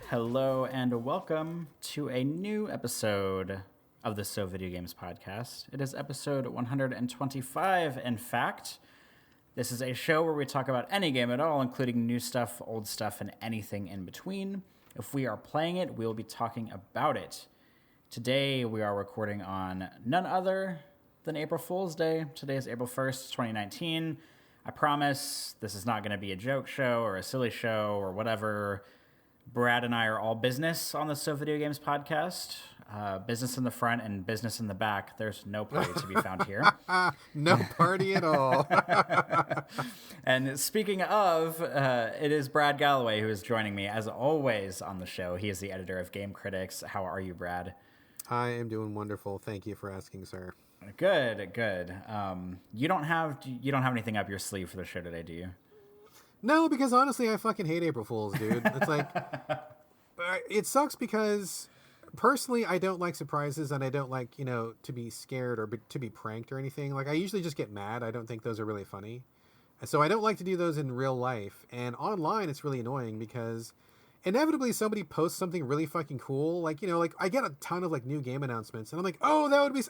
Hello and welcome to a new episode of the So Video Games podcast. It is episode 125, in fact. This is a show where we talk about any game at all, including new stuff, old stuff, and anything in between. If we are playing it, we will be talking about it. Today, we are recording on none other than April Fool's Day. Today is April 1st, 2019. I promise this is not going to be a joke show or a silly show or whatever. Brad and I are all business on the So Video Games podcast. Business in the front and business in the back. There's no party to be found here. No party at all. And speaking of, it is Brad Galloway who is joining me, as always, on the show. He is the editor of Game Critics. How are you, Brad? I am doing wonderful. Thank you for asking, sir. Good. You don't have anything up your sleeve for the show today, do you? No, because honestly, I fucking hate April Fools, dude. It's like, it sucks because personally, I don't like surprises and I don't like, to be scared or to be pranked or anything. Like, I usually just get mad. I don't think those are really funny. So I don't like to do those in real life. And online, it's really annoying because inevitably somebody posts something really fucking cool. Like, I get a ton of new game announcements and I'm like, oh, that would be,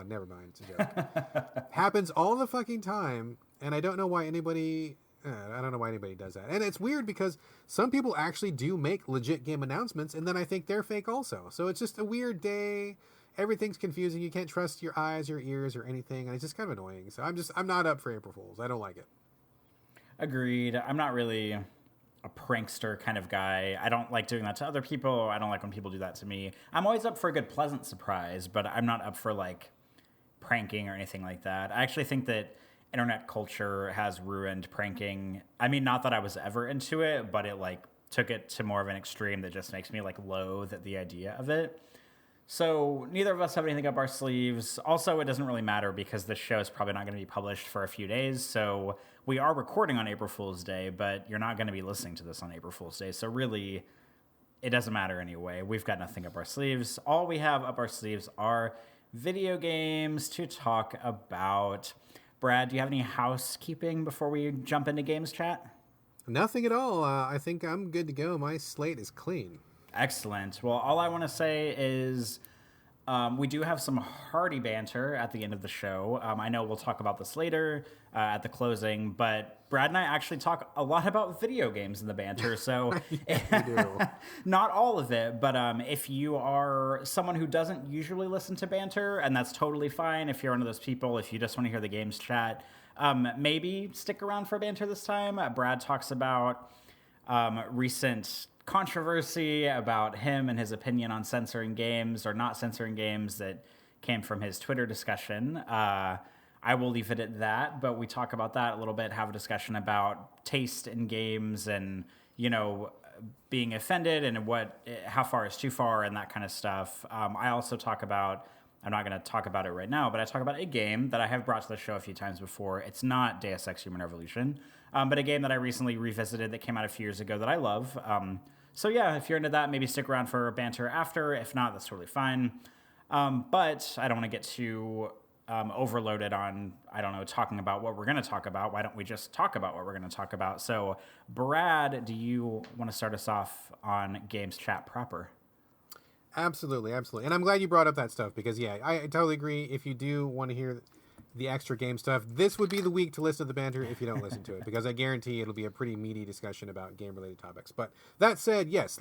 never mind. It's a joke. Happens all the fucking time. And I don't know why anybody does that. And it's weird because some people actually do make legit game announcements and then I think they're fake also. So it's just a weird day. Everything's confusing. You can't trust your eyes, your ears, or anything. And it's just kind of annoying. So I'm not up for April Fools. I don't like it. Agreed. I'm not really a prankster kind of guy. I don't like doing that to other people. I don't like when people do that to me. I'm always up for a good pleasant surprise, but I'm not up for pranking or anything like that. I actually think that internet culture has ruined pranking. I mean, not that I was ever into it, but it took it to more of an extreme that just makes me loathe at the idea of it. So neither of us have anything up our sleeves. Also, it doesn't really matter because this show is probably not going to be published for a few days. So we are recording on April Fool's Day, but you're not going to be listening to this on April Fool's Day. So really, it doesn't matter anyway. We've got nothing up our sleeves. All we have up our sleeves are video games to talk about. Brad, do you have any housekeeping before we jump into games chat? Nothing at all. I think I'm good to go. My slate is clean. Excellent. Well, all I want to say is we do have some hearty banter at the end of the show. I know we'll talk about this later at the closing, but Brad and I actually talk a lot about video games in the banter, so not all of it, but if you are someone who doesn't usually listen to banter, and that's totally fine if you're one of those people, if you just want to hear the games chat, maybe stick around for banter this time. Brad talks about recent controversy about him and his opinion on censoring games or not censoring games that came from his Twitter discussion. I will leave it at that, but we talk about that a little bit, have a discussion about taste in games and, being offended and how far is too far and that kind of stuff. I also talk about, I'm not going to talk about it right now, but I talk about a game that I have brought to the show a few times before. It's not Deus Ex Human Revolution, but a game that I recently revisited that came out a few years ago that I love. So yeah, if you're into that, maybe stick around for banter after. If not, that's totally fine. But I don't want to get too overloaded on, talking about what we're going to talk about. Why don't we just talk about what we're going to talk about? So Brad, do you want to start us off on games chat proper? Absolutely. And I'm glad you brought up that stuff because, yeah, I totally agree. If you do want to hear the extra game stuff, this would be the week to listen to the banter if you don't listen to it, because I guarantee it'll be a pretty meaty discussion about game-related topics. But that said, yes,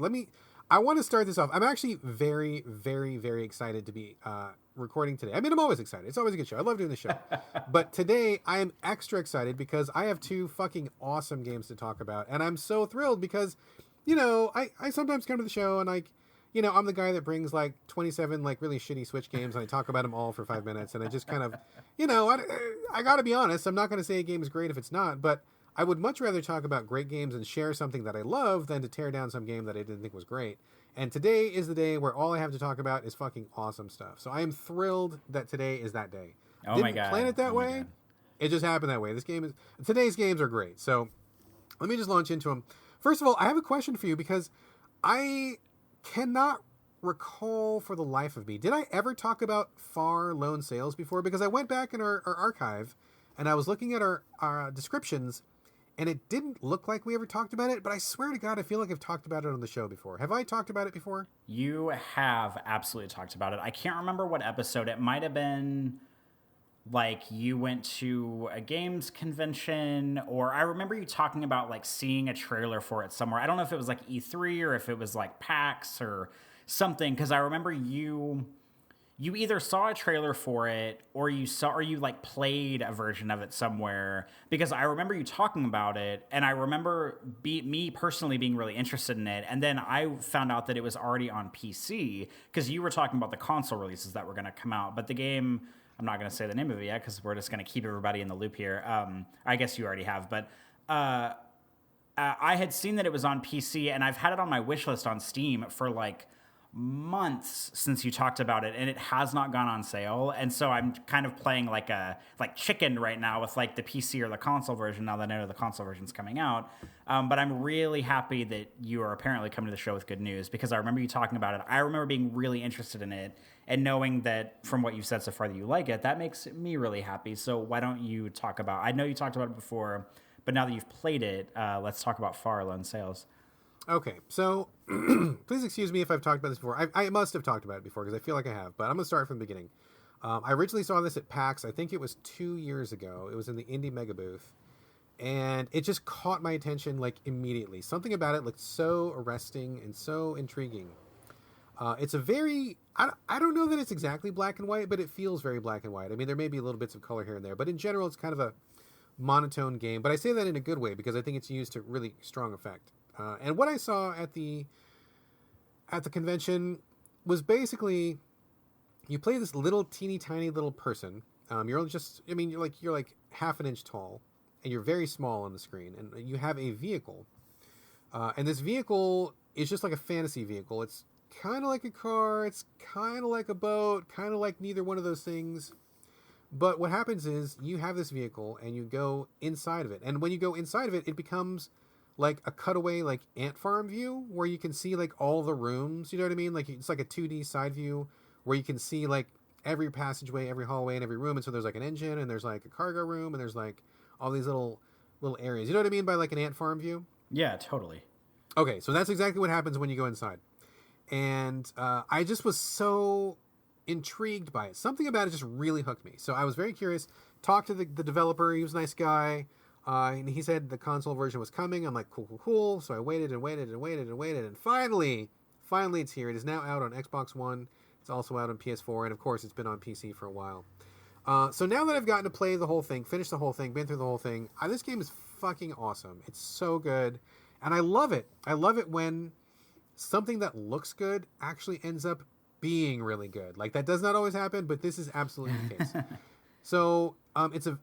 I want to start this off. I'm actually very, very, very excited to be recording today. I mean, I'm always excited. It's always a good show. I love doing the show. But today, I am extra excited because I have two fucking awesome games to talk about. And I'm so thrilled because, I sometimes come to the show and I'm the guy that brings 27 really shitty Switch games and I talk about them all for 5 minutes. And I just kind of, I got to be honest. I'm not going to say a game is great if it's not, but I would much rather talk about great games and share something that I love than to tear down some game that I didn't think was great. And today is the day where all I have to talk about is fucking awesome stuff. So I am thrilled that today is that day. Oh Didn't my God. plan it that way. It just happened that way. Today's games are great. So let me just launch into them. First of all, I have a question for you because I cannot recall for the life of me. Did I ever talk about Far Lone Sales before? Because I went back in our archive and I was looking at our descriptions and it didn't look like we ever talked about it, but I swear to God, I feel like I've talked about it on the show before. Have I talked about it before? You have absolutely talked about it. I can't remember what episode. It might have been like you went to a games convention, or I remember you talking about like seeing a trailer for it somewhere. I don't know if it was like E3 or if it was like PAX or something, because I remember you either saw a trailer for it or you like played a version of it somewhere, because I remember you talking about it, and I remember me personally being really interested in it, and then I found out that it was already on PC because you were talking about the console releases that were going to come out, but the game, I'm not going to say the name of it yet because we're just going to keep everybody in the loop here. I guess you already have, but I had seen that it was on PC, and I've had it on my wish list on Steam for like months since you talked about it, and it has not gone on sale. And so I'm kind of playing like chicken right now with like the PC or the console version, now that I know the console version's coming out. But I'm really happy that you are apparently coming to the show with good news, because I remember you talking about it. I remember being really interested in it, and knowing that from what you've said so far that you like it, that makes me really happy. So why don't you talk about, I know you talked about it before, but now that you've played it, let's talk about far loan sales. Okay, so please excuse me if I've talked about this before. I must have talked about it before because I feel like I have, but I'm going to start from the beginning. I originally saw this at PAX. I think it was 2 years ago. It was in the Indie Mega booth, and it just caught my attention like immediately. Something about it looked so arresting and so intriguing. It's a very, I don't know that it's exactly black and white, but it feels very black and white. I mean, there may be little bits of color here and there, but in general, it's kind of a monotone game. But I say that in a good way because I think it's used to really strong effect. And what I saw at the convention was basically you play this little teeny tiny little person. You're just, I mean, you're like half an inch tall, and you're very small on the screen, and you have a vehicle. And this vehicle is just like a fantasy vehicle. It's kind of like a car. It's kind of like a boat. Kind of like neither one of those things. But what happens is you have this vehicle and you go inside of it, and when you go inside of it, it becomes like a cutaway, like ant farm view where you can see like all the rooms, you know what I mean? Like it's like a 2D side view where you can see like every passageway, every hallway, and every room. And so there's like an engine, and there's like a cargo room, and there's like all these little areas. You know what I mean by like an ant farm view? Yeah, totally. Okay, so that's exactly what happens when you go inside. And I just was so intrigued by it. Something about it just really hooked me. So I was very curious. Talked to the developer. He was a nice guy. And he said the console version was coming. I'm like, cool. So I waited, and finally it's here. It is now out on Xbox One. It's also out on PS4, and of course, it's been on PC for a while. So now that I've gotten to play the whole thing, finish the whole thing, been through the whole thing, this game is fucking awesome. It's so good, and I love it. I love it when something that looks good actually ends up being really good. Like, that does not always happen, but this is absolutely the case. So it's a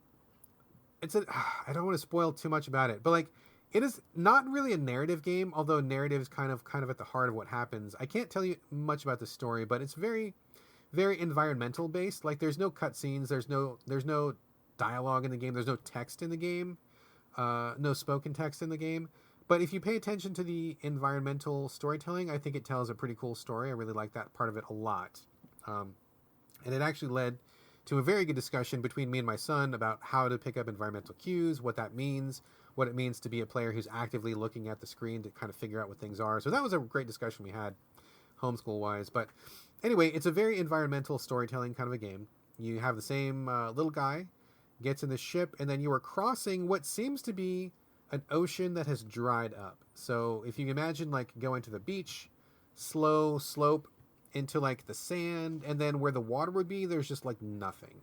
I don't want to spoil too much about it, but like it is not really a narrative game, although narrative is kind of at the heart of what happens. I can't tell you much about the story, but it's very, very environmental based. Like there's no cutscenes, there's no dialogue in the game, there's no text in the game, no spoken text in the game. But if you pay attention to the environmental storytelling, I think it tells a pretty cool story. I really like that part of it a lot, and it actually led to a very good discussion between me and my son about how to pick up environmental cues, what that means, what it means to be a player who's actively looking at the screen to kind of figure out what things are. So that was a great discussion we had homeschool-wise. But anyway, it's a very environmental storytelling kind of a game. You have the same little guy gets in the ship, and then you are crossing what seems to be an ocean that has dried up. So if you imagine like going to the beach, slow slope into like the sand, and then where the water would be, there's just like nothing.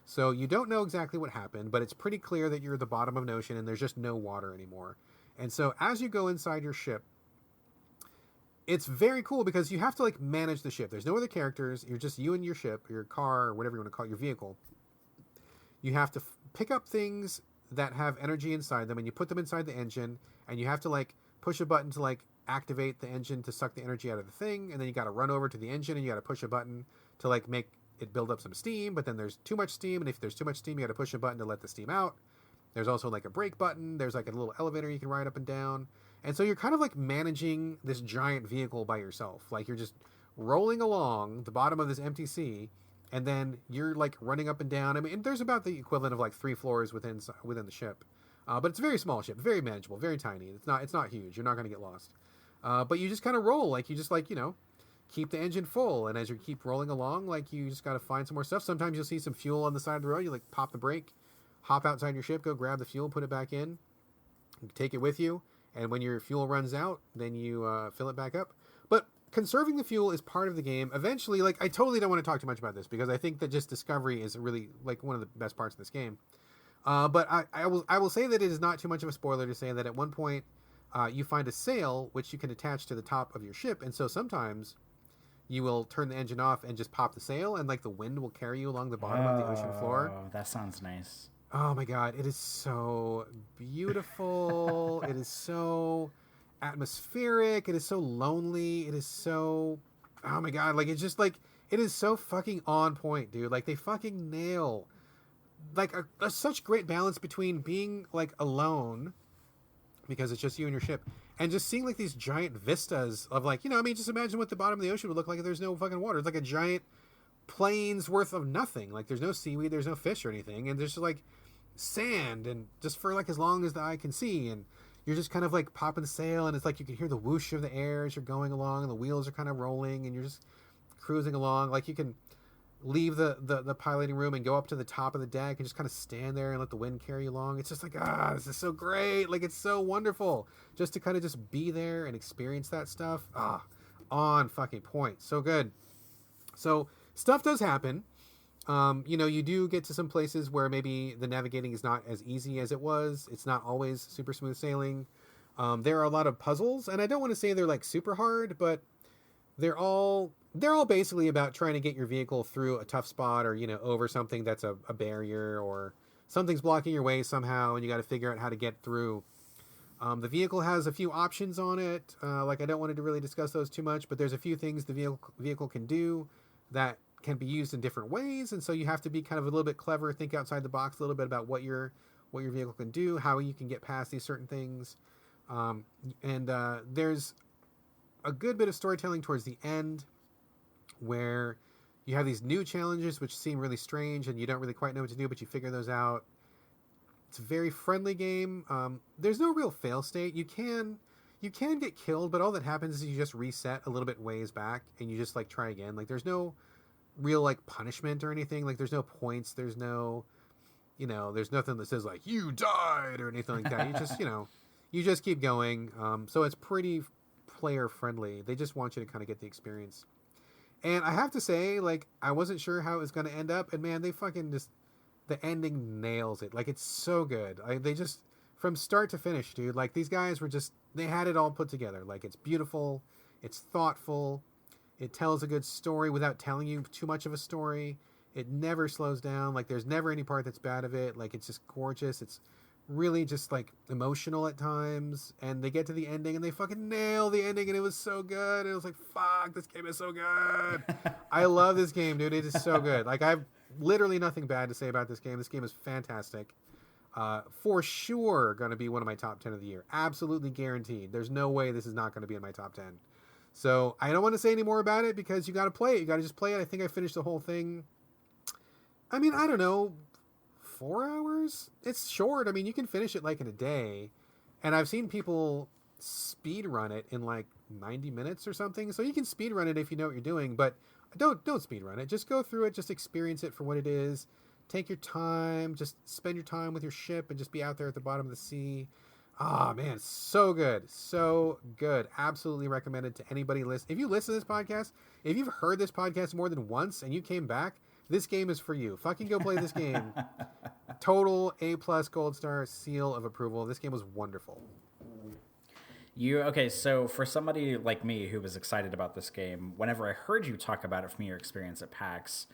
So you don't know exactly what happened, but it's pretty clear that you're at the bottom of an ocean and there's just no water anymore. And so as you go inside your ship, it's very cool because you have to like manage the ship. There's no other characters. You're just you and your ship, your car, or whatever you want to call it, your vehicle. You have to pick up things that have energy inside them, and you put them inside the engine, and you have to like push a button to like activate the engine to suck the energy out of the thing, and then you got to run over to the engine and you got to push a button to like make it build up some steam, but then there's too much steam, and if there's too much steam you got to push a button to let the steam out. There's also like a brake button, there's like a little elevator you can ride up and down, and so you're kind of like managing this giant vehicle by yourself. Like you're just rolling along the bottom of this empty sea, and then you're like running up and down. I mean, there's about the equivalent of like 3 floors within the ship. But it's a very small ship, very manageable, very tiny. It's not huge. You're not going to get lost. But you just kind of roll, like you just like, keep the engine full, and as you keep rolling along, like you just got to find some more stuff. Sometimes you'll see some fuel on the side of the road. You like pop the brake, hop outside your ship, go grab the fuel, put it back in, take it with you, and when your fuel runs out, then you fill it back up. But conserving the fuel is part of the game. Eventually, like, I totally don't want to talk too much about this because I think that just discovery is really like one of the best parts of this game. But I will say that it is not too much of a spoiler to say that at one point you find a sail which you can attach to the top of your ship, and so sometimes you will turn the engine off and just pop the sail, and like the wind will carry you along the bottom of the ocean floor. Oh, that sounds nice. Oh my god, it is so beautiful. It is so atmospheric. It is so lonely. It is so, oh my god, like it's just like, it is so fucking on point, dude. Like they fucking nail like a such great balance between being like alone because it's just you and your ship, and just seeing like these giant vistas of like, just imagine what the bottom of the ocean would look like if there's no fucking water. It's like a giant plains worth of nothing. Like there's no seaweed, there's no fish or anything, and there's just like sand, and just for like as long as the eye can see, and you're just kind of like popping the sail, and it's like you can hear the whoosh of the air as you're going along, and the wheels are kind of rolling, and you're just cruising along. Like you can leave the piloting room and go up to the top of the deck and just kind of stand there and let the wind carry you along. It's just like, this is so great. Like it's so wonderful just to kind of just be there and experience that stuff. On fucking point. So good. So stuff does happen. You do get to some places where maybe the navigating is not as easy as it was. It's not always super smooth sailing. There are a lot of puzzles, and I don't want to say they're like super hard, but they're all basically about trying to get your vehicle through a tough spot, or over something that's a barrier, or something's blocking your way somehow, and you got to figure out how to get through. The vehicle has a few options on it. Like I don't want to really discuss those too much, but there's a few things the vehicle can do that can be used in different ways, and so you have to be kind of a little bit clever, think outside the box a little bit about what your vehicle can do, how you can get past these certain things. There's a good bit of storytelling towards the end where you have these new challenges which seem really strange and you don't really quite know what to do, but you figure those out. It's a very friendly game. There's no real fail state. You can get killed, but all that happens is you just reset a little bit ways back and you just like try again. Like there's no real like punishment or anything. Like there's no points. There's no, there's nothing that says like you died or anything like that. You just, you just keep going. So it's pretty player friendly. They just want you to kind of get the experience. And I have to say, like, I wasn't sure how it was going to end up, and man, they fucking just, the ending nails it. Like, it's so good. They just, from start to finish, dude, like, these guys were just, they had it all put together. Like, it's beautiful, it's thoughtful, it tells a good story without telling you too much of a story. It never slows down. Like, there's never any part that's bad of it. Like, it's just gorgeous. It's really just like emotional at times, and they get to the ending and they fucking nail the ending, and it was so good. It was like, fuck, this game is so good. I love this game, dude. It is so good. Like, I've literally nothing bad to say about this game. This game is fantastic. For sure gonna be one of my top 10 of the year. Absolutely guaranteed. There's no way this is not gonna be in my top 10. So I don't want to say any more about it because you gotta play it. You gotta just play it. I think I finished the whole thing, I mean, I don't know, 4 hours? It's short. I mean, you can finish it like in a day, and I've seen people speed run it in like 90 minutes or something. So you can speed run it if you know what you're doing, but don't speed run it. Just go through it, just experience it for what it is. Take your time, just spend your time with your ship and just be out there at the bottom of the sea. Man, so good. So good. Absolutely recommended to anybody listen. If you listen to this podcast, if you've heard this podcast more than once and you came back, this game is for you. Fucking go play this game. Total A+ gold star, seal of approval. This game was wonderful. Okay, so for somebody like me who was excited about this game, whenever I heard you talk about it from your experience at PAX,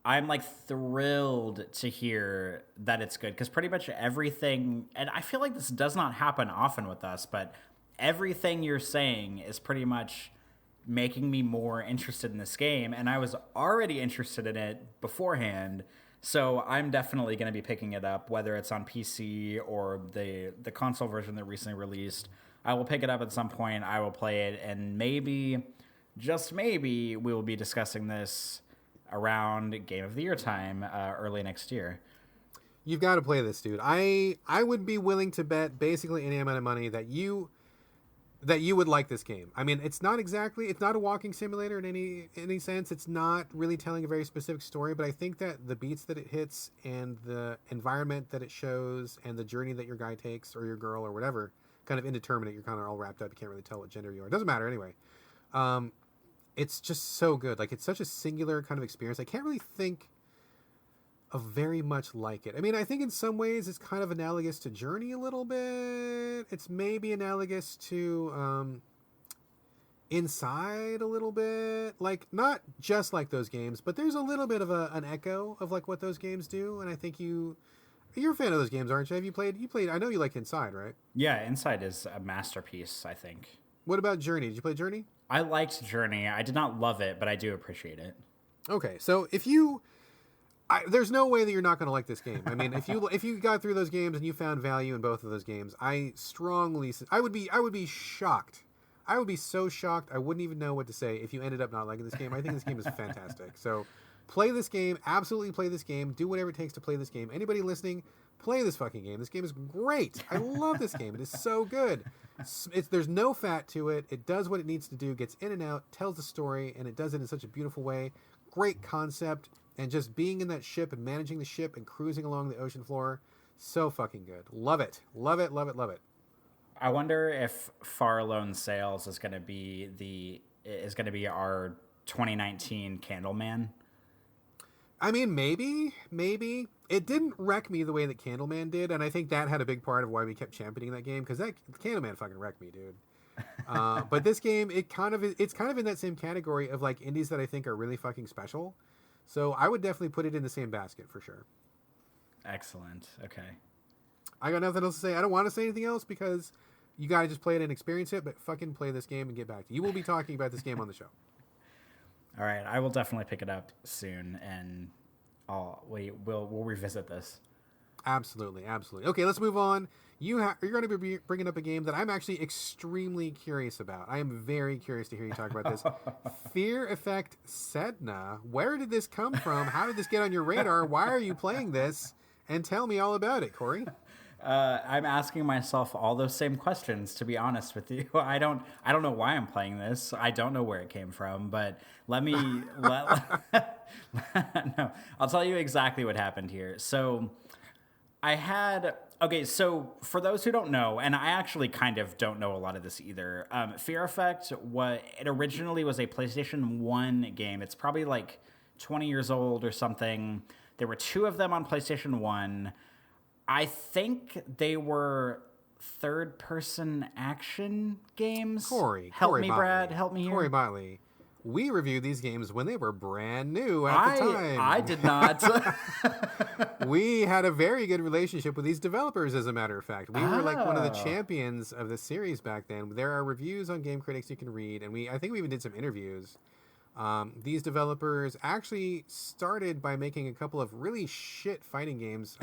I'm like thrilled to hear that it's good, because pretty much everything, and I feel like this does not happen often with us, but everything you're saying is pretty much making me more interested in this game, and I was already interested in it beforehand, so I'm definitely going to be picking it up, whether it's on PC or the console version that recently released. I will pick it up at some point, I will play it, and maybe, just maybe, we will be discussing this around Game of the Year time early next year. You've got to play this, dude. I would be willing to bet basically any amount of money that you would like this game. I mean, it's not a walking simulator in any sense. It's not really telling a very specific story, but I think that the beats that it hits and the environment that it shows and the journey that your guy takes or your girl or whatever, kind of indeterminate, you're kind of all wrapped up. You can't really tell what gender you are. It doesn't matter anyway. It's just so good. Like, it's such a singular kind of experience. I can't really think of very much like it. I mean, I think in some ways it's kind of analogous to Journey a little bit. It's maybe analogous to Inside a little bit. Like, not just like those games, but there's a little bit of an echo of like what those games do. And I think you're a fan of those games, aren't you? Have you played? I know you liked Inside, right? Yeah, Inside is a masterpiece, I think. What about Journey? Did you play Journey? I liked Journey. I did not love it, but I do appreciate it. Okay, so there's no way that you're not going to like this game. I mean, if you got through those games and you found value in both of those games, I would be shocked. I would be so shocked. I wouldn't even know what to say if you ended up not liking this game. I think this game is fantastic. So play this game. Absolutely play this game. Do whatever it takes to play this game. Anybody listening, play this fucking game. This game is great. I love this game. It is so good. There's no fat to it. It does what it needs to do, gets in and out, tells the story, and it does it in such a beautiful way. Great concept. And just being in that ship and managing the ship and cruising along the ocean floor, so fucking good. Love it. Love it, love it, love it. I wonder if Far Alone Sales is going to be our 2019 Candleman. I mean, maybe. It didn't wreck me the way that Candleman did, and I think that had a big part of why we kept championing that game, because that Candleman fucking wrecked me, dude. But this game, it's kind of in that same category of like indies that I think are really fucking special. So I would definitely put it in the same basket for sure. Excellent. Okay. I got nothing else to say. I don't want to say anything else because you got to just play it and experience it, but fucking play this game and get back to you. You will be talking about this game on the show. All right. I will definitely pick it up soon, and we'll revisit this. Absolutely. Okay, let's move on. You're going to be bringing up a game that I'm actually extremely curious about. I am very curious to hear you talk about this. Fear Effect Sedna. Where did this come from? How did this get on your radar? Why are you playing this? And tell me all about it, Corey. I'm asking myself all those same questions, to be honest with you. I don't know why I'm playing this. I don't know where it came from, but no, I'll tell you exactly what happened here. So so for those who don't know, and I actually kind of don't know a lot of this either, Fear Effect, it originally was a PlayStation 1 game. It's probably like 20 years old or something. There were 2 of them on PlayStation 1. I think they were third-person action games. Help me, Brad. Help me here. Corey Motley. We reviewed these games when they were brand new at the time. I did not. We had a very good relationship with these developers, as a matter of fact. We were like one of the champions of the series back then. There are reviews on Game Critics you can read, and I think we even did some interviews. These developers actually started by making a couple of really shit fighting games.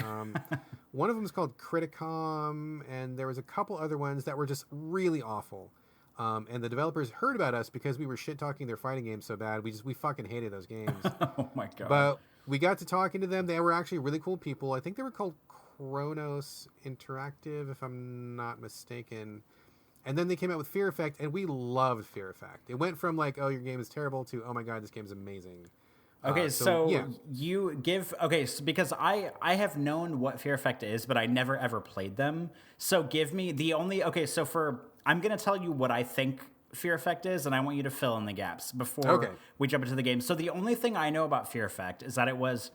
One of them is called Criticom, and there was a couple other ones that were just really awful. And the developers heard about us because we were shit-talking their fighting games so bad. We fucking hated those games. Oh, my God. But we got to talking to them. They were actually really cool people. I think they were called Chronos Interactive, if I'm not mistaken. And then they came out with Fear Effect, and we loved Fear Effect. It went from like, oh, your game is terrible, to, oh my God, this game's amazing. Okay, so you give... Okay, so because I have known what Fear Effect is, but I never ever played them. So give me the only... Okay, so I'm going to tell you what I think Fear Effect is, and I want you to fill in the gaps before we jump into the game. So the only thing I know about Fear Effect is that it was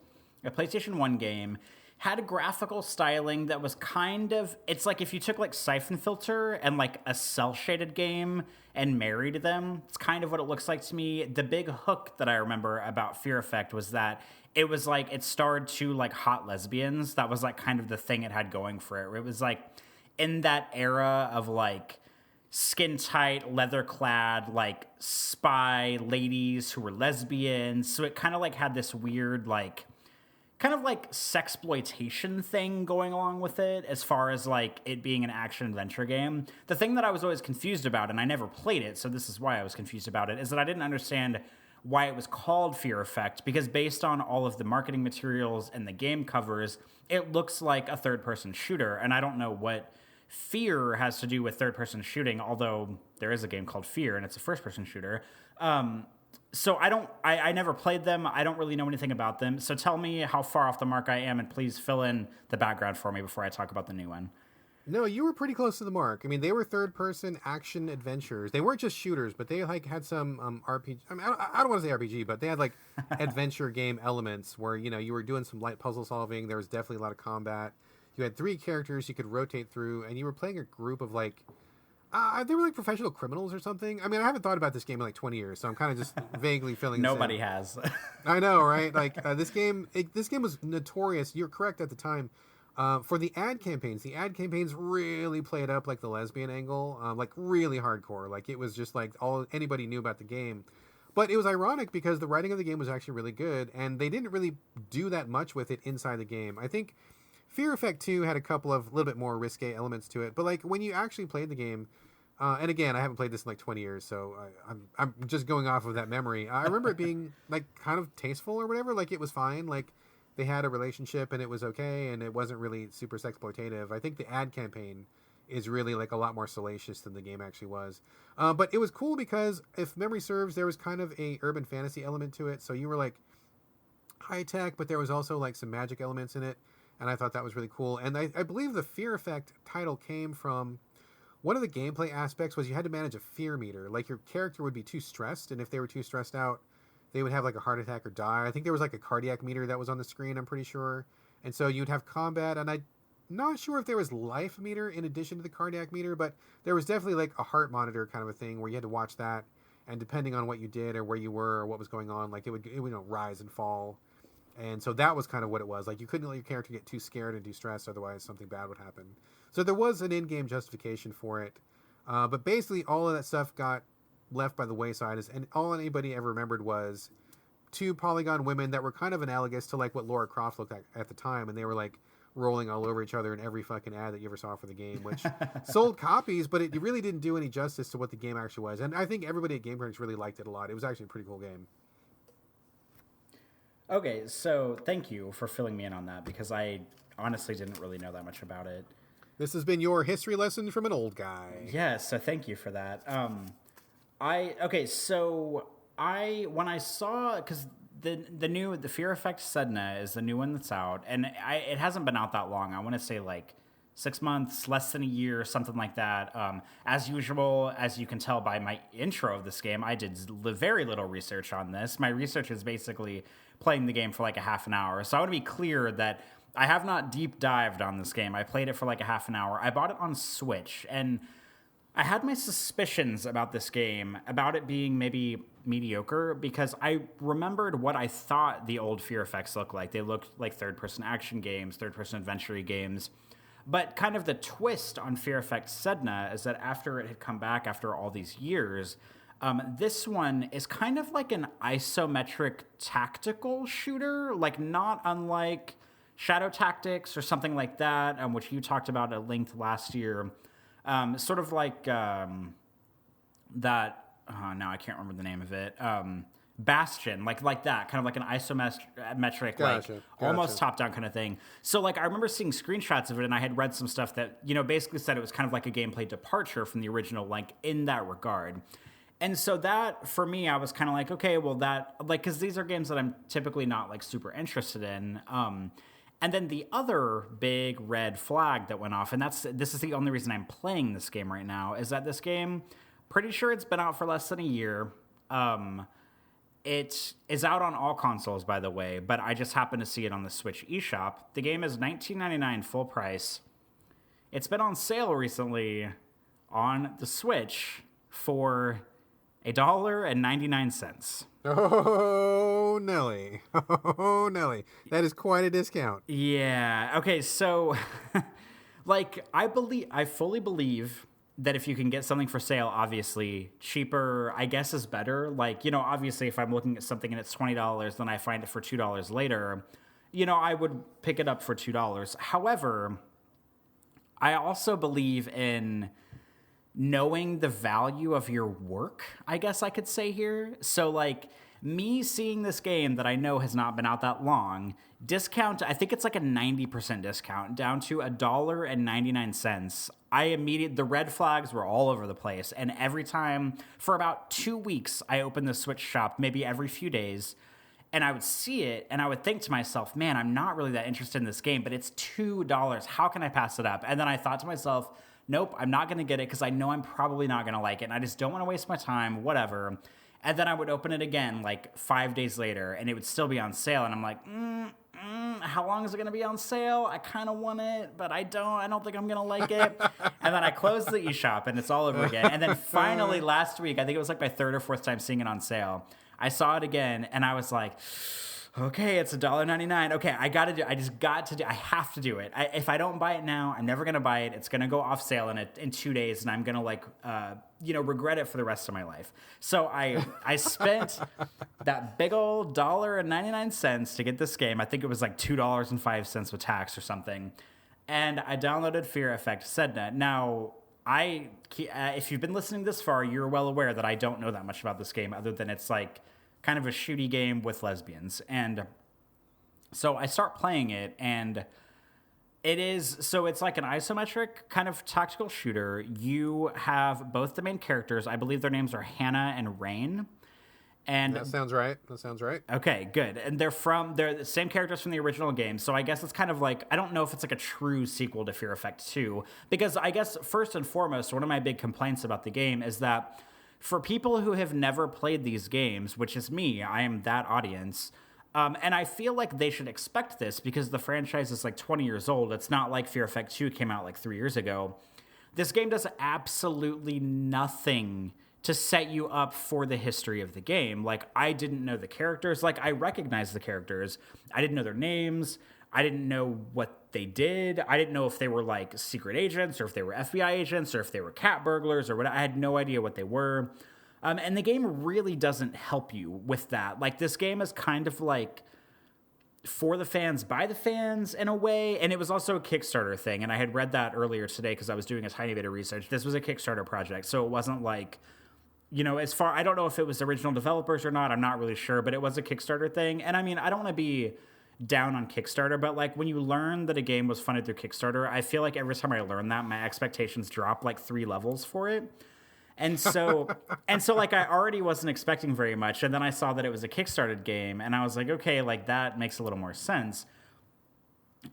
a PlayStation 1 game, had a graphical styling that was kind of... It's like if you took like Siphon Filter and like a cel-shaded game and married them. It's kind of what it looks like to me. The big hook that I remember about Fear Effect was that it was like it starred 2 like hot lesbians. That was like kind of the thing it had going for it. It was like in that era of like skin tight, leather clad, like spy ladies who were lesbians. So it kind of like had this weird like kind of like sexploitation thing going along with it, as far as like it being an action adventure game. The thing that I was always confused about, and I never played it, so this is why I was confused about it, is that I didn't understand why it was called Fear Effect, because based on all of the marketing materials and the game covers, it looks like a third-person shooter, and I don't know what Fear has to do with third-person shooting, although there is a game called Fear, and it's a first-person shooter. So I never played them. I don't really know anything about them. So tell me how far off the mark I am, and please fill in the background for me before I talk about the new one. No, you were pretty close to the mark. I mean, they were third-person action adventures. They weren't just shooters, but they like had some RPG. I mean, I don't want to say RPG, but they had like adventure game elements where you were doing some light puzzle solving. There was definitely a lot of combat. You had 3 characters you could rotate through, and you were playing a group of like they were like professional criminals or something. I mean, I haven't thought about this game in like 20 years, so I'm kind of just vaguely filling. Nobody has. I know, right? Like this game was notorious. You're correct at the time. For the ad campaigns really played up like the lesbian angle, like really hardcore. Like it was just like all anybody knew about the game. But it was ironic because the writing of the game was actually really good, and they didn't really do that much with it inside the game. I think Fear Effect 2 had a couple of little bit more risque elements to it, but like when you actually played the game, and again, I haven't played this in like 20 years, so I'm just going off of that memory. I remember it being like kind of tasteful or whatever. Like it was fine. Like they had a relationship and it was okay, and it wasn't really super sexploitative. I think the ad campaign is really like a lot more salacious than the game actually was. But it was cool because if memory serves, there was kind of a urban fantasy element to it. So you were like high tech, but there was also like some magic elements in it. And I thought that was really cool. And I believe the Fear Effect title came from one of the gameplay aspects was you had to manage a fear meter. Like your character would be too stressed, and if they were too stressed out, they would have like a heart attack or die. I think there was like a cardiac meter that was on the screen, I'm pretty sure. And so you'd have combat, and I'm not sure if there was life meter in addition to the cardiac meter, but there was definitely like a heart monitor kind of a thing where you had to watch that. And depending on what you did or where you were or what was going on, like it would rise and fall. And so that was kind of what it was. Like you couldn't let your character get too scared and too stressed, otherwise something bad would happen. So there was an in-game justification for it. But basically all of that stuff got left by the wayside. And all anybody ever remembered was 2 polygon women that were kind of analogous to like what Lara Croft looked like at the time. And they were like rolling all over each other in every fucking ad that you ever saw for the game, which sold copies, but it really didn't do any justice to what the game actually was. And I think everybody at Game Crunch really liked it a lot. It was actually a pretty cool game. Okay, so thank you for filling me in on that, because I honestly didn't really know that much about it. This has been your history lesson from an old guy. Yeah, so thank you for that. When I saw, because the Fear Effect Sedna is the new one that's out, and it hasn't been out that long. I want to say like 6 months, less than a year, something like that. As usual, as you can tell by my intro of this game, I did very little research on this. My research is basically playing the game for like a half an hour. So I want to be clear that I have not deep dived on this game. I played it for like a half an hour. I bought it on Switch, and I had my suspicions about this game, about it being maybe mediocre, because I remembered what I thought the old Fear Effects looked like. They looked like third-person action games, third-person adventure games. But kind of the twist on Fear Effect Sedna is that after it had come back after all these years, this one is kind of like an isometric tactical shooter, like not unlike Shadow Tactics or something like that, which you talked about at length last year. Sort of like that, now I can't remember the name of it, Bastion, like that, kind of like an isometric, Gotcha. Almost top-down kind of thing. So, like, I remember seeing screenshots of it, and I had read some stuff that, basically said it was kind of like a gameplay departure from the original, like, in that regard. And so that, for me, I was kind of like, okay, well, that, like, because these are games that I'm typically not, like, super interested in. And then the other big red flag that went off, and this is the only reason I'm playing this game right now, is that this game, pretty sure it's been out for less than a year. It is out on all consoles, by the way, but I just happened to see it on the Switch eShop. The game is $19.99 full price. It's been on sale recently on the Switch for $1.99. Oh, Nelly. Oh, Nelly. That is quite a discount. Yeah. Okay, so, like, I fully believe that if you can get something for sale, obviously, cheaper, I guess, is better. Like, obviously, if I'm looking at something and it's $20, then I find it for $2 later, I would pick it up for $2. However, I also believe in knowing the value of your work, I guess I could say here. So, like, me seeing this game that I know has not been out that long, discount, I think it's like a 90% discount, down to $1.99. The red flags were all over the place. And every time, for about 2 weeks, I opened the Switch shop, maybe every few days, and I would see it, and I would think to myself, man, I'm not really that interested in this game, but it's $2. How can I pass it up? And then I thought to myself, nope, I'm not going to get it because I know I'm probably not going to like it, and I just don't want to waste my time, whatever. And then I would open it again like 5 days later, and it would still be on sale, and I'm like, how long is it going to be on sale? I kind of want it, but I don't think I'm going to like it. And then I closed the eShop, and it's all over again. And then finally last week, I think it was like my third or fourth time seeing it on sale, I saw it again, and I was like, okay, it's $1.99. Okay, I have to do it. If I don't buy it now, I'm never going to buy it. It's going to go off sale in 2 days, and I'm going to regret it for the rest of my life. So I spent that big old $1.99 to get this game. I think it was like $2.05 with tax or something. And I downloaded Fear Effect Sedna. Now, if you've been listening this far, you're well aware that I don't know that much about this game other than it's like kind of a shooty game with lesbians. And so I start playing it, and it's like an isometric kind of tactical shooter. You have both the main characters. I believe their names are Hannah and Rain. And that sounds right. Okay, good. And they're the same characters from the original game. So I guess it's kind of like, I don't know if it's like a true sequel to Fear Effect 2, because I guess first and foremost, one of my big complaints about the game is that for people who have never played these games, which is me, I am that audience, and I feel like they should expect this because the franchise is like 20 years old. It's not like Fear Effect 2 came out like 3 years ago. This game does absolutely nothing to set you up for the history of the game. Like, I didn't know the characters. Like, I recognized the characters. I didn't know their names. I didn't know what they did. I didn't know if they were like secret agents or if they were FBI agents or if they were cat burglars or what. I had no idea what they were. And the game really doesn't help you with that. Like, this game is kind of like for the fans, by the fans in a way. And it was also a Kickstarter thing. And I had read that earlier today because I was doing a tiny bit of research. This was a Kickstarter project. So it wasn't like, I don't know if it was original developers or not. I'm not really sure, but it was a Kickstarter thing. And I mean, I don't want to be down on Kickstarter, but like when you learn that a game was funded through Kickstarter, I feel like every time I learn that, my expectations drop like 3 levels for it. And so like I already wasn't expecting very much. And then I saw that it was a Kickstarted game and I was like, okay, like that makes a little more sense.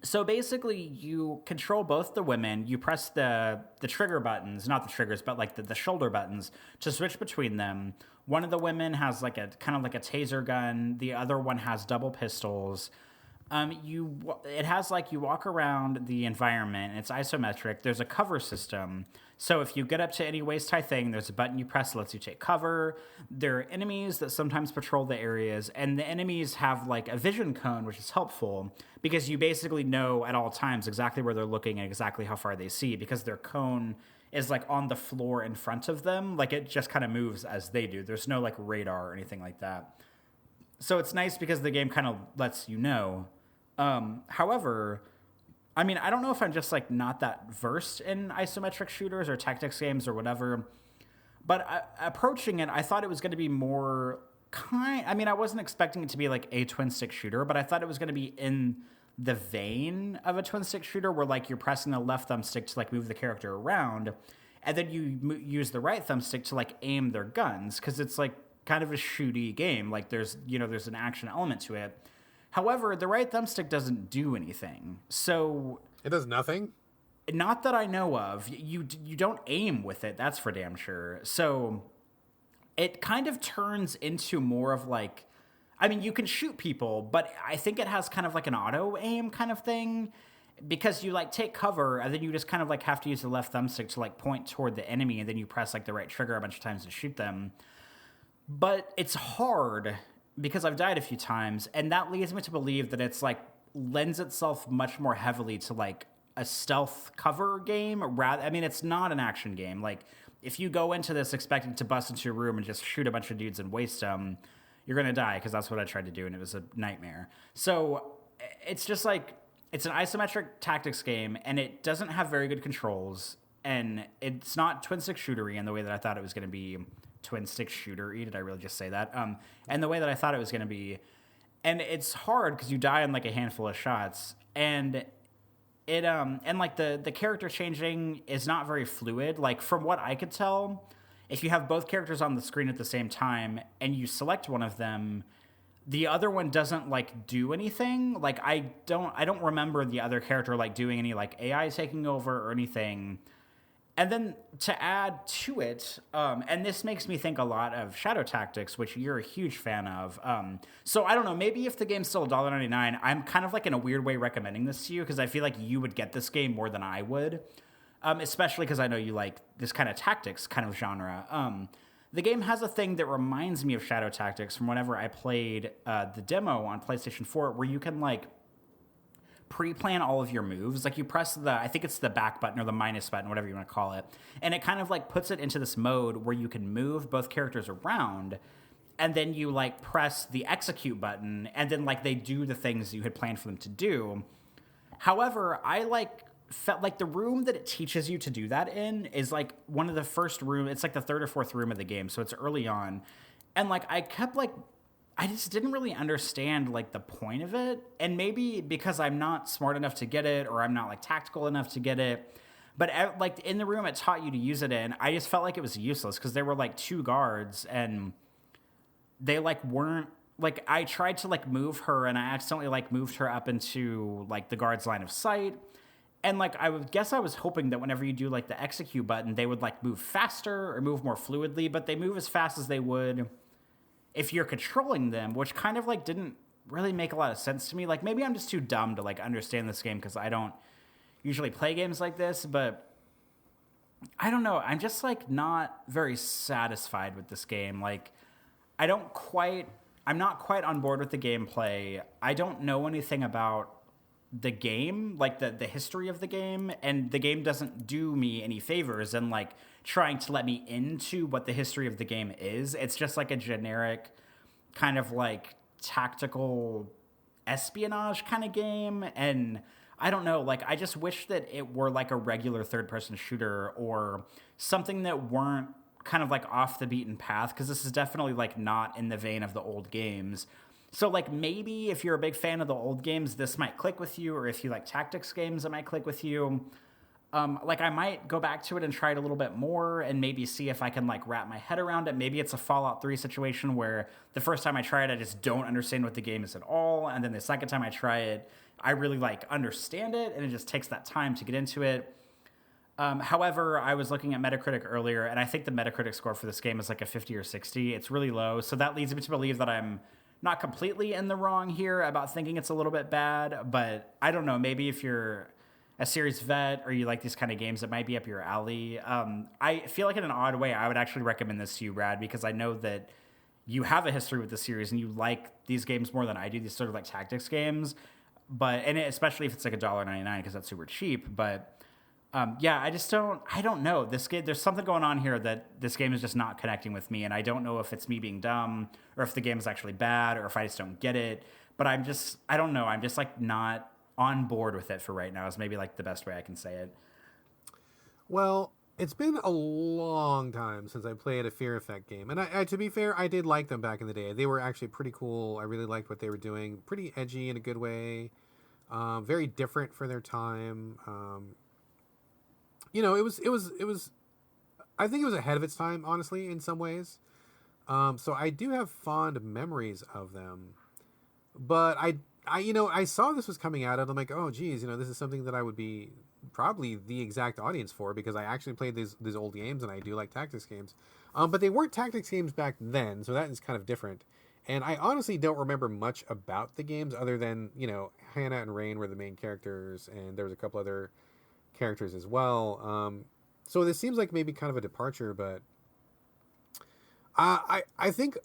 So basically you control both the women, you press the trigger buttons, not the triggers, but like the shoulder buttons to switch between them. One of the women has like a kind of like a taser gun. The other one has double pistols. It has like you walk around the environment. It's isometric. There's a cover system. So if you get up to any waist-high thing, there's a button you press that lets you take cover. There are enemies that sometimes patrol the areas, and the enemies have like a vision cone, which is helpful because you basically know at all times exactly where they're looking and exactly how far they see because their cone is like on the floor in front of them. Like it just kind of moves as they do. There's no like radar or anything like that. So it's nice because the game kind of lets you know. However, I mean, I don't know if I'm just like not that versed in isometric shooters or tactics games or whatever, but approaching it, I thought it was going to be more I mean, I wasn't expecting it to be like a twin stick shooter, but I thought it was going to be in the vein of a twin stick shooter where like you're pressing the left thumbstick to like move the character around and then you use the right thumbstick to like aim their guns. 'Cause it's like kind of a shooty game. Like there's an action element to it. However, the right thumbstick doesn't do anything. So it does nothing? Not that I know of. You don't aim with it. That's for damn sure. So it kind of turns into more of like, I mean, you can shoot people, but I think it has kind of like an auto aim kind of thing because you like take cover and then you just kind of like have to use the left thumbstick to like point toward the enemy and then you press like the right trigger a bunch of times to shoot them. But it's hard because I've died a few times, and that leads me to believe that it's like lends itself much more heavily to like a stealth cover game. I mean, it's not an action game. Like if you go into this expecting to bust into a room and just shoot a bunch of dudes and waste them, you're going to die because that's what I tried to do, and it was a nightmare. So it's just like it's an isometric tactics game, and it doesn't have very good controls, and it's not twin stick shootery in the way that I thought it was going to be. twin stick shooter-y. Did I really just say that? And the way that I thought it was going to be. And it's hard because you die in like a handful of shots. And it and like the character changing is not very fluid. Like from what I could tell, if you have both characters on the screen at the same time and you select one of them, the other one doesn't like do anything. Like I don't remember the other character like doing any like AI taking over or anything. And then to add to it, and this makes me think a lot of Shadow Tactics, which you're a huge fan of. So I don't know, maybe if the game's still $1.99, I'm kind of like in a weird way recommending this to you because I feel like you would get this game more than I would, especially because I know you like this kind of tactics kind of genre. The game has a thing that reminds me of Shadow Tactics from whenever I played the demo on PlayStation 4, where you can like pre-plan all of your moves. Like you press I think it's the back button or the minus button, whatever you want to call it. And it kind of like puts it into this mode where you can move both characters around. And then you like press the execute button and then like they do the things you had planned for them to do. However, I like felt like the room that it teaches you to do that in is like one of the first room. It's like the third or fourth room of the game. So it's early on. And like I kept like, I just didn't really understand like the point of it. And maybe because I'm not smart enough to get it or I'm not like tactical enough to get it. But like in the room it taught you to use it in, I just felt like it was useless because there were like two guards and they like weren't like, I tried to like move her and I accidentally like moved her up into like the guard's line of sight. And like I would guess I was hoping that whenever you do like the execute button, they would like move faster or move more fluidly, but they move as fast as they would if you're controlling them, which kind of like didn't really make a lot of sense to me. Like maybe I'm just too dumb to like understand this game because I don't usually play games like this, but I don't know. I'm just like not very satisfied with this game. Like I'm not quite on board with the gameplay. I don't know anything about the game, like the history of the game, and the game doesn't do me any favors in like trying to let me into what the history of the game is. It's just like a generic kind of like tactical espionage kind of game. And I don't know, like I just wish that it were like a regular third person shooter or something that weren't kind of like off the beaten path, because this is definitely like not in the vein of the old games. So like maybe if you're a big fan of the old games, this might click with you, or if you like tactics games, it might click with you. Like I might go back to it and try it a little bit more and maybe see if I can like wrap my head around it. Maybe it's a Fallout 3 situation where the first time I try it, I just don't understand what the game is at all. And then the second time I try it, I really like understand it, and it just takes that time to get into it. However, I was looking at Metacritic earlier, and I think the Metacritic score for this game is like a 50 or 60. It's really low. So that leads me to believe that I'm not completely in the wrong here about thinking it's a little bit bad, but I don't know. Maybe if you're a series vet or you like these kind of games, it might be up your alley. I feel like in an odd way, I would actually recommend this to you, Brad, because I know that you have a history with the series and you like these games more than I do, these sort of like tactics games. Especially if it's like $1.99 because that's super cheap. But yeah, I don't know. This game, there's something going on here that this game is just not connecting with me, and I don't know if it's me being dumb or if the game is actually bad or if I just don't get it. But I don't know. I'm just like not on board with it for right now is maybe like the best way I can say it. Well, it's been a long time since I played a Fear Effect game. And I to be fair, I did like them back in the day. They were actually pretty cool. I really liked what they were doing. Pretty edgy in a good way. Very different for their time. It was I think it was ahead of its time, honestly, in some ways. So I do have fond memories of them. But I saw this was coming out and I'm like, oh geez, this is something that I would be probably the exact audience for, because I actually played these old games and I do like tactics games. But they weren't tactics games back then, so that is kind of different. And I honestly don't remember much about the games other than, Hannah and Rain were the main characters, and there was a couple other characters as well. So this seems like maybe kind of a departure, but I think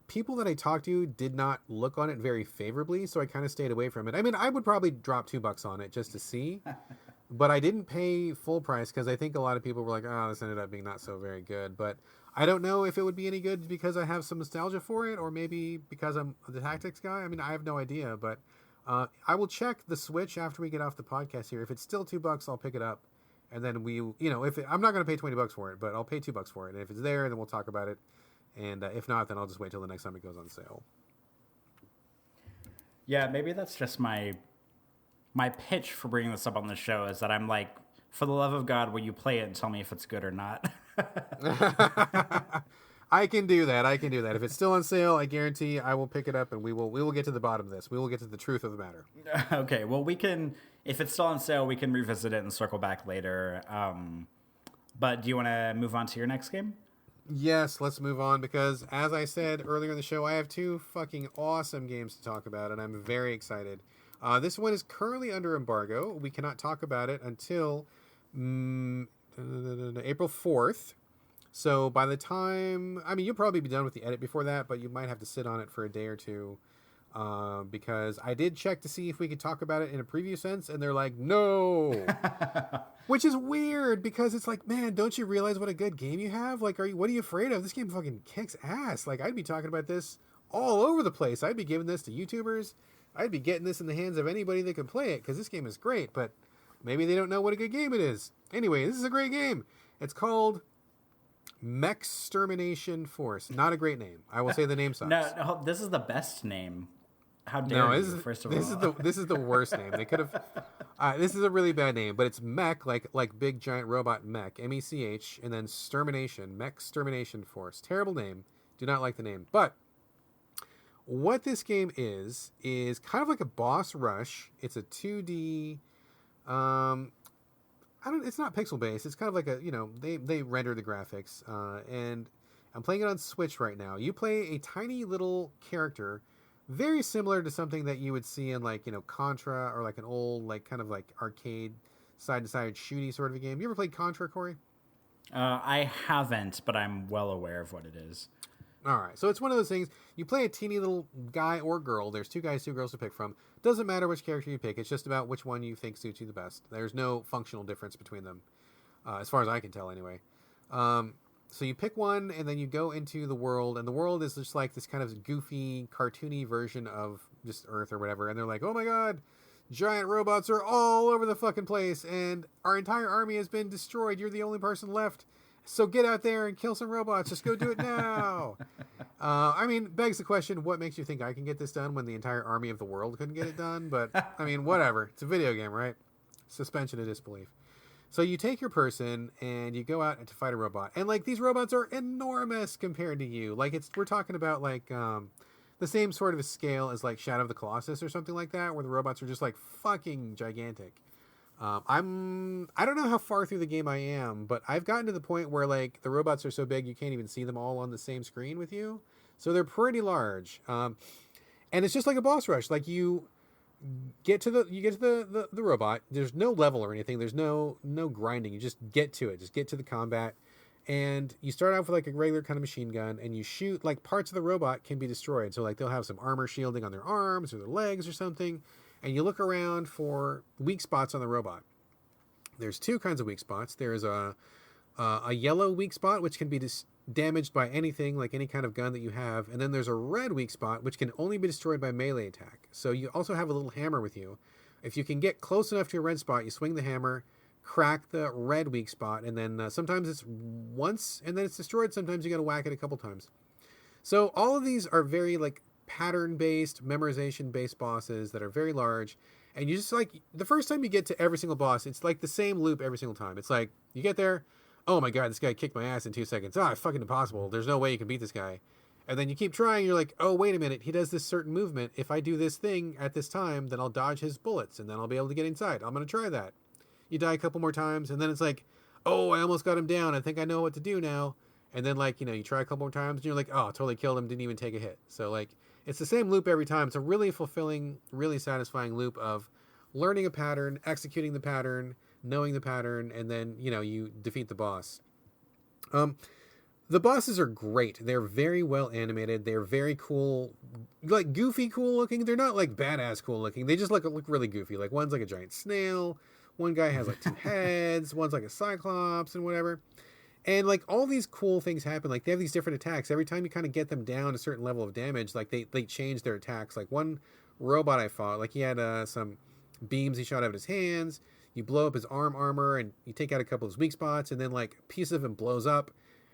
people that I talked to did not look on it very favorably, so I kind of stayed away from it. I mean, I would probably drop $2 on it just to see, but I didn't pay full price because I think a lot of people were like, oh, this ended up being not so very good. But I don't know if it would be any good because I have some nostalgia for it, or maybe because I'm the tactics guy. I mean, I have no idea, but I will check the Switch after we get off the podcast here. If it's still $2, I'll pick it up. And then I'm not going to pay $20 for it, but I'll pay $2 for it. And if it's there, then we'll talk about it And if not, then I'll just wait till the next time it goes on sale. Yeah, maybe that's just my pitch for bringing this up on the show is that I'm like, for the love of God, will you play it and tell me if it's good or not? I can do that. If it's still on sale, I guarantee I will pick it up and we will get to the bottom of this. We will get to the truth of the matter. Okay, well, we can, if it's still on sale, we can revisit it and circle back later. But do you want to move on to your next game? Yes, let's move on because, as I said earlier in the show, I have 2 fucking awesome games to talk about, and I'm very excited. This one is currently under embargo. We cannot talk about it until April 4th. So by the time, I mean, you'll probably be done with the edit before that, but you might have to sit on it for a day or two. Because I did check to see if we could talk about it in a preview sense, and they're like, no. Which is weird, because it's like, man, don't you realize what a good game you have? Like, what are you afraid of? This game fucking kicks ass. Like, I'd be talking about this all over the place. I'd be giving this to YouTubers. I'd be getting this in the hands of anybody that can play it, because this game is great, but maybe they don't know what a good game it is. Anyway, this is a great game. It's called Mechstermination Force. Not a great name. I will say the name sucks. No, this is the best name. How dare you, first of all. This is the worst name. They could have... this is a really bad name, but it's mech, like big giant robot mech, M-E-C-H, and then Stermination, Mechstermination Force. Terrible name. Do not like the name. But what this game is kind of like a boss rush. It's a 2D... it's not pixel based. It's kind of like a, they render the graphics. And I'm playing it on Switch right now. You play a tiny little character, very similar to something that you would see in like, Contra or like an old, like kind of like arcade side-to-side shooty sort of a game. You ever played Contra, Corey? I haven't, but I'm well aware of what it is. All right. So it's one of those things. You play a teeny little guy or girl. There's 2 guys, 2 girls to pick from. Doesn't matter which character you pick. It's just about which one you think suits you the best. There's no functional difference between them, as far as I can tell anyway. So you pick one, and then you go into the world, and the world is just like this kind of goofy, cartoony version of just Earth or whatever. And they're like, oh my god, giant robots are all over the fucking place, and our entire army has been destroyed. You're the only person left. So get out there and kill some robots. Just go do it now. I mean, begs the question, what makes you think I can get this done when the entire army of the world couldn't get it done? But, I mean, whatever. It's a video game, right? Suspension of disbelief. So you take your person and you go out to fight a robot. And, like, these robots are enormous compared to you. Like, we're talking about, like, the same sort of a scale as, like, Shadow of the Colossus or something like that, where the robots are just, like, fucking gigantic. I don't know how far through the game I am, but I've gotten to the point where like the robots are so big you can't even see them all on the same screen with you. So they're pretty large. And it's just like a boss rush. Like you get to the robot. There's no level or anything. There's no grinding. You just get to it. Just get to the combat. And you start off with like a regular kind of machine gun and you shoot, like parts of the robot can be destroyed. So like they'll have some armor shielding on their arms or their legs or something. And you look around for weak spots on the robot. There's 2 kinds of weak spots. There's a yellow weak spot, which can be damaged by anything, like any kind of gun that you have. And then there's a red weak spot, which can only be destroyed by melee attack. So you also have a little hammer with you. If you can get close enough to your red spot, you swing the hammer, crack the red weak spot, and then sometimes it's once and then it's destroyed. Sometimes you got to whack it a couple times. So all of these are very like pattern-based, memorization-based bosses that are very large, and you just like the first time you get to every single boss, it's like the same loop every single time. It's like you get there, oh my god, this guy kicked my ass in 2 seconds. It's fucking impossible. There's no way you can beat this guy. And then you keep trying. You're like, oh wait a minute, he does this certain movement. If I do this thing at this time, then I'll dodge his bullets, and then I'll be able to get inside. I'm gonna try that. You die a couple more times, and then it's like, oh, I almost got him down. I think I know what to do now. And then like you try a couple more times, and you're like, oh, totally killed him. Didn't even take a hit. So like. It's the same loop every time. It's a really fulfilling, really satisfying loop of learning a pattern, executing the pattern, knowing the pattern, and then, you defeat the boss. The bosses are great. They're very well animated. They're very cool, like goofy cool looking. They're not like badass cool looking. They just look really goofy. Like one's like a giant snail. One guy has like 2 heads. One's like a cyclops and whatever. And like all these cool things happen. Like they have these different attacks. Every time you kind of get them down a certain level of damage, like they change their attacks. Like one robot I fought, like he had some beams he shot out of his hands. You blow up his armor and you take out a couple of his weak spots, and then like a piece of him blows up.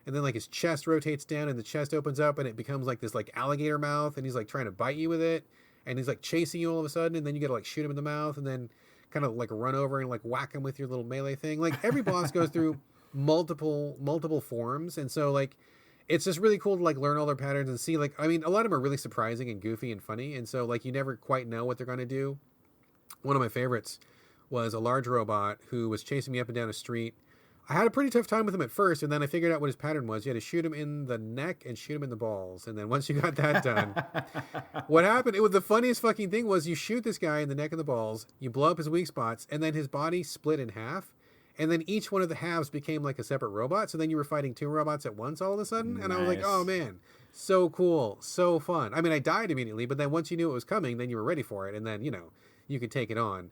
and then like his chest rotates down and the chest opens up and it becomes like this like alligator mouth, and he's like trying to bite you with it, and he's like chasing you all of a sudden, and then you gotta like shoot him in the mouth and then kind of like run over and like whack him with your little melee thing. Like every boss goes through multiple forms, and so like it's just really cool to like learn all their patterns and see, like, I mean, a lot of them are really surprising and goofy and funny, and so like you never quite know what they're going to do. One of my favorites was a large robot who was chasing me up and down a street. I had a pretty tough time with him at first, and then I figured out what his pattern was. You had to shoot him in the neck and shoot him in the balls. And then once you got that done, what happened, it was the funniest fucking thing was you shoot this guy in the neck and the balls, you blow up his weak spots, and then his body split in half. And then each one of the halves became like a separate robot. So then you were fighting two robots at once all of a sudden. Nice. And I was like, oh man, so cool, so fun. I mean, I died immediately, but then once you knew it was coming, then you were ready for it. And then, you know, you could take it on.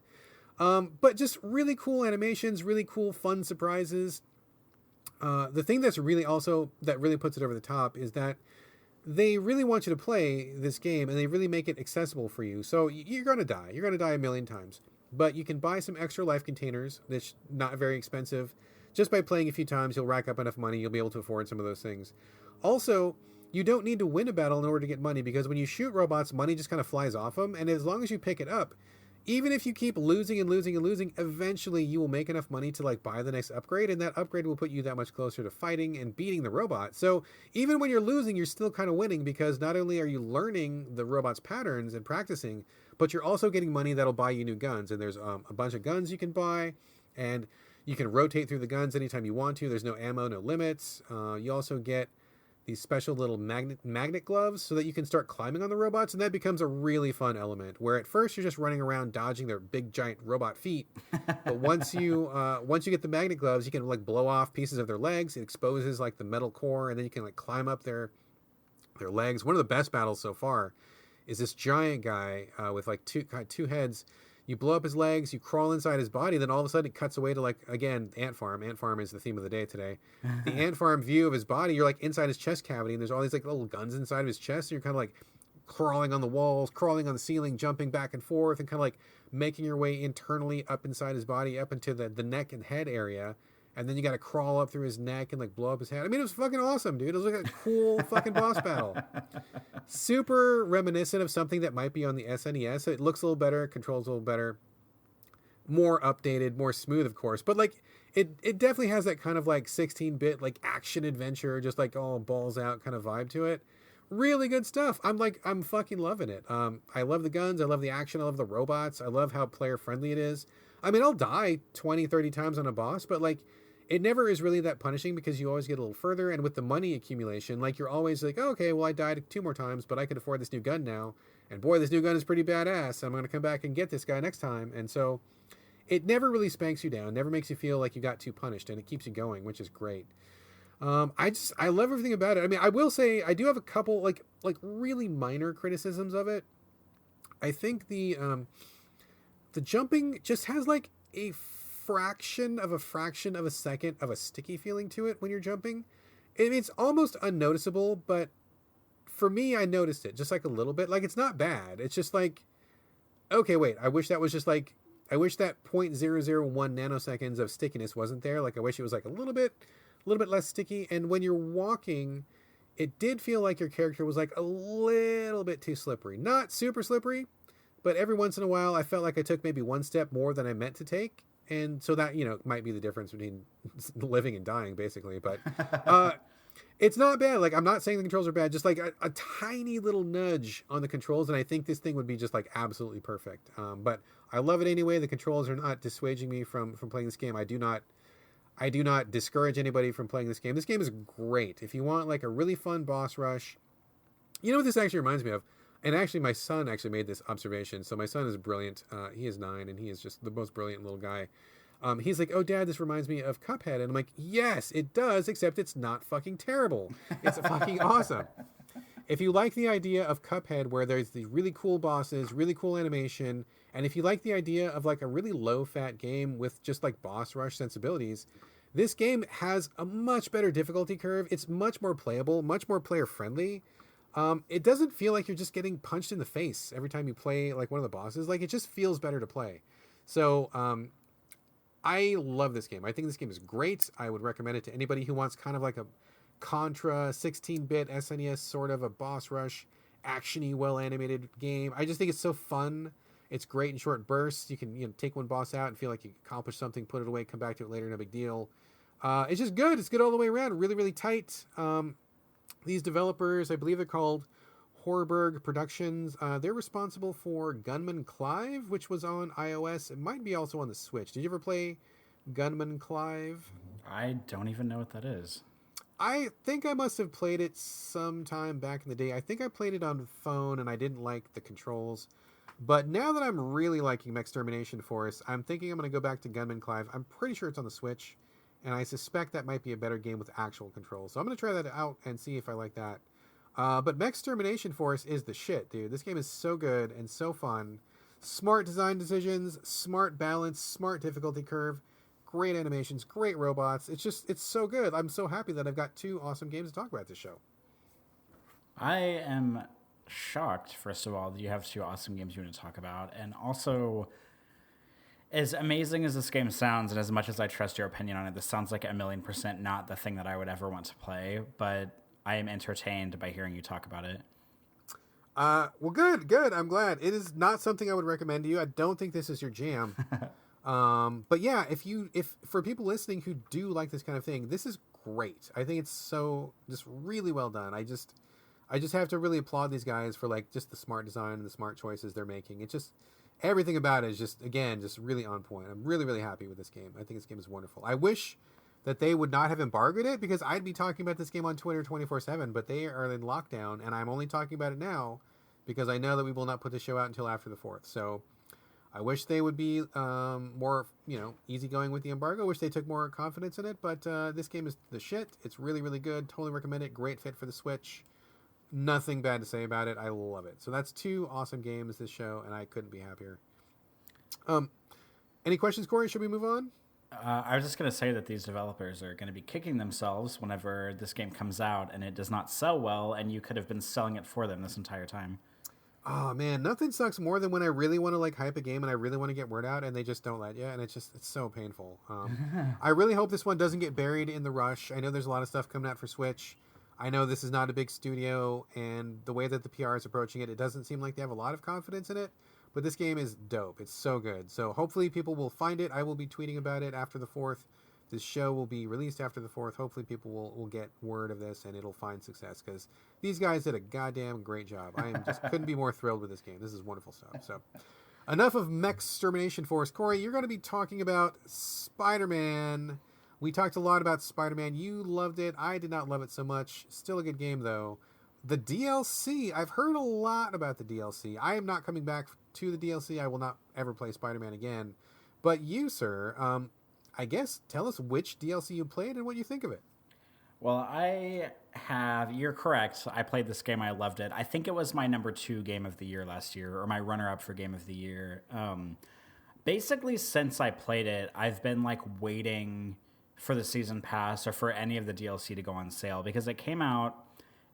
But just really cool animations, really cool, fun surprises. The thing that's really also, that really puts it over the top is that they really want you to play this game and they really make it accessible for you. So you're going to die. You're going to die a million times. But you can buy some extra life containers that's not very expensive. Just by playing a few times, you'll rack up enough money. You'll be able to afford some of those things. Also, you don't need to win a battle in order to get money, because when you shoot robots, money just kind of flies off them. And as long as you pick it up, even if you keep losing and losing and losing, eventually you will make enough money to like buy the next upgrade, and that upgrade will put you that much closer to fighting and beating the robot. So even when you're losing, you're still kind of winning, because not only are you learning the robot's patterns and practicing, but you're also getting money that'll buy you new guns. And there's a bunch of guns you can buy, and you can rotate through the guns anytime you want to. There's no ammo, no limits. You also get these special little magnet gloves so that you can start climbing on the robots, and that becomes a really fun element, where at first you're just running around dodging their big giant robot feet, but once you get the magnet gloves, you can like blow off pieces of their legs. It exposes like the metal core, and then you can like climb up their legs. One of the best battles so far is this giant guy with like two heads. You blow up his legs, you crawl inside his body, then all of a sudden it cuts away to like, again, ant farm. Ant farm is the theme of the day today. The ant farm view of his body, you're like inside his chest cavity, and there's all these like little guns inside of his chest, and you're kind of like crawling on the walls, crawling on the ceiling, jumping back and forth, and kind of like making your way internally up inside his body, up into the neck and head area. And then you got to crawl up through his neck and like blow up his head. I mean, it was fucking awesome, dude. It was like a cool fucking boss battle. Super reminiscent of something that might be on the SNES. It looks a little better, controls a little better, more updated, more smooth, of course. But like, it definitely has that kind of like 16-bit like action adventure, just like all balls out kind of vibe to it. Really good stuff. I'm fucking loving it. I love the guns. I love the action. I love the robots. I love how player friendly it is. I mean, I'll die 20, 30 times on a boss, but like, it never is really that punishing, because you always get a little further. And with the money accumulation, like you're always like, oh, okay, well, I died 2 more times, but I can afford this new gun now. And boy, this new gun is pretty badass. I'm going to come back and get this guy next time. And so it never really spanks you down, never makes you feel like you got too punished, and it keeps you going, which is great. I love everything about it. I mean, I will say I do have a couple like really minor criticisms of it. I think the jumping just has like a fraction of a second of a sticky feeling to it when you're jumping. It's almost unnoticeable, but for me, I noticed it just like a little bit. Like, it's not bad. It's just like, okay, wait, I wish that was just like, I wish that 0.001 nanoseconds of stickiness wasn't there. Like, I wish it was like a little bit less sticky. And when you're walking, it did feel like your character was like a little bit too slippery. Not super slippery, but every once in a while, I felt like I took maybe one step more than I meant to take. And so that, you know, might be the difference between living and dying, basically. But it's not bad. Like, I'm not saying the controls are bad, just like a tiny little nudge on the controls. And I think this thing would be just like absolutely perfect. But I love it anyway. The controls are not dissuading me from playing this game. I do not discourage anybody from playing this game. This game is great. If you want like a really fun boss rush, you know what this actually reminds me of? And actually, my son actually made this observation. So my son is brilliant. He is 9, and he is just the most brilliant little guy. He's like, oh, Dad, this reminds me of Cuphead. And I'm like, yes, it does, except it's not fucking terrible. It's fucking awesome. If you like the idea of Cuphead, where there's the really cool bosses, really cool animation, and if you like the idea of like a really low-fat game with just like boss rush sensibilities, this game has a much better difficulty curve. It's much more playable, much more player-friendly. It doesn't feel like you're just getting punched in the face every time you play like one of the bosses. Like, it just feels better to play. So I love this game. I think this game is great. I would recommend it to anybody who wants kind of like a Contra, 16-bit SNES sort of a boss rush, actiony, well-animated game. I just think it's so fun. It's great in short bursts. You can take one boss out and feel like you accomplished something, put it away, come back to it later, no big deal. It's just good. It's good all the way around. Really, really tight. These developers, I believe they're called Horberg Productions. They're responsible for Gunman Clive, which was on iOS. It might be also on the Switch. Did you ever play Gunman Clive? I don't even know what that is. I think I must have played it sometime back in the day. I think I played it on phone and I didn't like the controls. But now that I'm really liking Mechstermination Force, I'm thinking I'm going to go back to Gunman Clive. I'm pretty sure it's on the Switch, and I suspect that might be a better game with actual controls. So I'm going to try that out and see if I like that. But Mechstermination Force is the shit, dude. This game is so good and so fun. Smart design decisions, smart balance, smart difficulty curve, great animations, great robots. It's so good. I'm so happy that I've got two awesome games to talk about this show. I am shocked, first of all, that you have two awesome games you want to talk about. And also, as amazing as this game sounds, and as much as I trust your opinion on it, this sounds like 1,000,000% not the thing that I would ever want to play. But I am entertained by hearing you talk about it. Well, good. I'm glad. It is not something I would recommend to you. I don't think this is your jam. But yeah, if for people listening who do like this kind of thing, this is great. I think it's so just really well done. I just have to really applaud these guys for like just the smart design and the smart choices they're making. It's just everything about it is just really on point. I'm really, really happy with this game. I think this game is wonderful. I wish that they would not have embargoed it, because I'd be talking about this game on Twitter 24/7, but they are in lockdown, and I'm only talking about it now because I know that we will not put the show out until after the 4th. So I wish they would be more, easygoing with the embargo. I wish they took more confidence in it, but this game is the shit. It's really, really good. Totally recommend it. Great fit for the Switch. Nothing bad to say about it. I love it. So that's two awesome games this show, and I couldn't be happier. Any questions, Corey? Should we move on? I was just going to say that these developers are going to be kicking themselves whenever this game comes out and it does not sell well, and you could have been selling it for them this entire time. Oh man, nothing sucks more than when I really want to like hype a game and I really want to get word out and they just don't let you, and it's so painful. I really hope this one doesn't get buried in the rush. I know there's a lot of stuff coming out for Switch. I know this is not a big studio, and the way that the PR is approaching it, it doesn't seem like they have a lot of confidence in it. But this game is dope. It's so good. So hopefully people will find it. I will be tweeting about it after the 4th. This show will be released after the 4th. Hopefully people will get word of this and it'll find success, because these guys did a goddamn great job. I couldn't be more thrilled with this game. This is wonderful stuff. So enough of Mechstermination Force. Corey, you're going to be talking about Spider-Man. We talked a lot about Spider-Man. You loved it. I did not love it so much. Still a good game, though. The DLC, I've heard a lot about the DLC. I am not coming back to the DLC. I will not ever play Spider-Man again. But you, sir, I guess tell us which DLC you played and what you think of it. Well, you're correct. I played this game. I loved it. I think it was my number 2 game of the year last year, or my runner-up for game of the year. Basically, since I played it, I've been like waiting for the season pass or for any of the DLC to go on sale, because it came out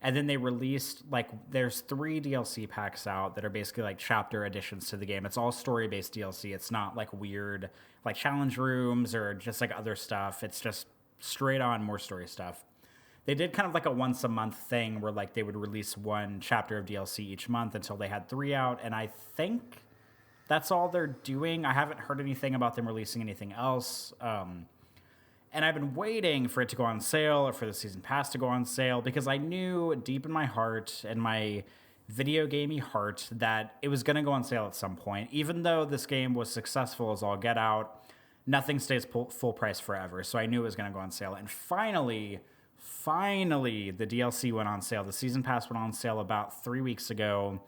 and then they released, like, there's 3 DLC packs out that are basically like chapter additions to the game. It's all story-based DLC. It's not like weird, like challenge rooms or just like other stuff. It's just straight on more story stuff. They did kind of like a once a month thing where like they would release 1 chapter of DLC each month until they had 3 out. And I think that's all they're doing. I haven't heard anything about them releasing anything else. And I've been waiting for it to go on sale or for the season pass to go on sale, because I knew deep in my heart and my video gamey heart that it was going to go on sale at some point. Even though this game was successful as all get out, nothing stays full price forever. So I knew it was going to go on sale. And finally, the DLC went on sale. The season pass went on sale about 3 weeks ago.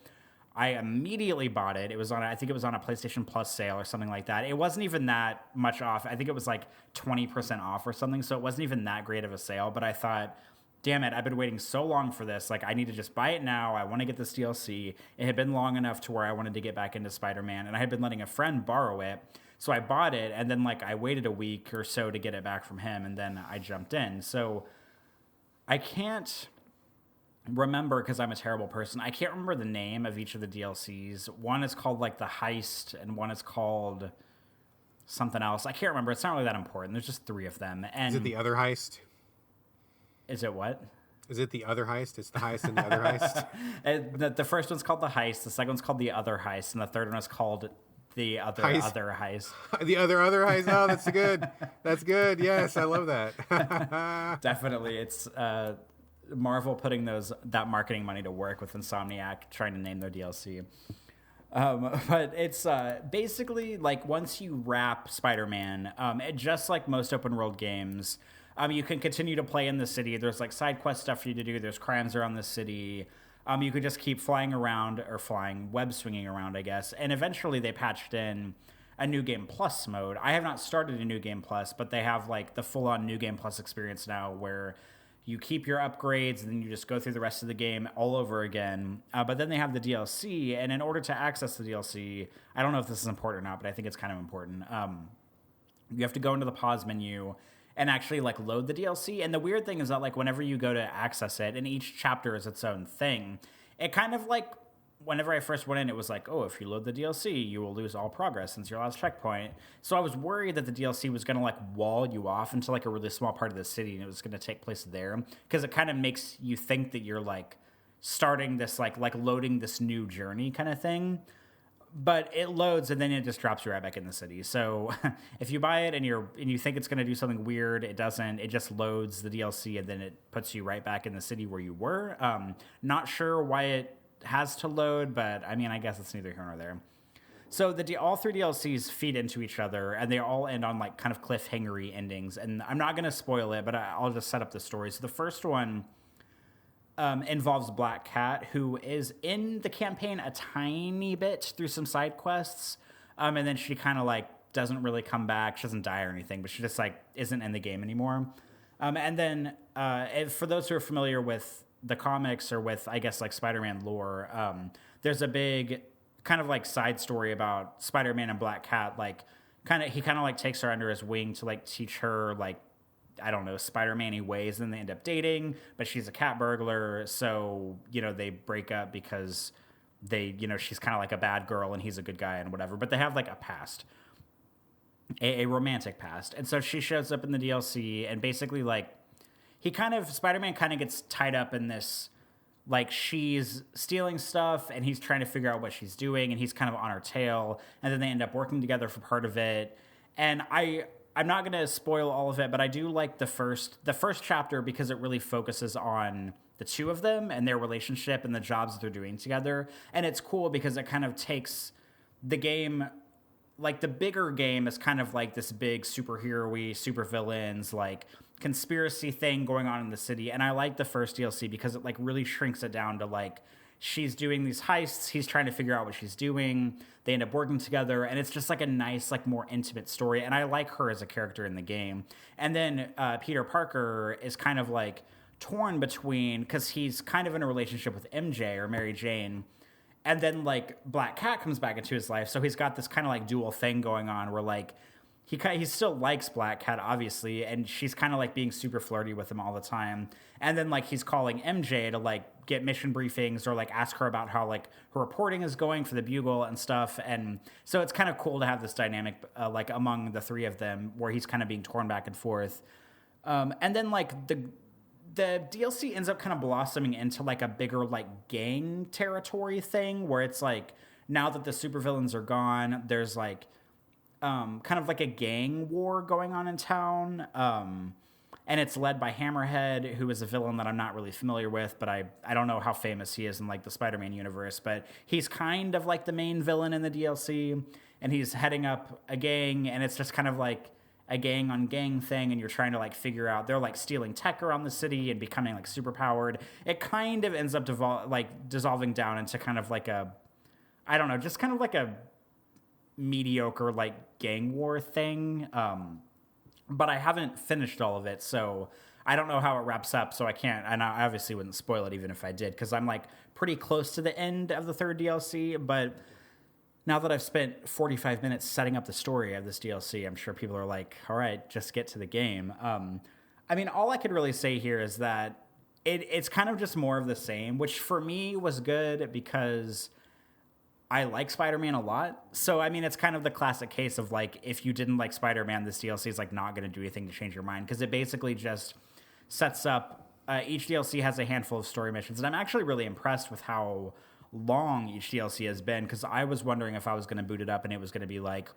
I immediately bought it. I think it was on a PlayStation Plus sale or something like that. It wasn't even that much off. I think it was like 20% off or something. So it wasn't even that great of a sale. But I thought, damn it, I've been waiting so long for this. Like, I need to just buy it now. I want to get this DLC. It had been long enough to where I wanted to get back into Spider-Man. And I had been letting a friend borrow it. So I bought it. And then like I waited a week or so to get it back from him. And then I jumped in. So I can't remember, because I'm a terrible person, I can't remember the name of each of the DLCs. One is called like the Heist, and one is called something else. I can't remember. It's not really that important. There's just 3 of them. And is it the other Heist? Is it what? Is it the other heist? It's the heist and the other heist. The first one's called The Heist, the second one's called The Other Heist, and the third one is called The Other Heist. The other heist. Oh, that's good. That's good. Yes, I love that. Definitely, it's Marvel putting that marketing money to work with Insomniac trying to name their DLC. But it's basically like once you wrap Spider-Man, just like most open world games, you can continue to play in the city. There's like side quest stuff for you to do. There's crimes around the city. You could just keep web swinging around, I guess. And eventually they patched in a New Game Plus mode. I have not started a New Game Plus, but they have like the full-on New Game Plus experience now where you keep your upgrades and then you just go through the rest of the game all over again. But then they have the DLC, and in order to access the DLC, I don't know if this is important or not, but I think it's kind of important. You have to go into the pause menu and actually like load the DLC. And the weird thing is that like whenever you go to access it, and each chapter is its own thing, it kind of like, whenever I first went in, it was like, oh, if you load the DLC, you will lose all progress since your last checkpoint. So I was worried that the DLC was going to like wall you off into like a really small part of the city and it was going to take place there, because it kind of makes you think that you're like starting this like loading this new journey kind of thing. But it loads and then it just drops you right back in the city. So if you buy it and you think it's going to do something weird, it doesn't. It just loads the DLC and then it puts you right back in the city where you were. Not sure why it has to load, but I mean, I guess it's neither here nor there. So all three DLCs feed into each other, and they all end on like kind of cliffhangery endings. And I'm not going to spoil it, but I'll just set up the story. So the first one involves Black Cat, who is in the campaign a tiny bit through some side quests, and then she kind of like doesn't really come back. She doesn't die or anything, but she just like isn't in the game anymore. And then for those who are familiar with the comics or with, I guess, like Spider-Man lore, there's a big kind of like side story about Spider-Man and Black Cat. Like he kind of like takes her under his wing to like teach her like, I don't know, Spider-Man-y ways, and then they end up dating, but she's a cat burglar. So, they break up because she's kind of like a bad girl and he's a good guy and whatever, but they have like a past, a romantic past. And so she shows up in the DLC and basically like, Spider-Man kind of gets tied up in this, like she's stealing stuff and he's trying to figure out what she's doing and he's kind of on her tail, and then they end up working together for part of it. And I'm not going to spoil all of it, but I do like the first chapter because it really focuses on the two of them and their relationship and the jobs that they're doing together. And it's cool because it kind of takes the game, like the bigger game is kind of like this big superhero-y, supervillains, like conspiracy thing going on in the city. And I like the first DLC because it like really shrinks it down to like, she's doing these heists, he's trying to figure out what she's doing, they end up working together, and it's just like a nice, like more intimate story. And I like her as a character in the game. And then Peter Parker is kind of like torn between, because he's kind of in a relationship with MJ or Mary Jane, and then like Black Cat comes back into his life, so he's got this kind of like dual thing going on where like he still likes Black Cat, obviously, and she's kind of like being super flirty with him all the time. And then like he's calling MJ to like get mission briefings or like ask her about how like her reporting is going for the Bugle and stuff. And so it's kind of cool to have this dynamic like among the three of them where he's kind of being torn back and forth. And then like the DLC ends up kind of blossoming into like a bigger like gang territory thing where it's like now that the supervillains are gone, there's like kind of like a gang war going on in town. And it's led by Hammerhead, who is a villain that I'm not really familiar with, but I don't know how famous he is in like the Spider-Man universe, but he's kind of like the main villain in the DLC, and he's heading up a gang, and it's just kind of like a gang on gang thing, and you're trying to like figure out, they're like stealing tech around the city and becoming like super powered. It kind of ends up dissolving down into kind of like a, I don't know, just kind of like a mediocre like gang war thing. But I haven't finished all of it, so I don't know how it wraps up, so I can't, and I obviously wouldn't spoil it even if I did, because I'm like pretty close to the end of the third DLC. But now that I've spent 45 minutes setting up the story of this DLC, I'm sure people are like, all right, just get to the game. I mean, all I could really say here is that it's kind of just more of the same, which for me was good because I like Spider-Man a lot. So, I mean, it's kind of the classic case of like, if you didn't like Spider-Man, this DLC is like not going to do anything to change your mind, because it basically just sets up each DLC has a handful of story missions, and I'm actually really impressed with how long each DLC has been, because I was wondering if I was going to boot it up and it was going to be like,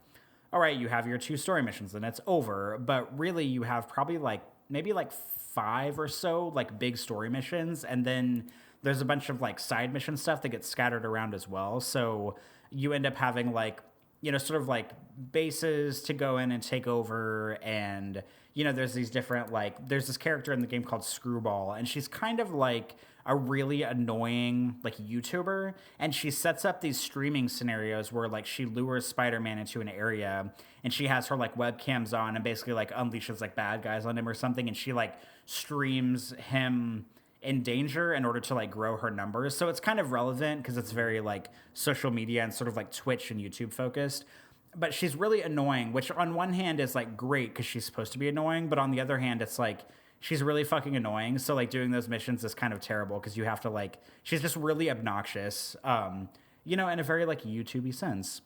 all right, you have your 2 story missions and it's over. But really, you have probably like maybe like 5 or so like big story missions, and then there's a bunch of like side mission stuff that gets scattered around as well. So you end up having like, sort of like bases to go in and take over. And, there's these different, like, there's this character in the game called Screwball, and she's kind of like a really annoying, like, YouTuber. And she sets up these streaming scenarios where, like, she lures Spider-Man into an area, and she has her, like, webcams on and basically, like, unleashes, like, bad guys on him or something. And she, like, streams him in danger in order to like grow her numbers. So it's kind of relevant because it's very like social media and sort of like Twitch and YouTube focused. But she's really annoying, which on one hand is like great because she's supposed to be annoying, but on the other hand it's like she's really fucking annoying. So like doing those missions is kind of terrible because you have to like, she's just really obnoxious, in a very like YouTubey sense.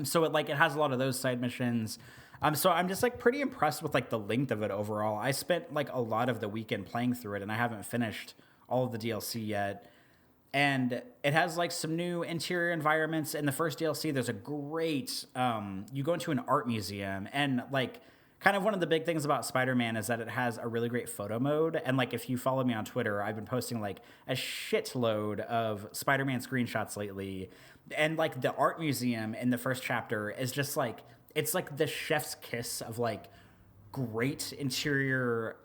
So it has a lot of those side missions. So I'm just like pretty impressed with like the length of it overall. I spent like a lot of the weekend playing through it, and I haven't finished all of the DLC yet. And it has like some new interior environments. In the first DLC, there's a great, you go into an art museum, and like kind of one of the big things about Spider-Man is that it has a really great photo mode. And like if you follow me on Twitter, I've been posting like a shitload of Spider-Man screenshots lately. And like the art museum in the first chapter is just like, it's like the chef's kiss of like great interior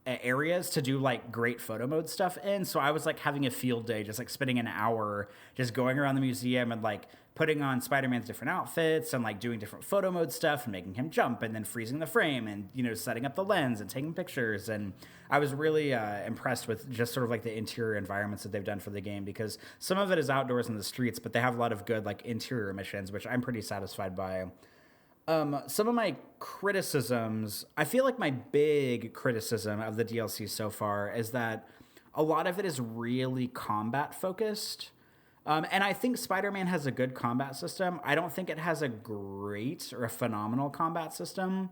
areas to do like great photo mode stuff in. So I was like having a field day, just like spending an hour just going around the museum and like putting on Spider-Man's different outfits and like doing different photo mode stuff and making him jump and then freezing the frame and, setting up the lens and taking pictures. And I was really impressed with just sort of like the interior environments that they've done for the game, because some of it is outdoors in the streets, but they have a lot of good like interior missions, which I'm pretty satisfied by. Some of my criticisms, I feel like my big criticism of the DLC so far is that a lot of it is really combat focused. And I think Spider-Man has a good combat system. I don't think it has a great or a phenomenal combat system,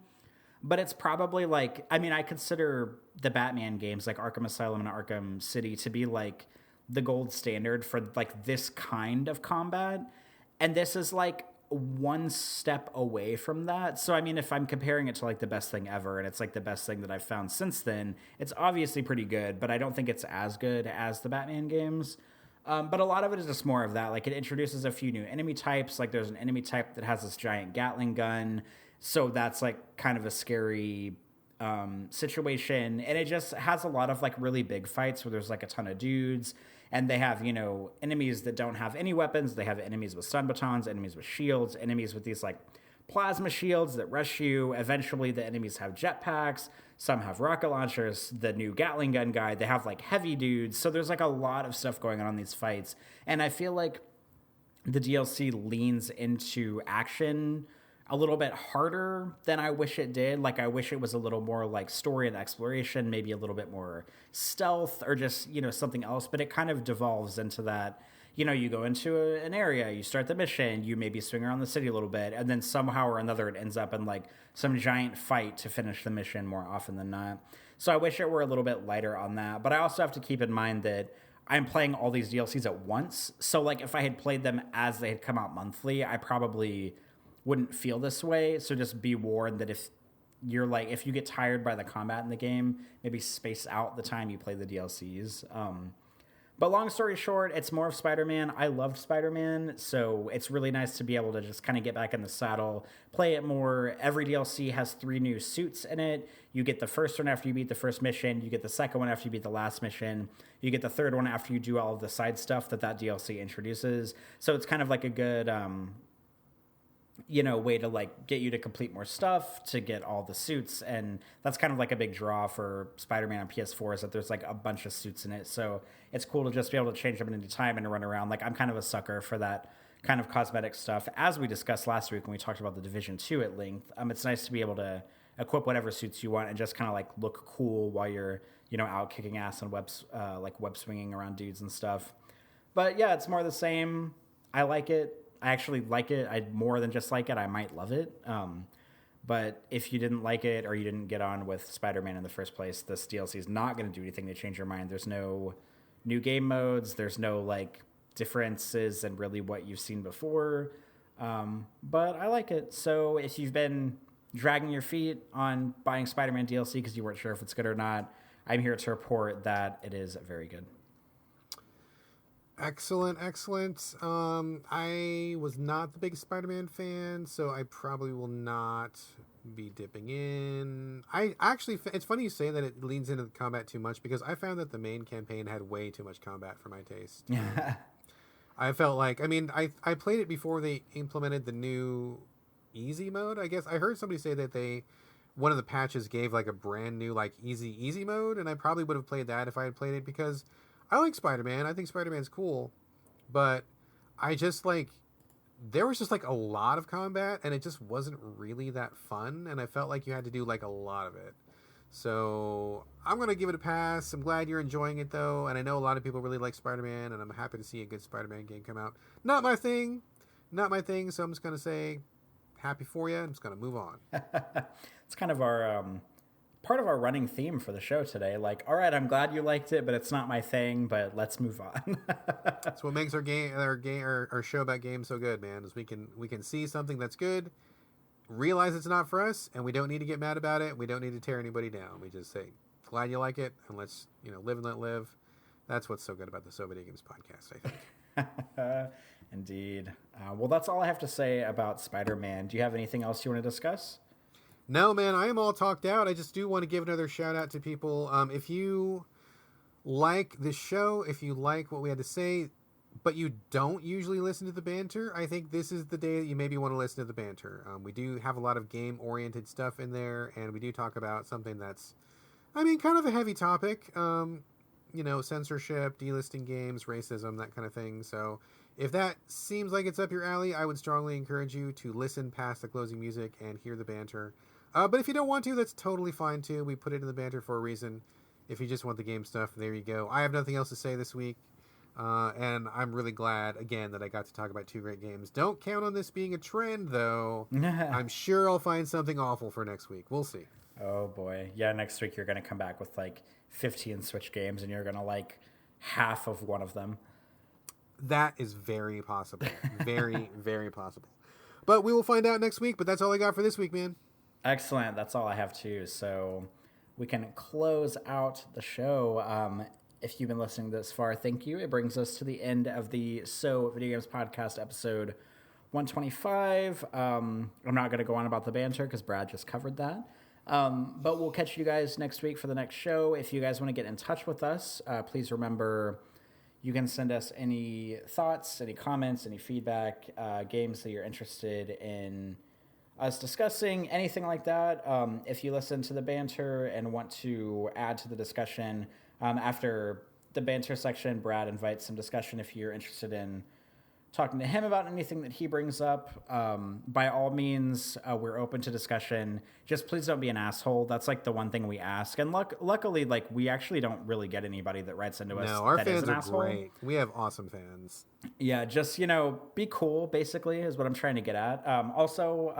but it's probably like, I consider the Batman games like Arkham Asylum and Arkham City to be like the gold standard for like this kind of combat. And this is like one step away from that. So if I'm comparing it to like the best thing ever, and it's like the best thing that I've found since then, it's obviously pretty good, but I don't think it's as good as the Batman games. But a lot of it is just more of that. Like it introduces a few new enemy types. Like there's an enemy type that has this giant Gatling gun, so that's like kind of a scary situation. And it just has a lot of like really big fights where there's like a ton of dudes. And they have, enemies that don't have any weapons. They have enemies with stun batons, enemies with shields, enemies with these, like, plasma shields that rush you. Eventually, the enemies have jetpacks. Some have rocket launchers. The new Gatling gun guy, they have, like, heavy dudes. So there's, like, a lot of stuff going on in these fights. And I feel like the DLC leans into action a little bit harder than I wish it did. Like, I wish it was a little more like story and exploration, maybe a little bit more stealth or just, something else. But it kind of devolves into that, you go into an area, you start the mission, you maybe swing around the city a little bit, and then somehow or another it ends up in like some giant fight to finish the mission more often than not. So I wish it were a little bit lighter on that. But I also have to keep in mind that I'm playing all these DLCs at once. So like if I had played them as they had come out monthly, I probably wouldn't feel this way. So just be warned that if you get tired by the combat in the game, maybe space out the time you play the DLCs. But long story short, it's more of Spider-Man. I loved Spider-Man, so it's really nice to be able to just kind of get back in the saddle, play it more. Every DLC has 3 new suits in it. You get the first one after you beat the first mission. You get the second one after you beat the last mission. You get the third one after you do all of the side stuff that DLC introduces. So it's kind of like a good way to like get you to complete more stuff, to get all the suits. And that's kind of like a big draw for Spider-Man on PS4 is that there's like a bunch of suits in it. So it's cool to just be able to change them at any time and run around. Like I'm kind of a sucker for that kind of cosmetic stuff. As we discussed last week when we talked about the Division 2 at length, it's nice to be able to equip whatever suits you want and just kind of like look cool while you're, out kicking ass and web swinging around dudes and stuff. But yeah, it's more the same. I like it. I actually like it. I more than just like it. I might love it. But if you didn't like it or you didn't get on with Spider-Man in the first place, this DLC is not going to do anything to change your mind. There's no new game modes. There's no like differences in really what you've seen before. But I like it. So if you've been dragging your feet on buying Spider-Man DLC because you weren't sure if it's good or not, I'm here to report that it is very good. Excellent. I was not the biggest Spider-Man fan, so I probably will not be dipping in. I actually, it's funny you say that it leans into the combat too much, because I found that the main campaign had way too much combat for my taste. I felt like, I played it before they implemented the new easy mode, I guess. I heard somebody say that one of the patches gave like a brand new like easy mode, and I probably would have played that if I had played it, because I like Spider-Man. I think Spider-Man's cool, but I just like, there was just like a lot of combat, and it just wasn't really that fun, and I felt like you had to do like a lot of it. So I'm going to give it a pass. I'm glad you're enjoying it though, and I know a lot of people really like Spider-Man, and I'm happy to see a good Spider-Man game come out. Not my thing, so I'm just going to say happy for you. I'm just going to move on. It's kind of our part of our running theme for the show today. Like, all right, I'm glad you liked it, but it's not my thing, but let's move on. That's what makes our show about games so good, man, is we can see something that's good, realize it's not for us, and we don't need to get mad about it. We don't need to tear anybody down. We just say, glad you like it, and let's, live and let live. That's what's so good about the So Video Games podcast, I think. Indeed. Well, that's all I have to say about Spider-Man. Do you have anything else you want to discuss? No, man, I am all talked out. I just do want to give another shout out to people. If you like this show, if you like what we had to say, but you don't usually listen to the banter, I think this is the day that you maybe want to listen to the banter. We do have a lot of game-oriented stuff in there, and we do talk about something that's, kind of a heavy topic. Censorship, delisting games, racism, that kind of thing. So if that seems like it's up your alley, I would strongly encourage you to listen past the closing music and hear the banter. But if you don't want to, that's totally fine too. We put it in the banter for a reason. If you just want the game stuff, there you go. I have nothing else to say this week. And I'm really glad, again, that I got to talk about two great games. Don't count on this being a trend, though. I'm sure I'll find something awful for next week. We'll see. Oh, boy. Yeah, next week you're going to come back with like 15 Switch games, and you're going to like half of one of them. That is very possible. Very, very possible. But we will find out next week. But that's all I got for this week, man. Excellent. That's all I have too. So we can close out the show. If you've been listening this far, thank you. It brings us to the end of the So Video Games Podcast episode 125. I'm not going to go on about the banter because Brad just covered that. But we'll catch you guys next week for the next show. If you guys want to get in touch with us, please remember you can send us any thoughts, any comments, any feedback, games that you're interested in us discussing, anything like that. If you listen to the banter and want to add to the discussion, after the banter section, Brad invites some discussion if you're interested in talking to him about anything that he brings up. By all means, we're open to discussion. Just please don't be an asshole. That's like the one thing we ask. And luckily, like, we actually don't really get anybody that writes into us. No, our that fans is an are asshole. great. We have awesome fans. Yeah, just, be cool, basically, is what I'm trying to get at. Also,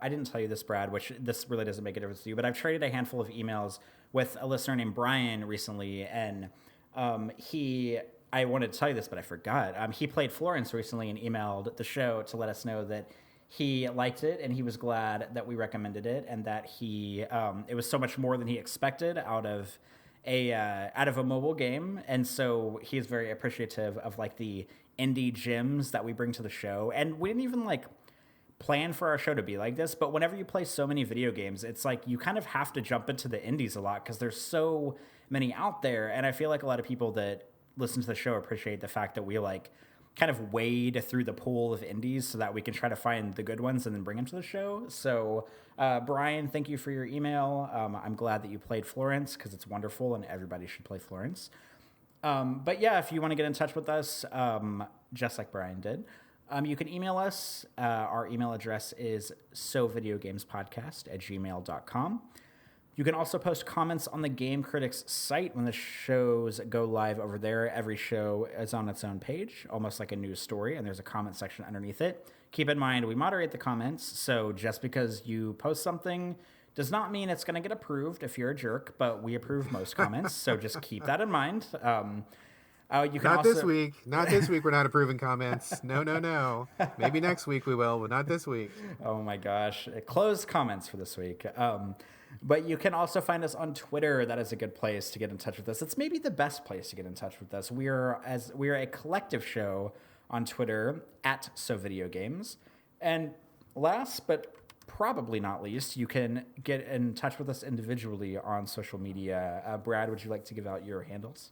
I didn't tell you this, Brad, which this really doesn't make a difference to you, but I've traded a handful of emails with a listener named Brian recently, and I wanted to tell you this, but I forgot. He played Florence recently and emailed the show to let us know that he liked it and he was glad that we recommended it, and that it was so much more than he expected out of a mobile game, and so he's very appreciative of like the indie gems that we bring to the show. And we didn't even like plan for our show to be like this, but whenever you play so many video games, it's like you kind of have to jump into the indies a lot because there's so many out there. And I feel like a lot of people that listen to the show appreciate the fact that we like kind of wade through the pool of indies so that we can try to find the good ones and then bring them to the show. So Brian, thank you for your email. I'm glad that you played Florence because it's wonderful and everybody should play Florence. But yeah, if you want to get in touch with us, just like Brian did, you can email us. Our email address is sovideogamespodcast@gmail.com. You can also post comments on the Game Critics site when the shows go live over there. Every show is on its own page, almost like a news story, and there's a comment section underneath it. keep in mind, we moderate the comments, so just because you post something does not mean it's going to get approved if you're a jerk, but we approve most comments, so just keep that in mind. You can Not also... this week. Not this week. We're not approving comments. No. Maybe next week we will, but not this week. Oh my gosh. Closed comments for this week. But you can also find us on Twitter. That is a good place to get in touch with us. It's maybe the best place to get in touch with us. We are a collective show on Twitter at SoVideoGames. And last but probably not least, you can get in touch with us individually on social media. Brad, would you like to give out your handles?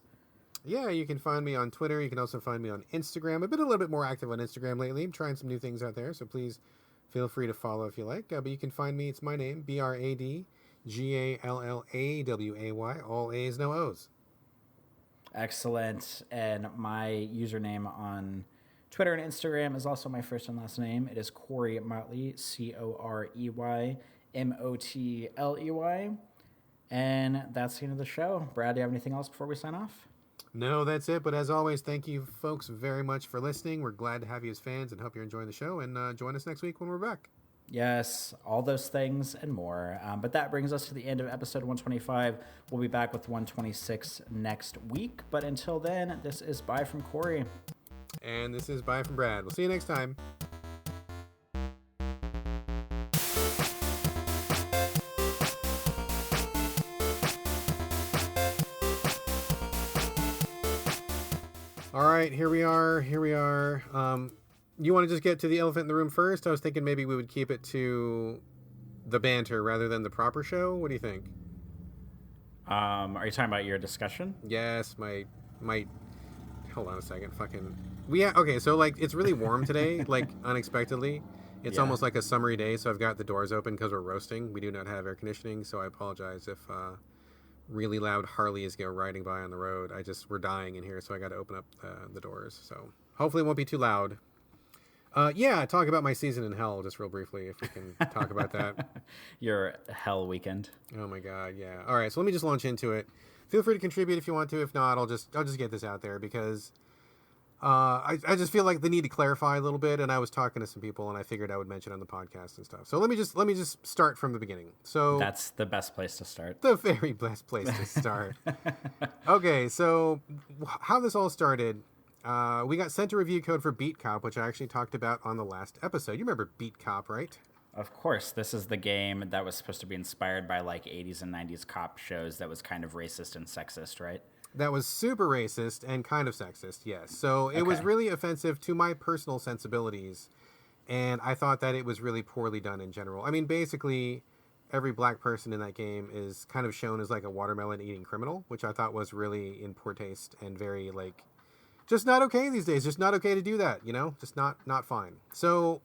Yeah, you can find me on Twitter. You can also find me on Instagram. I've been a little bit more active on Instagram lately. I'm trying some new things out there, so please feel free to follow if you like. But you can find me. It's my name, BradGallaway, all A's, no O's. Excellent. And my username on Twitter and Instagram is also my first and last name. It is Corey Motley, CoreymOtley. And that's the end of the show. Brad, do you have anything else before we sign off? No, that's it. But as always, thank you folks very much for listening. We're glad to have you as fans and hope you're enjoying the show. And join us next week when we're back. Yes, all those things and more. But that brings us to the end of episode 125. We'll be back with 126 next week. But until then, this is bye from Corey. And this is bye from Brad. We'll see you next time. All right, here we are. You want to just get to the elephant in the room first? I was thinking maybe we would keep it to the banter rather than the proper show. What do you think? Are you talking about your discussion? Yes, my hold on a second. Okay, so like it's really warm today, like unexpectedly. It's almost like a summery day, so I've got the doors open because we're roasting. We do not have air conditioning, so I apologize if really loud Harleys go riding by on the road. We're dying in here, so I got to open up the doors. So hopefully it won't be too loud. Talk about my season in hell just real briefly, if we can talk about that. Your hell weekend. Oh my god, yeah. All right, so let me just launch into it. Feel free to contribute if you want to. If not, I'll just get this out there because I just feel like the need to clarify a little bit. And I was talking to some people, and I figured I would mention on the podcast and stuff. So let me just start from the beginning. So that's the best place to start. The very best place to start. Okay, so how this all started. We got sent a review code for Beat Cop, which I actually talked about on the last episode. You remember Beat Cop, right? Of course. This is the game that was supposed to be inspired by like 80s and 90s cop shows that was kind of racist and sexist, right? That was super racist and kind of sexist, yes. So it was really offensive to my personal sensibilities, and I thought that it was really poorly done in general. I mean, basically, every black person in that game is kind of shown as like a watermelon-eating criminal, which I thought was really in poor taste and very like... just not okay these days. Just not okay to do that, you know? Just not fine. So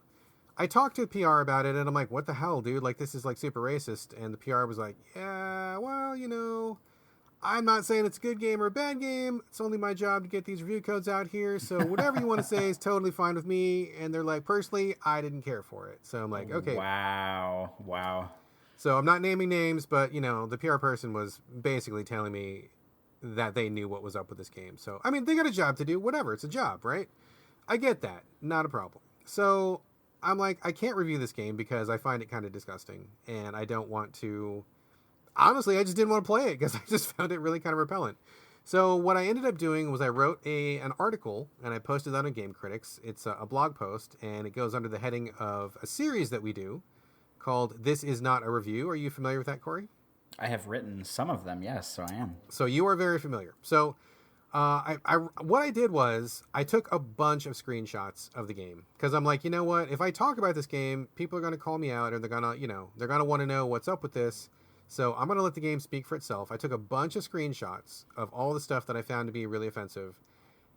I talked to PR about it, and I'm like, what the hell, dude? Like, this is, like, super racist. And the PR was like, yeah, well, you know, I'm not saying it's a good game or a bad game. It's only my job to get these review codes out here. So whatever you want to say is totally fine with me. And they're like, personally, I didn't care for it. So I'm like, okay. Wow. So I'm not naming names, but, you know, the PR person was basically telling me that they knew what was up with this game. So, I mean, they got a job to do. Whatever. It's a job, right? I get that. Not a problem. So I'm like, I can't review this game because I find it kind of disgusting. And I don't want to... honestly, I just didn't want to play it because I just found it really kind of repellent. So what I ended up doing was I wrote an article, and I posted that on Game Critics. It's a blog post, and it goes under the heading of a series that we do called This Is Not a Review. Are you familiar with that, Corey? I have written some of them, yes, so I am. So you are very familiar. So what I did was I took a bunch of screenshots of the game because I'm like, you know what? If I talk about this game, people are going to call me out, and they're going to want to know what's up with this. So I'm going to let the game speak for itself. I took a bunch of screenshots of all the stuff that I found to be really offensive.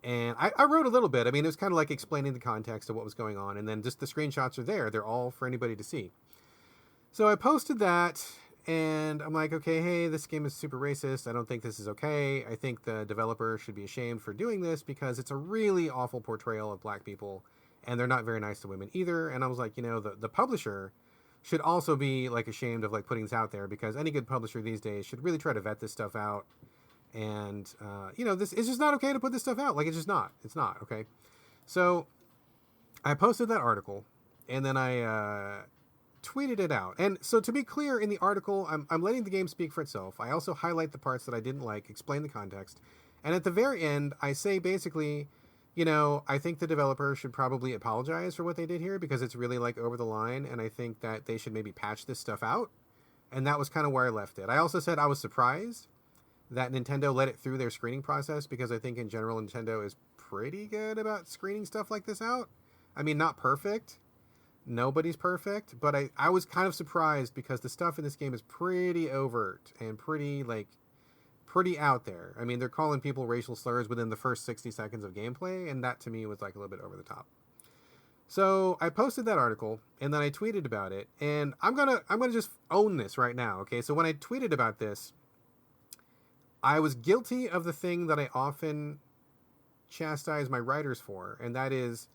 And I wrote a little bit. I mean, it was kind of like explaining the context of what was going on. And then just the screenshots are there. They're all for anybody to see. So I posted that, and I'm like, okay, hey, this game is super racist. I don't think this is okay. I think the developer should be ashamed for doing this because it's a really awful portrayal of black people. And they're not very nice to women either. And I was like, you know, the publisher should also be like ashamed of like putting this out there because any good publisher these days should really try to vet this stuff out. And, this it's just not okay to put this stuff out. Like, it's just not. It's not, okay? So I posted that article, and then I tweeted it out. And so to be clear, in the article, I'm letting the game speak for itself. I also highlight the parts that I didn't like, explain the context, and at the very end, I say basically, I think the developer should probably apologize for what they did here because it's really like over the line, and I think that they should maybe patch this stuff out. And that was kind of where I left it. I also said I was surprised that Nintendo let it through their screening process because I think in general Nintendo is pretty good about screening stuff like this out. I mean, not perfect. Nobody's perfect, but I was kind of surprised because the stuff in this game is pretty overt and pretty out there. I mean, they're calling people racial slurs within the first 60 seconds of gameplay, and that to me was like a little bit over the top. So I posted that article and then I tweeted about it, and I'm gonna just own this right now. Okay, so when I tweeted about this, I was guilty of the thing that I often chastise my writers for, and that is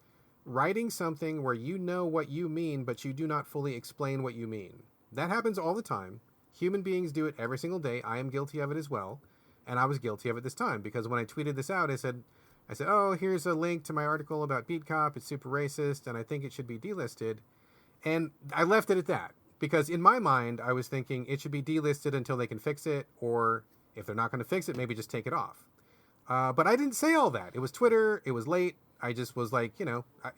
writing something where you know what you mean, but you do not fully explain what you mean. That happens all the time. Human beings do it every single day. I am guilty of it as well, and I was guilty of it this time because when I tweeted this out, I said, oh, here's a link to my article about Beat Cop. It's super racist, and I think it should be delisted. And I left it at that because in my mind, I was thinking it should be delisted until they can fix it, or if they're not going to fix it, maybe just take it off. But I didn't say all that. It was Twitter. It was late. I just was like,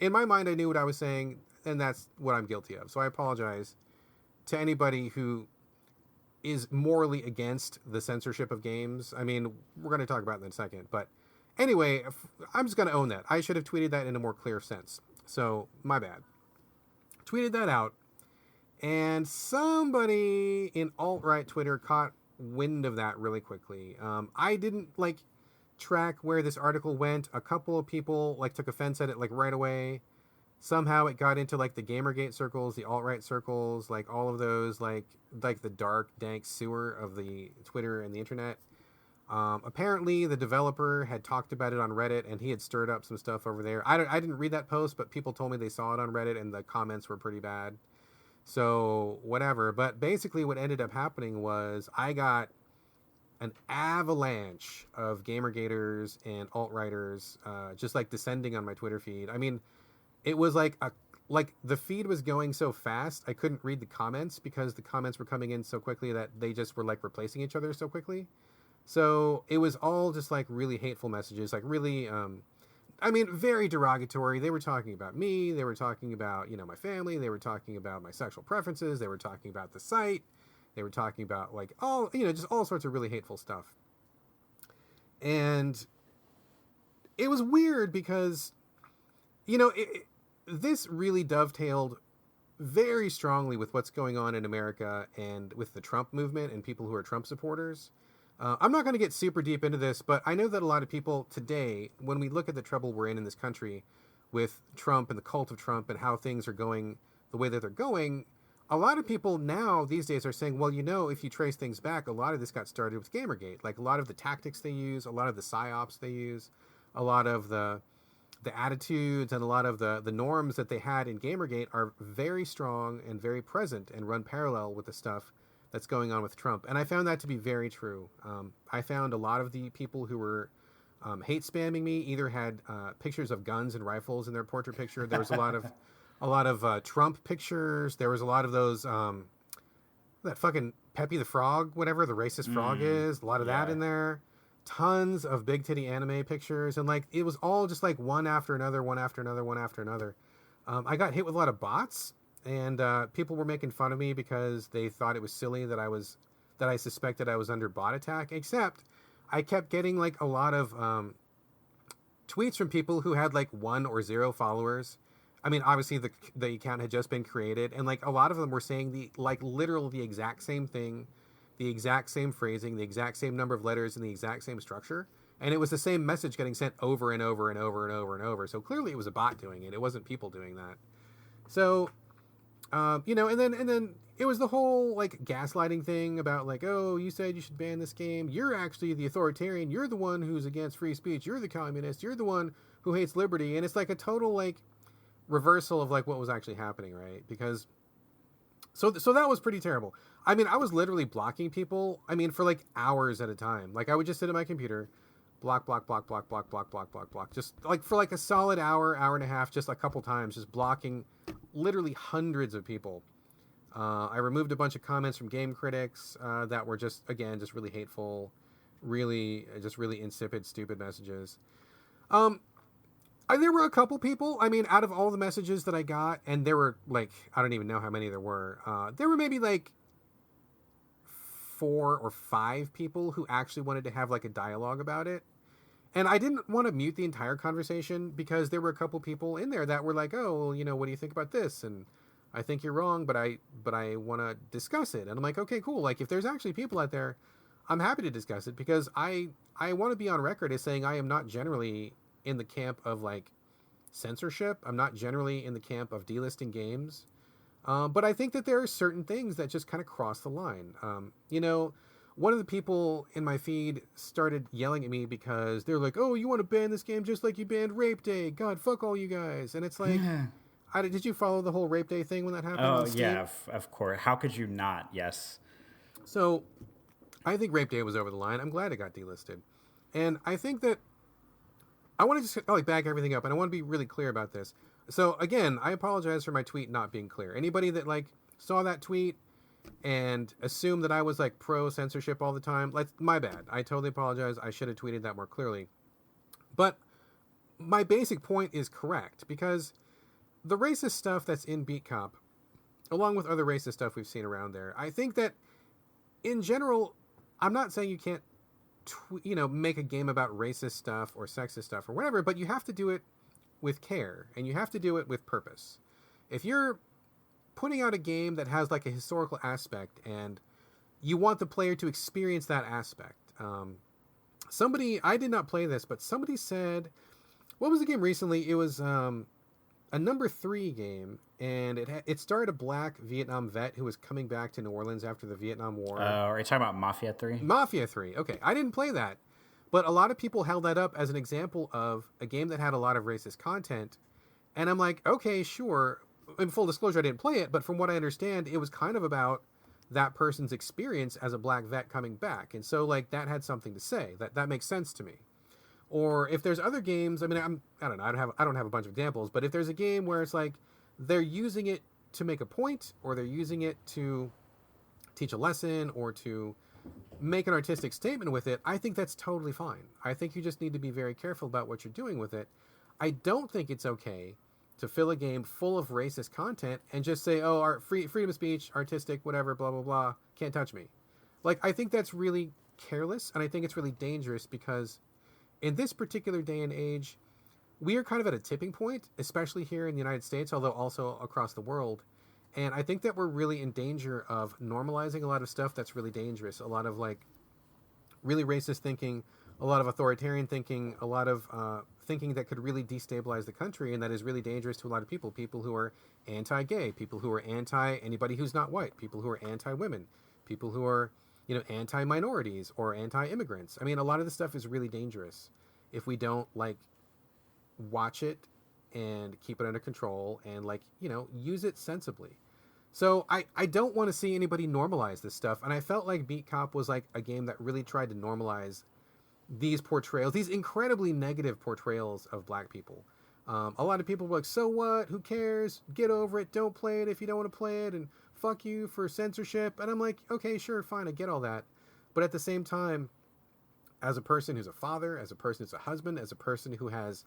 in my mind, I knew what I was saying, and that's what I'm guilty of. So I apologize to anybody who is morally against the censorship of games. I mean, we're going to talk about that in a second. But anyway, I'm just going to own that. I should have tweeted that in a more clear sense. So my bad. Tweeted that out, and somebody in alt-right Twitter caught wind of that really quickly. I didn't track where this article went. A couple of people took offense at it right away. Somehow it got into the Gamergate circles, the alt-right circles, all of those like the dark dank sewer of the Twitter and the internet. Apparently the developer had talked about it on Reddit and he had stirred up some stuff over there. I didn't read that post, but people told me they saw it on Reddit and the comments were pretty bad. So whatever. But basically what ended up happening was I got an avalanche of Gamergaters and alt-righters just descending on my Twitter feed. I mean, it was the feed was going so fast I couldn't read the comments because the comments were coming in so quickly that they just were replacing each other so quickly. So it was all just really hateful messages, really very derogatory. They were talking about me, they were talking about my family, they were talking about my sexual preferences, they were talking about the site, they were talking about all just all sorts of really hateful stuff. And it was weird because this really dovetailed very strongly with what's going on in America and with the Trump movement and people who are Trump supporters. I'm not going to get super deep into this, but I know that a lot of people today, when we look at the trouble we're in this country with Trump and the cult of Trump and how things are going the way that they're going, a lot of people now these days are saying, well, if you trace things back, a lot of this got started with Gamergate. A lot of the tactics they use, a lot of the psyops they use, a lot of the attitudes and a lot of the norms that they had in Gamergate are very strong and very present and run parallel with the stuff that's going on with Trump. And I found that to be very true. I found a lot of the people who were hate spamming me either had pictures of guns and rifles in their portrait picture. There was a lot of Trump pictures. There was a lot of those that fucking Peppy the Frog, whatever the racist frog is. A lot of that in there. Tons of big titty anime pictures, and it was all just one after another, one after another, one after another. I got hit with a lot of bots, and people were making fun of me because they thought it was silly that I suspected I was under bot attack. Except I kept getting a lot of tweets from people who had 1 or 0 followers. I mean, obviously the account had just been created, and a lot of them were saying the exact same thing, the exact same phrasing, the exact same number of letters, and the exact same structure. And it was the same message getting sent over and over and over and over and over. So clearly it was a bot doing it. It wasn't people doing that. So, and then it was the whole gaslighting thing about oh, you said you should ban this game. You're actually the authoritarian. You're the one who's against free speech. You're the communist. You're the one who hates liberty. And it's a total reversal of what was actually happening, right? Because so that was pretty terrible. I mean, I was literally blocking people, for hours at a time. I would just sit at my computer, block, block, block, block, block, block, block, block, block. Just like for like a solid hour, hour and a half, just a couple times, just blocking literally hundreds of people. I removed a bunch of comments from game critics that were just, again, just really hateful, really, just really insipid, stupid messages. There were a couple people, I mean, out of all the messages that I got, and there were like, I don't even know how many there were maybe like 4 or 5 people who actually wanted to have like a dialogue about it. And I didn't want to mute the entire conversation because there were a couple people in there that were like, oh, well, you know, what do you think about this? And I think you're wrong, but I want to discuss it. And I'm like, okay, cool. Like if there's actually people out there, I'm happy to discuss it because I want to be on record as saying I am not generally in the camp of like censorship. I'm not generally in the camp of delisting games. But I think that there are certain things that just kind of cross the line. You know, one of the people in my feed started yelling at me because they're like, oh, you want to ban this game just like you banned Rape Day. God, fuck all you guys. And it's like, did you follow the whole Rape Day thing when that happened? Oh, yeah, of course. How could you not? Yes. So I think Rape Day was over the line. I'm glad it got delisted. And I think that I want to just like back everything up, and I want to be really clear about this. So again, I apologize for my tweet not being clear. Anybody that like saw that tweet and assumed that I was like pro censorship all the time, like my bad. I totally apologize. I should have tweeted that more clearly. But my basic point is correct because the racist stuff that's in Beat Cop, along with other racist stuff we've seen around there, I think that in general, I'm not saying you can't make a game about racist stuff or sexist stuff or whatever, but you have to do it with care and you have to do it with purpose. If you're putting out a game that has like a historical aspect and you want the player to experience that aspect, I did not play this, but somebody said, what was the game recently? It was a number 3 game, and it starred a black Vietnam vet who was coming back to New Orleans after the Vietnam War. Are you talking about Mafia 3? Mafia 3. Okay, I didn't play that, but a lot of people held that up as an example of a game that had a lot of racist content, and I'm like, okay, sure. In full disclosure, I didn't play it, but from what I understand, it was kind of about that person's experience as a black vet coming back, and so like that had something to say. That makes sense to me. Or if there's other games, I mean, I don't know, I don't have a bunch of examples, but if there's a game where it's like they're using it to make a point, or they're using it to teach a lesson, or to make an artistic statement with it, I think that's totally fine. I think you just need to be very careful about what you're doing with it. I don't think it's okay to fill a game full of racist content and just say, oh, our freedom of speech, artistic, whatever, blah, blah, blah, can't touch me. Like, I think that's really careless, and I think it's really dangerous because in this particular day and age, we are kind of at a tipping point, especially here in the United States, although also across the world. And I think that we're really in danger of normalizing a lot of stuff that's really dangerous. A lot of like really racist thinking, a lot of authoritarian thinking, a lot of thinking that could really destabilize the country, and that is really dangerous to a lot of people. People who are anti-gay, people who are anti-anybody who's not white, people who are anti-women, people who are, anti-minorities or anti-immigrants. I mean, a lot of this stuff is really dangerous if we don't like watch it and keep it under control and use it sensibly. So I don't want to see anybody normalize this stuff. And I felt like Beat Cop was like a game that really tried to normalize these portrayals, these incredibly negative portrayals of black people. A lot of people were like, so what? Who cares? Get over it. Don't play it if you don't want to play it. And fuck you for censorship. And I'm like, okay, sure, fine. I get all that. But at the same time, as a person who's a father, as a person who's a husband, as a person who has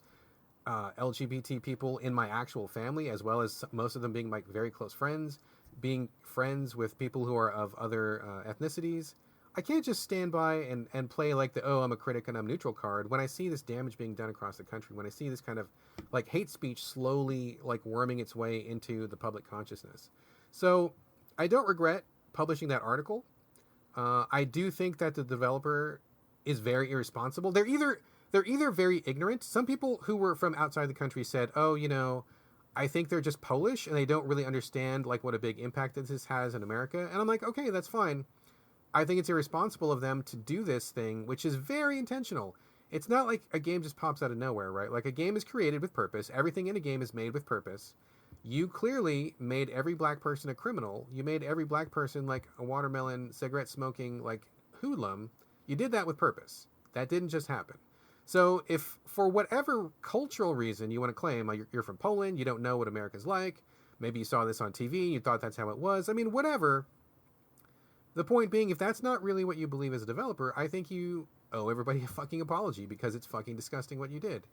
LGBT people in my actual family, as well as most of them being my very close friends, being friends with people who are of other ethnicities, I can't just stand by and play like I'm a critic and I'm neutral card when I see this damage being done across the country, when I see this kind of like hate speech slowly like worming its way into the public consciousness. So I don't regret publishing that article. I do think that the developer is very irresponsible. They're either very ignorant. Some people who were from outside the country said, I think they're just Polish and they don't really understand like what a big impact this has in America. And I'm like, okay, that's fine. I think it's irresponsible of them to do this thing, which is very intentional. It's not like a game just pops out of nowhere, right? Like a game is created with purpose. Everything in a game is made with purpose. You clearly made every black person a criminal. You made every black person like a watermelon, cigarette smoking, like hoodlum. You did that with purpose. That didn't just happen. So if for whatever cultural reason you want to claim, like you're from Poland, you don't know what America's like, maybe you saw this on TV, you thought that's how it was. I mean, whatever. The point being, if that's not really what you believe as a developer, I think you owe everybody a fucking apology because it's fucking disgusting what you did.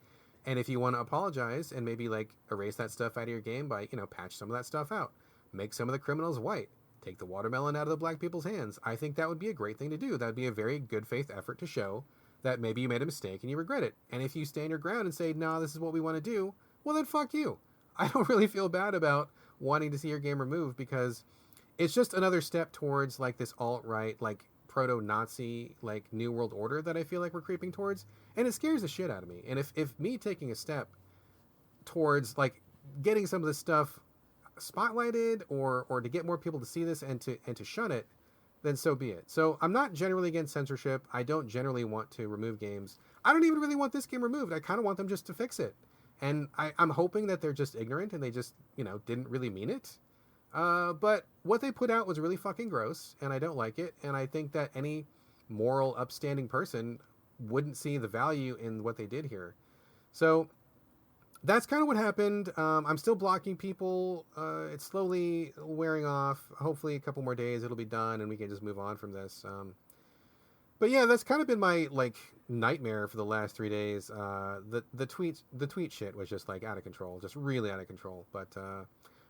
And if you want to apologize and maybe like erase that stuff out of your game by, patch some of that stuff out, make some of the criminals white, take the watermelon out of the black people's hands, I think that would be a great thing to do. That would be a very good faith effort to show that maybe you made a mistake and you regret it. And if you stand your ground and say, no, this is what we want to do, well, then fuck you. I don't really feel bad about wanting to see your game removed because it's just another step towards like this alt-right, like proto-Nazi, like New World Order that I feel like we're creeping towards. And it scares the shit out of me. And if me taking a step towards like getting some of this stuff spotlighted or to get more people to see this and to shun it, then so be it. So I'm not generally against censorship. I don't generally want to remove games. I don't even really want this game removed. I kind of want them just to fix it. And I'm hoping that they're just ignorant and they just, didn't really mean it. But what they put out was really fucking gross, and I don't like it. And I think that any moral, upstanding person wouldn't see the value in what they did here. So that's kind of what happened. I'm still blocking people. It's slowly wearing off. Hopefully a couple more days it'll be done and we can just move on from this. But yeah, that's kind of been my like nightmare for the last 3 days. The tweet shit was just like out of control, just really out of control. But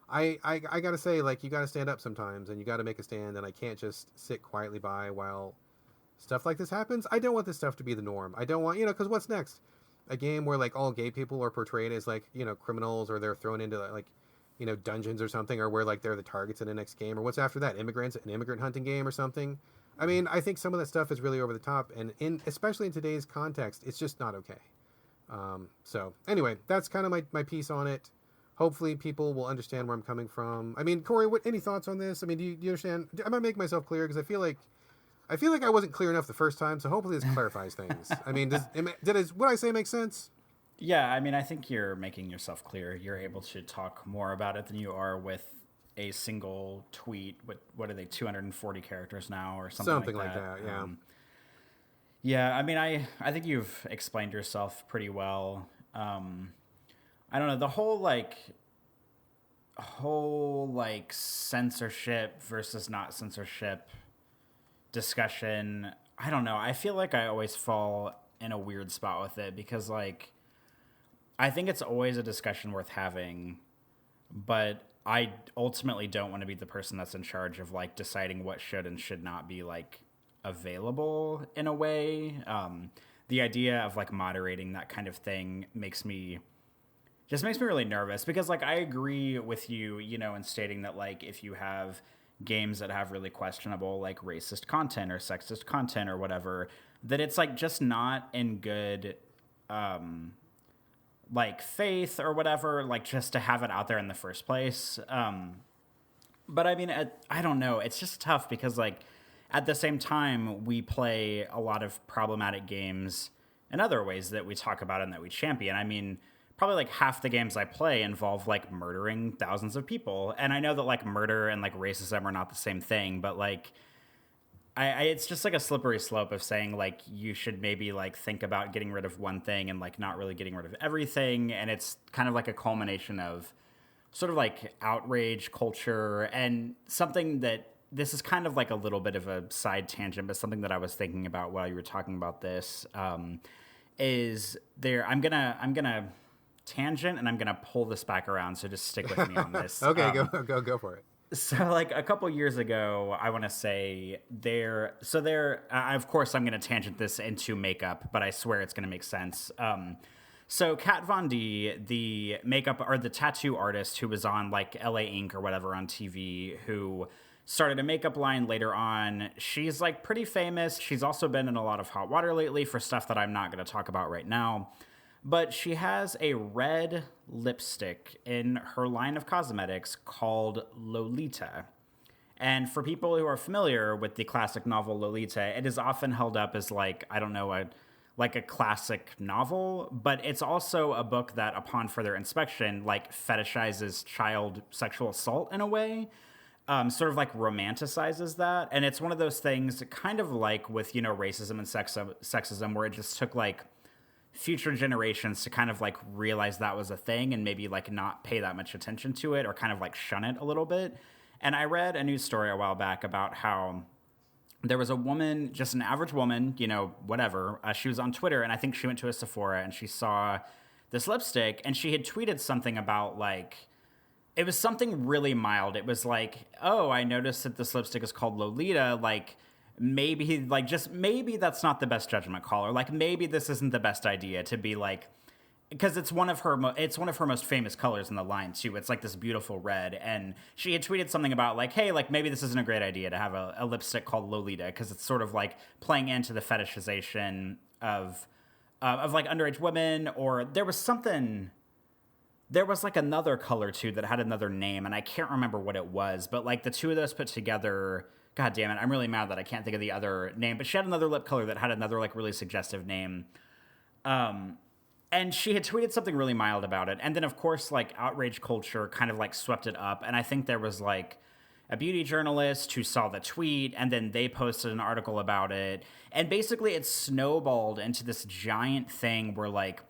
I gotta say, like, you gotta stand up sometimes and you gotta make a stand, and I can't just sit quietly by while stuff like this happens. I don't want this stuff to be the norm. I don't want, because what's next? A game where like all gay people are portrayed as like, criminals, or they're thrown into like, dungeons or something, or where like they're the targets in the next game, or what's after that? Immigrants, an immigrant hunting game or something. I mean, I think some of that stuff is really over the top, and especially in today's context, it's just not okay. So anyway, that's kind of my piece on it. Hopefully people will understand where I'm coming from. I mean, Corey, any thoughts on this? I mean, do you understand? Am I making myself clear? Because I feel like I wasn't clear enough the first time, so hopefully this clarifies things. I mean, what I say make sense? Yeah, I mean, I think you're making yourself clear. You're able to talk more about it than you are with a single tweet. What are they, 240 characters now or something like that? Yeah. Yeah, I mean, I think you've explained yourself pretty well. I don't know, the whole censorship versus not censorship discussion, I don't know. I feel like I always fall in a weird spot with it because, like, I think it's always a discussion worth having, but I ultimately don't want to be the person that's in charge of, like, deciding what should and should not be, like, available in a way. The idea of, like, moderating that kind of thing makes me really nervous because, like, I agree with you, in stating that, like, if you have games that have really questionable, like, racist content or sexist content or whatever, that it's, like, just not in good, like, faith or whatever, like, just to have it out there in the first place. But, I mean, I don't know. It's just tough because, like, at the same time, we play a lot of problematic games in other ways that we talk about and that we champion. I mean, probably like half the games I play involve like murdering thousands of people. And I know that like murder and like racism are not the same thing, but like it's just like a slippery slope of saying like you should maybe like think about getting rid of one thing and like not really getting rid of everything. And it's kind of like a culmination of sort of like outrage culture and something that this is kind of like a little bit of a side tangent, but something that I was thinking about while you were talking about this is there. I'm gonna tangent and I'm gonna pull this back around, so just stick with me on this. Okay, go for it. So like a couple years ago, I want to say of course I'm gonna tangent this into makeup, but I swear it's gonna make sense. So Kat Von D, the makeup or the tattoo artist who was on like LA Ink or whatever on TV, who started a makeup line later on, she's like pretty famous. She's also been in a lot of hot water lately for stuff that I'm not going to talk about right now. But she has a red lipstick in her line of cosmetics called Lolita. And for people who are familiar with the classic novel Lolita, it is often held up as like, I don't know, like a classic novel, but it's also a book that upon further inspection, like fetishizes child sexual assault in a way. Sort of like romanticizes that. And it's one of those things kind of like with, racism and sexism where it just took like future generations to kind of like realize that was a thing and maybe like not pay that much attention to it or kind of like shun it a little bit. And I read a news story a while back about how there was a woman, just an average woman, you know, whatever. She was on Twitter, and I think she went to a Sephora and she saw this lipstick, and she had tweeted something about like, it was something really mild. It was like, oh, I noticed that this lipstick is called Lolita. Like, maybe, like, just maybe that's not the best judgment call, or like maybe this isn't the best idea to be like, because it's one of her most famous colors in the line too. It's like this beautiful red, and she had tweeted something about like, hey, like maybe this isn't a great idea to have a lipstick called Lolita, because it's sort of like playing into the fetishization of like underage women. Or there was like another color too that had another name, and I can't remember what it was, but like the two of those put together, god damn it, I'm really mad that I can't think of the other name, but she had another lip color that had another like really suggestive name. And she had tweeted something really mild about it. And then, of course, like, outrage culture kind of, like, swept it up. And I think there was, like, a beauty journalist who saw the tweet, and then they posted an article about it. And basically, it snowballed into this giant thing where, like,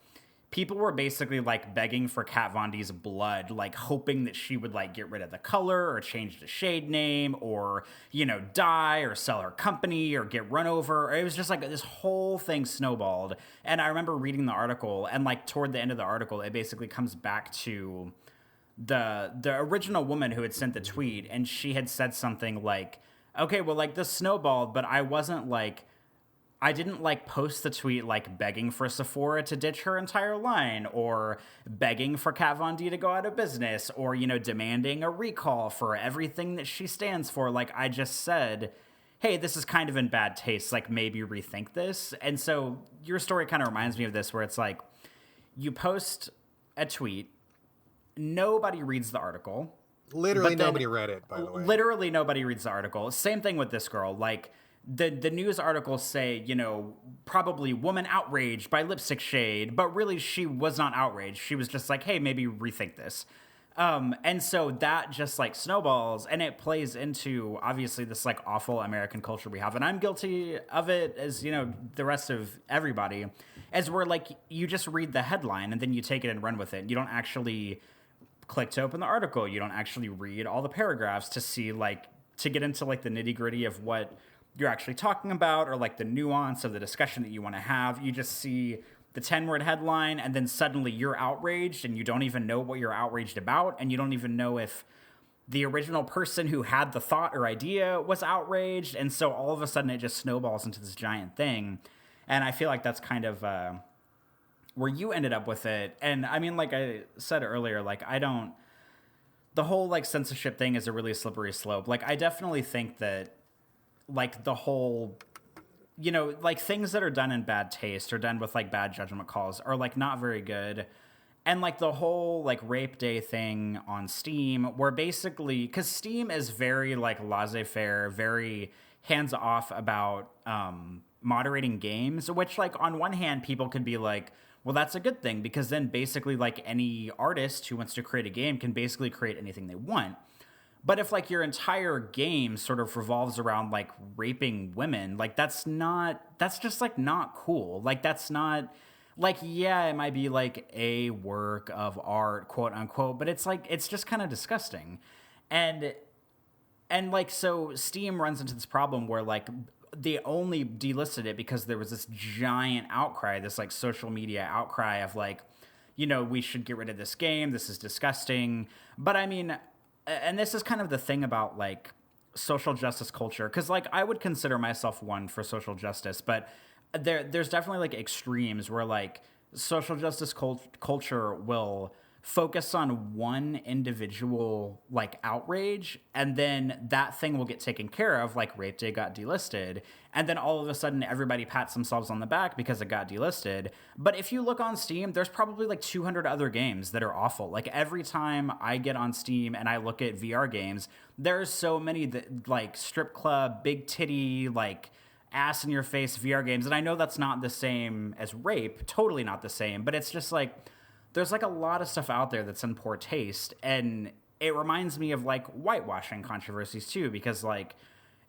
people were basically, like, begging for Kat Von D's blood, like, hoping that she would, like, get rid of the color or change the shade name or, you know, die or sell her company or get run over. It was just, like, this whole thing snowballed. And I remember reading the article, and, like, toward the end of the article, it basically comes back to the original woman who had sent the tweet, and she had said something like, okay, well, like, this snowballed, but I didn't, like, post the tweet, like, begging for Sephora to ditch her entire line, or begging for Kat Von D to go out of business, or, you know, demanding a recall for everything that she stands for. Like, I just said, hey, this is kind of in bad taste, like, maybe rethink this. And so your story kind of reminds me of this, where it's like, you post a tweet, nobody reads the article. Literally nobody read it, by the way. Literally nobody reads the article. Same thing with this girl. Like, the news articles say, you know, probably woman outraged by lipstick shade, but really she was not outraged. She was just like, hey, maybe rethink this. And so that just like snowballs, and it plays into obviously this like awful American culture we have. And I'm guilty of it, as, you know, the rest of everybody, as where like you just read the headline and then you take it and run with it. You don't actually click to open the article. You don't actually read all the paragraphs to see like, to get into like the nitty gritty of what you're actually talking about, or like the nuance of the discussion that you want to have. You just see the 10-word headline, and then suddenly you're outraged, and you don't even know what you're outraged about, and you don't even know if the original person who had the thought or idea was outraged. And so all of a sudden it just snowballs into this giant thing. And I feel like that's kind of where you ended up with it. And I mean, like I said earlier, like the whole like censorship thing is a really slippery slope. Like I definitely think that like the whole, you know, like things that are done in bad taste or done with like bad judgment calls are like not very good. And like the whole like rape day thing on Steam, where basically, because Steam is very like laissez-faire, very hands-off about moderating games, which like on one hand people could be like, well, that's a good thing, because then basically like any artist who wants to create a game can basically create anything they want. But if like your entire game sort of revolves around like raping women, like that's just like not cool. Like that's not like, yeah, it might be like a work of art, quote unquote, but it's like, it's just kind of disgusting. And like, so Steam runs into this problem where like they only delisted it because there was this giant outcry, this like social media outcry of like, you know, we should get rid of this game. This is disgusting. But I mean, and this is kind of the thing about like social justice culture, because like I would consider myself one for social justice, but there's definitely like extremes where like social justice culture will focus on one individual like outrage, and then that thing will get taken care of, like Rape Day got delisted, and then all of a sudden everybody pats themselves on the back because it got delisted. But if you look on Steam, there's probably like 200 other games that are awful. Like every time I get on Steam and I look at VR games, there's so many that like strip club, big titty, like ass in your face VR games, and I know that's not the same as rape, totally not the same, but it's just like there's like a lot of stuff out there that's in poor taste. And it reminds me of like whitewashing controversies too, because like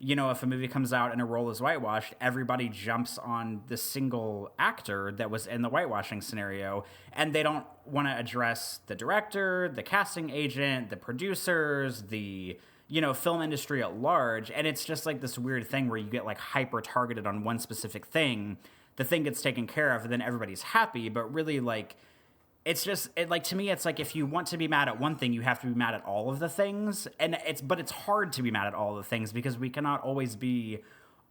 if a movie comes out and a role is whitewashed, everybody jumps on the single actor that was in the whitewashing scenario, and they don't want to address the director, the casting agent, the producers, the film industry at large. And it's just like this weird thing where you get like hyper targeted on one specific thing. The thing gets taken care of, and then everybody's happy. But really, like, it's just to me, it's like if you want to be mad at one thing, you have to be mad at all of the things. But it's hard to be mad at all of the things because we cannot always be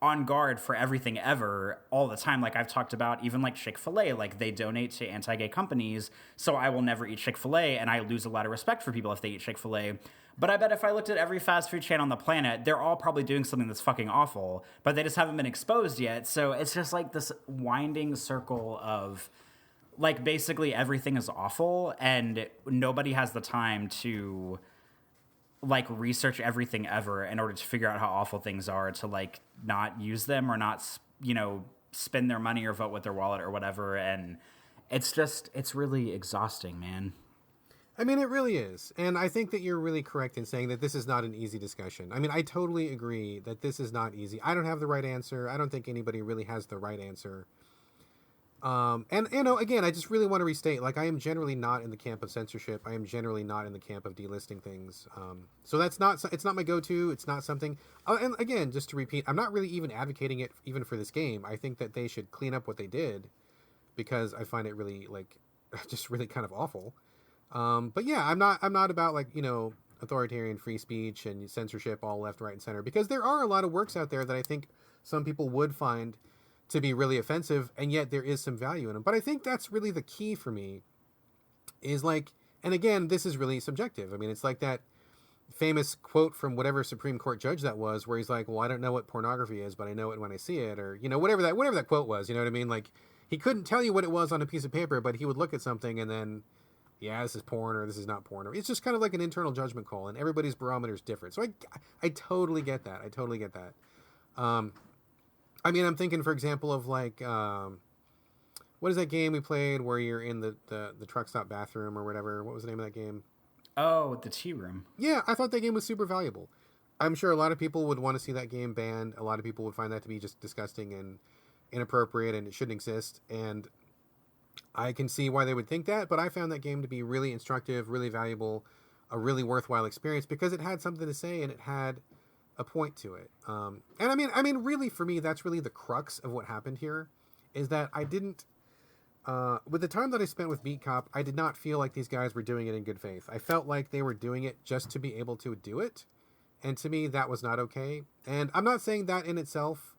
on guard for everything ever all the time. Like I've talked about, even like Chick-fil-A, like they donate to anti-gay companies, so I will never eat Chick-fil-A, and I lose a lot of respect for people if they eat Chick-fil-A. But I bet if I looked at every fast food chain on the planet, they're all probably doing something that's fucking awful, but they just haven't been exposed yet. So it's just like this winding circle of like basically everything is awful, and nobody has the time to like research everything ever in order to figure out how awful things are, to like not use them or not, spend their money or vote with their wallet or whatever. And it's really exhausting, man. I mean, it really is. And I think that you're really correct in saying that this is not an easy discussion. I mean, I totally agree that this is not easy. I don't have the right answer. I don't think anybody really has the right answer. And again, I just really want to restate, like, I am generally not in the camp of censorship. I am generally not in the camp of delisting things. So it's not my go-to. It's not something, and again, just to repeat, I'm not really even advocating it even for this game. I think that they should clean up what they did because I find it really just really kind of awful. But yeah, I'm not about authoritarian free speech and censorship all left, right, and center, because there are a lot of works out there that I think some people would find to be really offensive, and yet there is some value in them. But I think that's really the key for me is like, and again, this is really subjective. I mean, it's like that famous quote from whatever Supreme Court judge that was, where he's like, well, I don't know what pornography is, but I know it when I see it, or, whatever that quote was, you know what I mean? Like, he couldn't tell you what it was on a piece of paper, but he would look at something and then, yeah, this is porn, or this is not porn. Or it's just kind of like an internal judgment call, and everybody's barometer is different. So I totally get that. I totally get that. I mean, I'm thinking, for example, of like, what is that game we played where you're in the truck stop bathroom or whatever? What was the name of that game? Oh, the tea room. Yeah, I thought that game was super valuable. I'm sure a lot of people would want to see that game banned. A lot of people would find that to be just disgusting and inappropriate, and it shouldn't exist. And I can see why they would think that, but I found that game to be really instructive, really valuable, a really worthwhile experience because it had something to say and it had a point to it. And I mean, really, for me, that's really the crux of what happened here, is that I didn't, with the time that I spent with Beat Cop, I did not feel like these guys were doing it in good faith. I felt like they were doing it just to be able to do it. And to me, that was not okay. And I'm not saying that in itself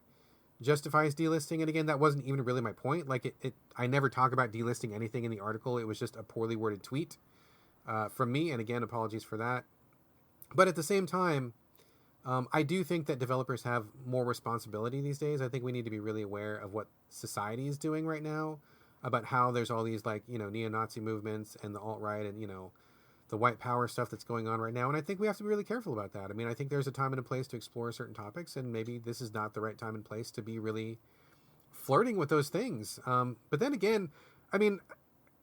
justifies delisting. And again, that wasn't even really my point. Like I never talk about delisting anything in the article. It was just a poorly worded tweet from me. And again, apologies for that. But at the same time, I do think that developers have more responsibility these days. I think we need to be really aware of what society is doing right now, about how there's all these neo-Nazi movements and the alt-right and, the white power stuff that's going on right now. And I think we have to be really careful about that. I mean, I think there's a time and a place to explore certain topics, and maybe this is not the right time and place to be really flirting with those things. But then again, I mean,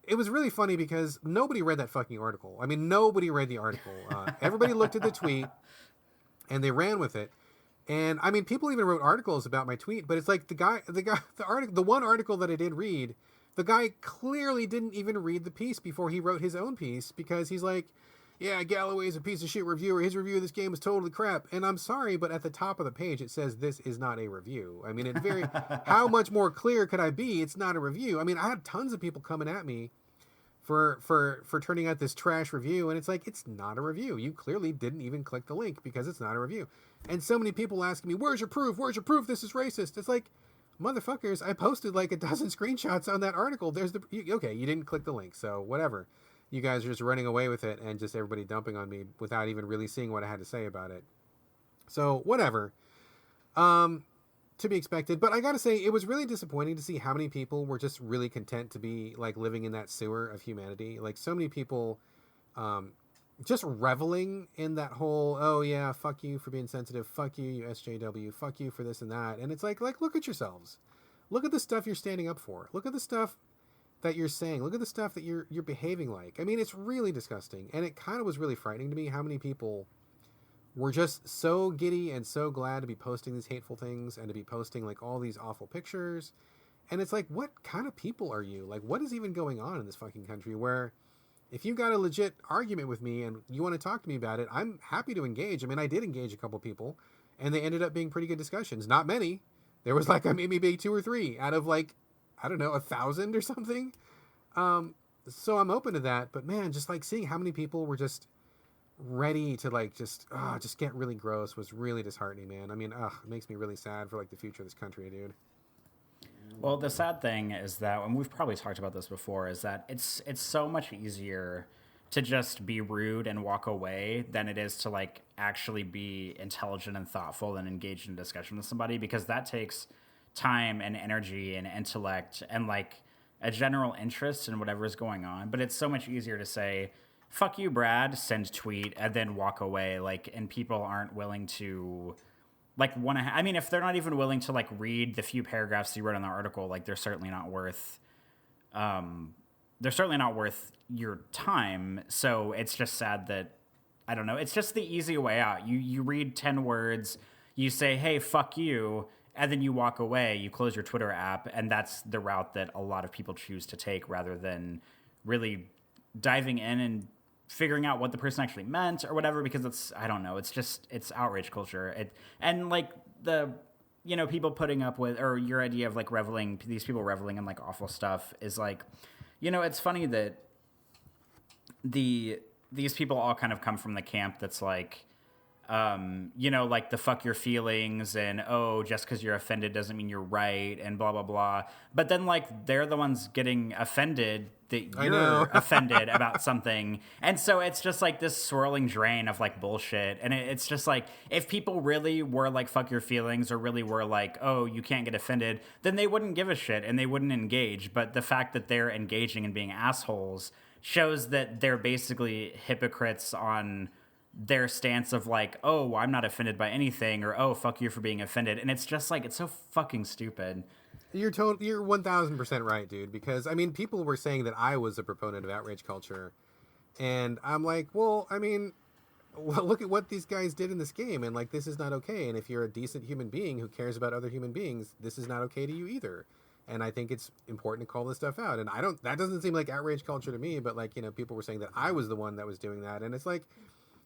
it was really funny because nobody read that fucking article. I mean, nobody read the article. Everybody looked at the tweet and they ran with it. And I mean, people even wrote articles about my tweet, but it's like the one article that I did read, the guy clearly didn't even read the piece before he wrote his own piece, because he's like, yeah, Galloway's a piece of shit reviewer. His review of this game is totally crap. And I'm sorry, but at the top of the page, it says this is not a review. I mean, how much more clear could I be? It's not a review. I mean, I had tons of people coming at me for turning out this trash review, and it's like, it's not a review. You clearly didn't even click the link because it's not a review. And so many people asking me, where's your proof? Where's your proof this is racist? It's like, motherfuckers, I posted like a dozen screenshots on that article. Okay, you didn't click the link, so whatever. You guys are just running away with it and just everybody dumping on me without even really seeing what I had to say about it. So whatever. To be expected. But I gotta say, it was really disappointing to see how many people were just really content to be like living in that sewer of humanity. Like, so many people just reveling in that whole, oh yeah, fuck you for being sensitive, fuck you, you SJW, fuck you for this and that. And it's like look at yourselves. Look at the stuff you're standing up for. Look at the stuff that you're saying. Look at the stuff that you're behaving like. I mean, it's really disgusting. And it kind of was really frightening to me how many people we're just so giddy and so glad to be posting these hateful things and to be posting like all these awful pictures. And it's like, what kind of people are you? Like, what is even going on in this fucking country where if you've got a legit argument with me and you want to talk to me about it, I'm happy to engage. I mean, I did engage a couple people and they ended up being pretty good discussions. Not many. There was like maybe 2 or 3 out of like, I don't know, 1,000 or something. So I'm open to that. But man, just like seeing how many people were just ready to like just get really gross was really disheartening, man. I mean, it makes me really sad for like the future of this country, dude. Well, the sad thing is that, and we've probably talked about this before, is that it's so much easier to just be rude and walk away than it is to like actually be intelligent and thoughtful and engaged in discussion with somebody, because that takes time and energy and intellect and like a general interest in whatever's going on. But it's so much easier to say, fuck you, Brad, send tweet, and then walk away. Like, and people aren't willing to like want to. I mean, if they're not even willing to like read the few paragraphs you wrote in the article, like they're certainly not worth. They're certainly not worth your time. So it's just sad that, I don't know. It's just the easy way out. You read 10 words, you say, hey, fuck you, and then you walk away. You close your Twitter app, and that's the route that a lot of people choose to take rather than really diving in and figuring out what the person actually meant or whatever, because it's, I don't know, it's outrage culture. And like the, people putting up with, or your idea of like these people reveling in like awful stuff is like, it's funny that these people all kind of come from the camp that's like, like the fuck your feelings and, oh, just because you're offended doesn't mean you're right and blah, blah, blah. But then like they're the ones getting offended that you're offended about something. And so it's just like this swirling drain of like bullshit. And it's just like, if people really were like, fuck your feelings, or really were like, oh, you can't get offended, then they wouldn't give a shit and they wouldn't engage. But the fact that they're engaging and being assholes shows that they're basically hypocrites on their stance of like, oh, I'm not offended by anything, or oh, fuck you for being offended. And it's just like, it's so fucking stupid. You're 1,000% right, dude. Because I mean, people were saying that I was a proponent of outrage culture, and I'm like, well, I mean, look at what these guys did in this game, and like, this is not okay. And if you're a decent human being who cares about other human beings, this is not okay to you either. And I think it's important to call this stuff out. And that doesn't seem like outrage culture to me, but like, people were saying that I was the one that was doing that, and it's like,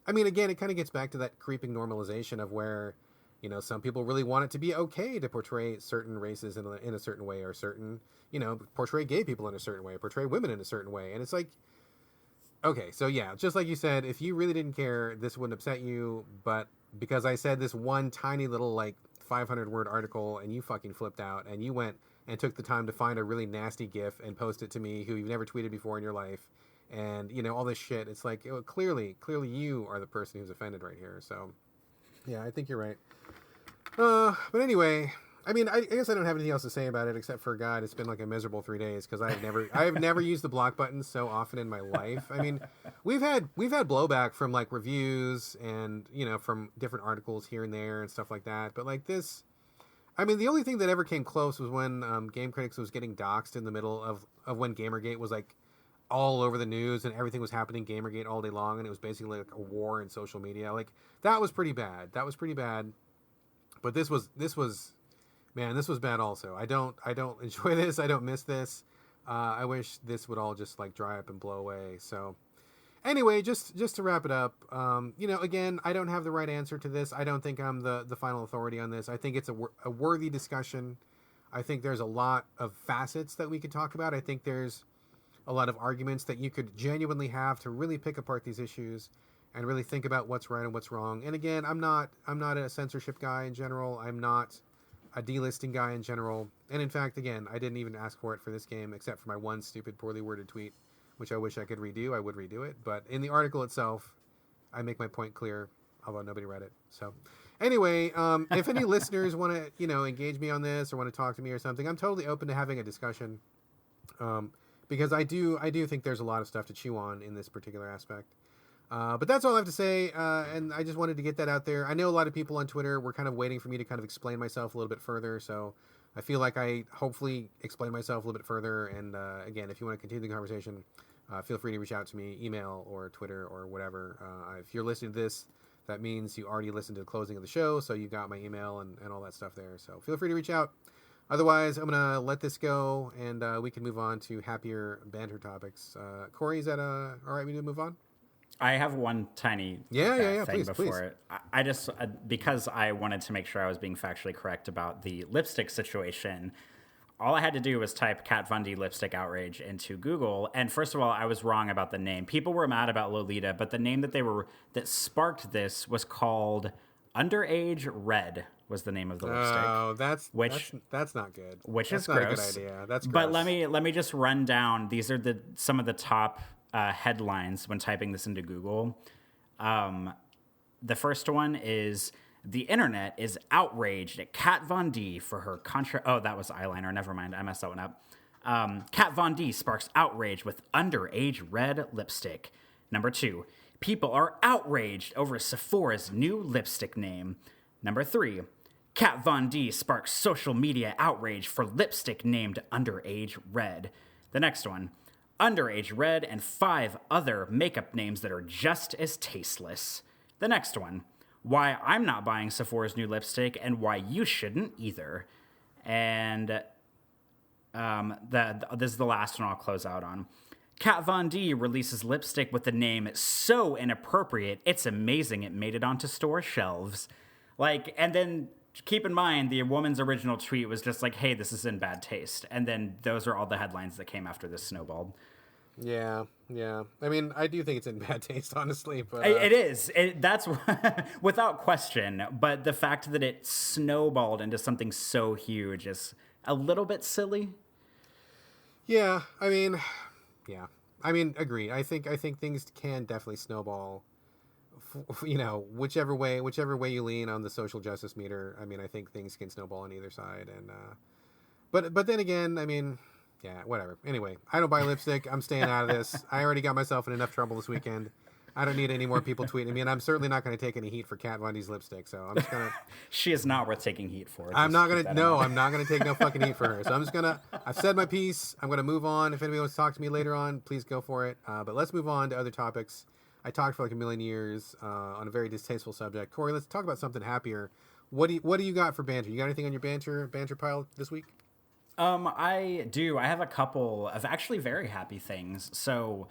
I mean, again, it kind of gets back to that creeping normalization of where, some people really want it to be okay to portray certain races in a certain way, or certain, portray gay people in a certain way, portray women in a certain way. And it's like, okay, so yeah, just like you said, if you really didn't care, this wouldn't upset you. But because I said this one tiny little like 500-word article and you fucking flipped out and you went and took the time to find a really nasty GIF and post it to me, who you've never tweeted before in your life, and all this shit, it's like, clearly you are the person who's offended right here. So yeah, I think you're right. But anyway, I mean, I guess I don't have anything else to say about it except for, God, it's been like a miserable 3 days, because I have never used the block button so often in my life. I mean, we've had blowback from like reviews and from different articles here and there and stuff like that, but like this, I mean, the only thing that ever came close was when Game Critics was getting doxxed in the middle of when Gamergate was like all over the news and everything was happening Gamergate all day long, and it was basically like a war in social media. Like, that was pretty bad. But this was bad also. I don't enjoy this. I don't miss this. I wish this would all just like dry up and blow away. So anyway, just to wrap it up, again, I don't have the right answer to this. I don't think I'm the final authority on this. I think it's a worthy discussion. I think there's a lot of facets that we could talk about. I think there's a lot of arguments that you could genuinely have to really pick apart these issues and really think about what's right and what's wrong. And again, I'm not a censorship guy in general. I'm not a delisting guy in general. And in fact, again, I didn't even ask for it for this game, except for my one stupid, poorly worded tweet, which I wish I could redo. I would redo it. But in the article itself, I make my point clear, although nobody read it. So anyway, if any listeners want to, engage me on this or want to talk to me or something, I'm totally open to having a discussion. Because I do think there's a lot of stuff to chew on in this particular aspect. But that's all I have to say, and I just wanted to get that out there. I know a lot of people on Twitter were kind of waiting for me to kind of explain myself a little bit further, so I feel like I hopefully explained myself a little bit further. And again, if you want to continue the conversation, feel free to reach out to me, email or Twitter or whatever. If you're listening to this that means you already listened to the closing of the show, so you got my email and all that stuff there. So feel free to reach out. Otherwise, I'm going to let this go, and we can move on to happier banter topics. Corey, is that all right we to move on? I have one tiny thing please, before it. I just, because I wanted to make sure I was being factually correct about the lipstick situation, all I had to do was type Kat Von D lipstick outrage into Google. And first of all, I was wrong about the name. People were mad about Lolita, but the name that sparked this was called Underage Red was the name of the lipstick. Oh, that's not good. Which that's is not gross. a good idea. That's gross. But let me just run down. These are some of the top headlines when typing this into Google. The first one is: the internet is outraged at Kat Von D for her Oh, that was eyeliner. Never mind. I messed that one up. Kat Von D sparks outrage with underage red lipstick. Number 2, people are outraged over Sephora's new lipstick name. Number 3, Kat Von D sparks social media outrage for lipstick named Underage Red. The next one: Underage Red and 5 other makeup names that are just as tasteless. The next one: why I'm not buying Sephora's new lipstick and why you shouldn't either. And this is the last one I'll close out on. Kat Von D releases lipstick with the name so inappropriate, it's amazing it made it onto store shelves. And then keep in mind, the woman's original tweet was just like, hey, this is in bad taste. And then those are all the headlines that came after this snowballed. Yeah. I mean, I do think it's in bad taste, honestly. But it is. That's without question. But the fact that it snowballed into something so huge is a little bit silly. Yeah. I mean, agree. I think things can definitely snowball. Whichever way you lean on the social justice meter. I mean, I think things can snowball on either side. And but then again, I mean. Yeah, whatever. Anyway, I don't buy lipstick. I'm staying out of this. I already got myself in enough trouble this weekend. I don't need any more people tweeting me, and I'm certainly not going to take any heat for Kat Von D's lipstick. So I'm just gonna. She is not worth taking heat for. I'm not gonna. No, I'm not gonna take no fucking heat for her. So I'm just gonna. I've said my piece. I'm gonna move on. If anybody wants to talk to me later on, please go for it. But let's move on to other topics. I talked for like a million years on a very distasteful subject. Corey, let's talk about something happier. What do you got for banter? You got anything on your banter pile this week? I do. I have a couple of actually very happy things. So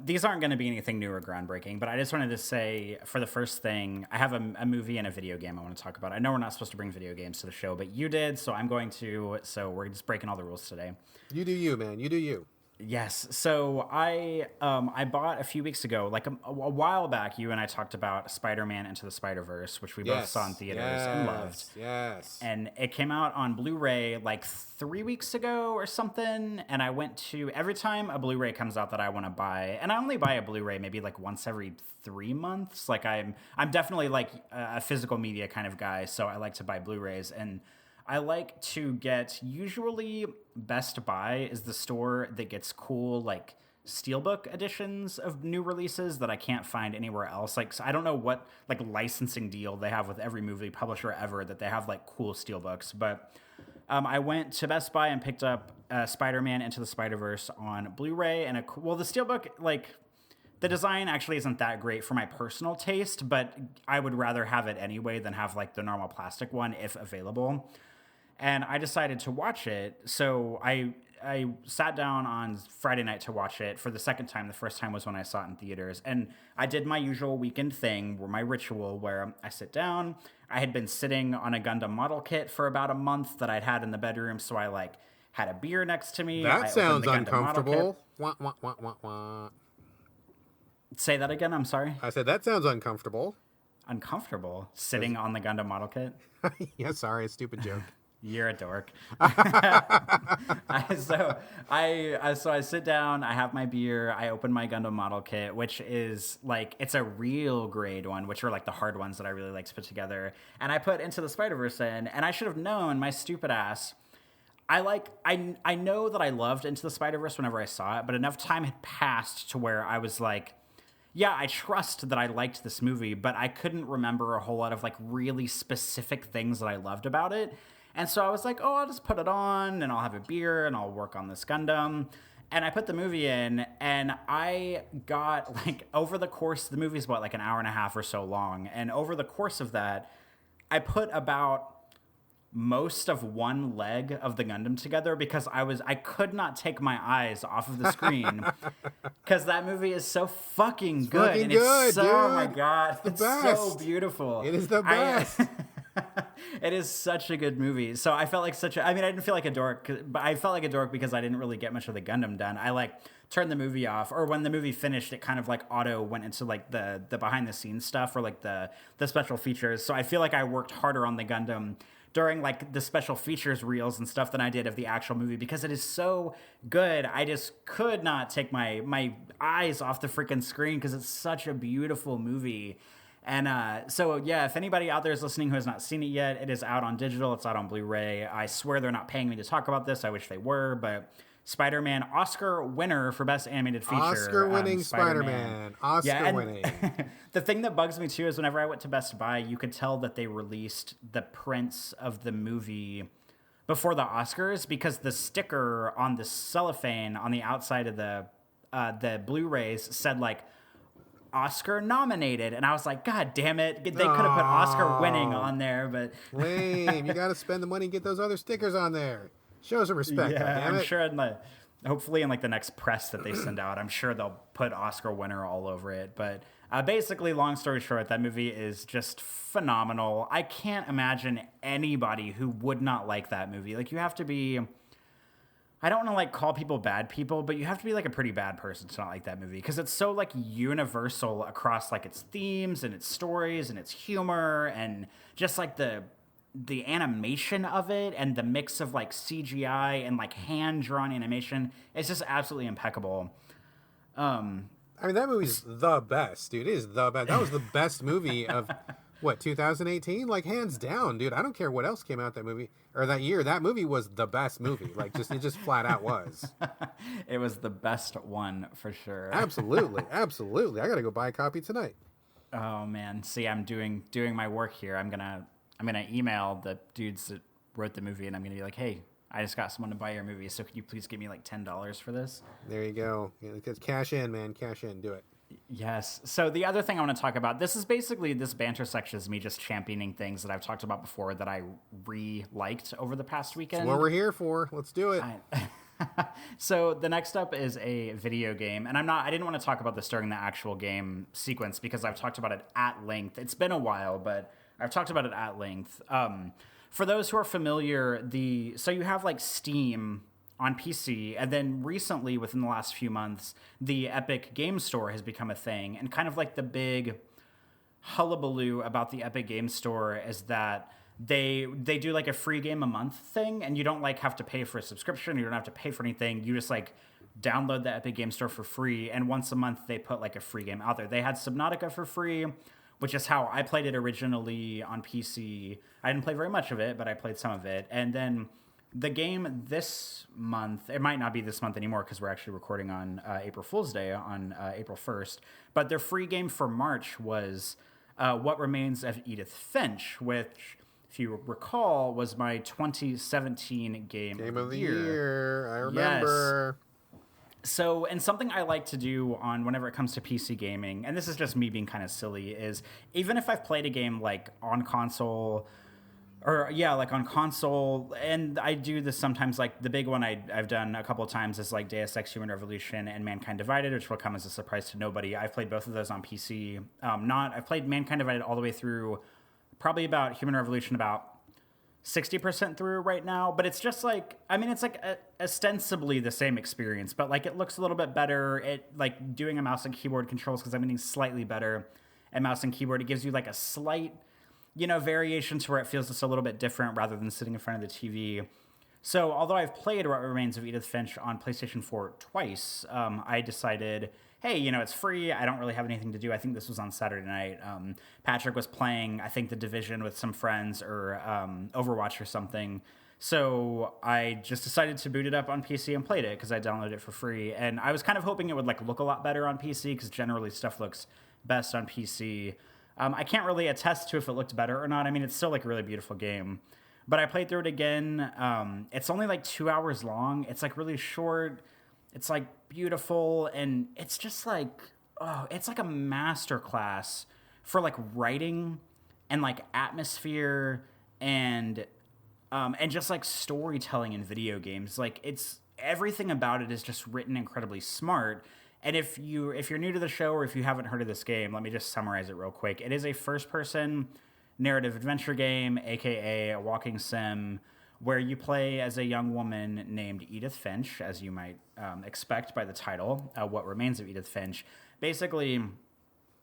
these aren't going to be anything new or groundbreaking, but I just wanted to say, for the first thing, I have a movie and a video game I want to talk about. I know we're not supposed to bring video games to the show, but you did, so I'm going to. So we're just breaking all the rules today. You do you, man. You do you. Yes. So I bought a few weeks ago, like a while back, you and I talked about Spider-Man Into the Spider-Verse, which we both saw in theaters and loved. Yes. And it came out on Blu-ray like 3 weeks ago or something. And I went to, every time a Blu-ray comes out that I want to buy, and I only buy a Blu-ray maybe like once every 3 months. Like I'm definitely like a physical media kind of guy. So I like to buy Blu-rays, and I like to get, usually Best Buy is the store that gets cool, like, steelbook editions of new releases that I can't find anywhere else. Like, so I don't know what, like, licensing deal they have with every movie publisher ever that they have, like, cool steelbooks. But I went to Best Buy and picked up Spider-Man Into the Spider-Verse on Blu-ray. And, the steelbook, like, the design actually isn't that great for my personal taste, but I would rather have it anyway than have, like, the normal plastic one if available. And I decided to watch it, so I sat down on Friday night to watch it for the second time. The first time was when I saw it in theaters, and I did my usual weekend thing, my ritual, where I sit down. I had been sitting on a Gundam model kit for about a month that I'd had in the bedroom, so I like had a beer next to me. That sounds uncomfortable. Wah, wah, wah, wah, wah. Say that again, I'm sorry. I said that sounds uncomfortable. Uncomfortable? Sitting on the Gundam model kit? Yeah, sorry, a stupid joke. You're a dork. So I sit down, I have my beer, I open my Gundam model kit, which is like, it's a real grade one, which are like the hard ones that I really like to put together. And I put Into the Spider-Verse in, and I should have known, my stupid ass. I know that I loved Into the Spider-Verse whenever I saw it, but enough time had passed to where I was like, yeah, I trust that I liked this movie, but I couldn't remember a whole lot of like really specific things that I loved about it. And so I was like, oh, I'll just put it on and I'll have a beer and I'll work on this Gundam. And I put the movie in, and I got, like, over the course, the movie's what, like an hour and a half or so long. And over the course of that, I put about most of one leg of the Gundam together because I could not take my eyes off of the screen because that movie is so fucking good. Fucking and good, it's so, dude. oh my God, It's the so best. beautiful. It is the best. It is such a good movie. So I felt like I didn't feel like a dork, but I felt like a dork because I didn't really get much of the Gundam done. I like turned the movie off, or when the movie finished, it kind of like auto went into like the behind the scenes stuff or like the special features. So I feel like I worked harder on the Gundam during like the special features reels and stuff than I did of the actual movie because it is so good. I just could not take my eyes off the freaking screen because it's such a beautiful movie. And so, yeah, if anybody out there is listening who has not seen it yet, it is out on digital. It's out on Blu-ray. I swear they're not paying me to talk about this. I wish they were, but Spider-Man Oscar winner for Best Animated Feature. Oscar-winning Spider-Man. Oscar-winning. The thing that bugs me, too, is whenever I went to Best Buy, you could tell that they released the prints of the movie before the Oscars because the sticker on the cellophane on the outside of the Blu-rays said, like, Oscar nominated, and I was like, God damn it, they could have put Oscar winning on there, but lame. You got to spend the money and get those other stickers on there. Show some respect. yeah, I'm it. sure hopefully in like the next press that they send out, I'm sure they'll put Oscar winner all over it. But basically, long story short, that movie is just phenomenal. I can't imagine anybody who would not like that movie. Like, you have to be, I don't want to like call people bad people, but you have to be like a pretty bad person to not like that movie because it's so like universal across like its themes and its stories and its humor and just like the animation of it and the mix of like CGI and like hand drawn animation. It's just absolutely impeccable. I mean, that movie's the best, dude. It is the best. That was the best movie of what, 2018? Like, hands down, dude. I don't care what else came out that movie or that year. That movie was the best movie. Like, it just flat out was. It was the best one for sure. Absolutely, absolutely. I gotta go buy a copy tonight. Oh man, see, I'm doing my work here. I'm gonna email the dudes that wrote the movie, and I'm gonna be like, hey, I just got someone to buy your movie, so could you please give me like $10 for this? There you go. Yeah, cash in, man. Cash in. Do it. Yes. So the other thing I want to talk about, this is basically, this banter section is me just championing things that I've talked about before that I liked over the past weekend. That's what we're here for. Let's do it. So the next up is a video game, and I didn't want to talk about this during the actual game sequence because I've talked about it at length. It's been a while, but I've talked about it at length. For those who are familiar, so you have like Steam on PC, and then recently, within the last few months, the Epic Game Store has become a thing, and kind of like the big hullabaloo about the Epic Game Store is that they do like a free game a month thing, and you don't like have to pay for a subscription, you don't have to pay for anything, you just like download the Epic Game Store for free, and once a month they put like a free game out there. They had Subnautica for free, which is how I played it originally on PC. I didn't play very much of it, but I played some of it, and then the game this month, it might not be this month anymore because we're actually recording on April Fool's Day on April 1st, but their free game for March was What Remains of Edith Finch, which, if you recall, was my 2017 game of the year. I remember. Yes. So, and something I like to do whenever it comes to PC gaming, and this is just me being kind of silly, is even if I've played a game like on console, on console, and I do this sometimes, like the big one I've done a couple of times is like Deus Ex Human Revolution and Mankind Divided, which will come as a surprise to nobody. I've played both of those on PC. I've played Mankind Divided all the way through, probably about Human Revolution about 60% through right now, but it's just like, I mean, it's like ostensibly the same experience, but like it looks a little bit better. It like doing a mouse and keyboard controls, because I'm getting slightly better at mouse and keyboard. It gives you like a slight, variation to where it feels just a little bit different rather than sitting in front of the TV. So although I've played What Remains of Edith Finch on PlayStation 4 twice, I decided, hey, it's free. I don't really have anything to do. I think this was on Saturday night. Patrick was playing, I think, The Division with some friends or Overwatch or something. So I just decided to boot it up on PC and played it because I downloaded it for free. And I was kind of hoping it would like look a lot better on PC because generally stuff looks best on PC. I can't really attest to if it looked better or not. I mean, it's still like a really beautiful game. But I played through it again. It's only like 2 hours long. It's like really short. It's like beautiful, and it's just like, oh, it's like a masterclass for like writing and like atmosphere and just like storytelling in video games. Like it's everything about it is just written incredibly smart. And if you're new to the show or if you haven't heard of this game, let me just summarize it real quick. It is a first person narrative adventure game, aka a walking sim, where you play as a young woman named Edith Finch, as you might expect by the title, What Remains of Edith Finch. Basically,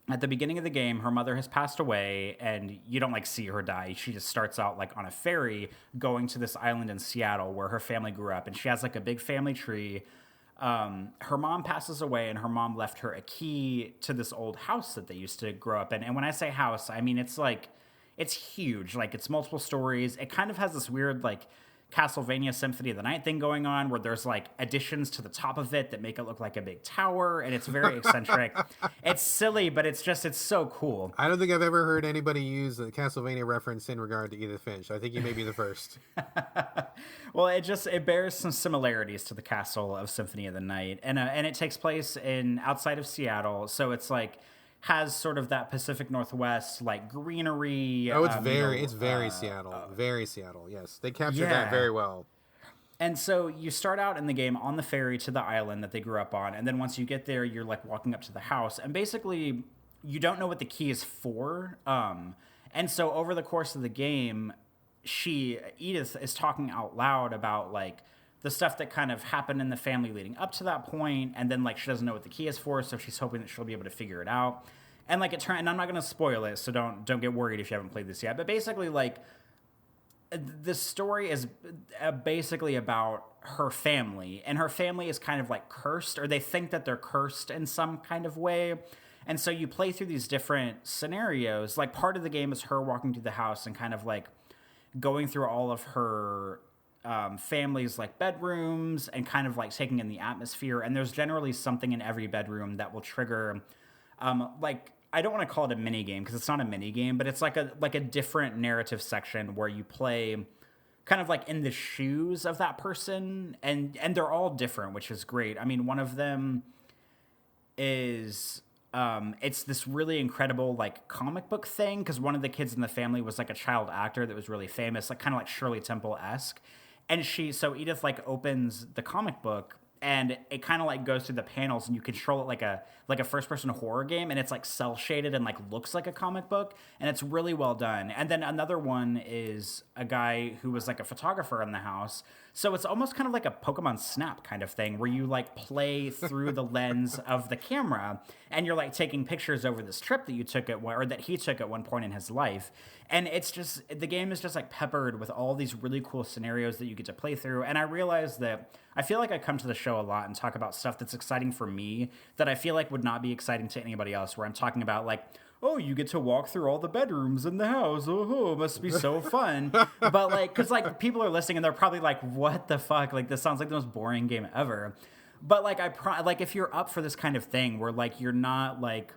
at the beginning of the game, her mother has passed away, and you don't like see her die. She just starts out like on a ferry going to this island in Seattle where her family grew up, and she has like a big family tree. Her mom passes away, and her mom left her a key to this old house that they used to grow up in. And when I say house, I mean it's huge. Like it's multiple stories. It kind of has this weird like Castlevania Symphony of the Night thing going on where there's like additions to the top of it that make it look like a big tower, and it's very eccentric. It's silly, but it's so cool. I don't think I've ever heard anybody use a Castlevania reference in regard to Edith Finch. I think you may be the first. Well, it bears some similarities to the Castle of Symphony of the Night, and it takes place outside of Seattle, so it's like has sort of that Pacific Northwest like greenery. Oh, it's very Seattle, very Seattle. Yes, they captured that very well. And so you start out in the game on the ferry to the island that they grew up on, and then once you get there, you're like walking up to the house, and basically you don't know what the key is for. And so over the course of the game, Edith is talking out loud about like the stuff that kind of happened in the family leading up to that point, and then like she doesn't know what the key is for, so she's hoping that she'll be able to figure it out. And like and I'm not going to spoil it, so don't get worried if you haven't played this yet. But basically, like the story is basically about her family, and her family is kind of like cursed, or they think that they're cursed in some kind of way. And so you play through these different scenarios. Like part of the game is her walking through the house and kind of like going through all of her family's like bedrooms and kind of like taking in the atmosphere. And there's generally something in every bedroom that will trigger like, I don't want to call it a mini game because it's not a mini game, but it's like a different narrative section where you play kind of like in the shoes of that person, and they're all different, which is great. I mean, one of them is it's this really incredible like comic book thing, because one of the kids in the family was like a child actor that was really famous, like kind of like Shirley Temple-esque. And so Edith like opens the comic book, and it kind of like goes through the panels, and you control it like a first person horror game, and it's like cell shaded and like looks like a comic book, and it's really well done. And then another one is a guy who was like a photographer in the house. So it's almost kind of like a Pokemon Snap kind of thing, where you like play through the lens of the camera, and you're like taking pictures over this trip that you took or that he took at one point in his life. And it's just, the game is just like peppered with all these really cool scenarios that you get to play through. And I realized that I feel like I come to the show a lot and talk about stuff that's exciting for me that I feel like would not be exciting to anybody else, where I'm talking about like, oh, you get to walk through all the bedrooms in the house. Oh, must be so fun. But like, because like people are listening and they're probably like, what the fuck? Like, this sounds like the most boring game ever. But like, like if you're up for this kind of thing where like you're not like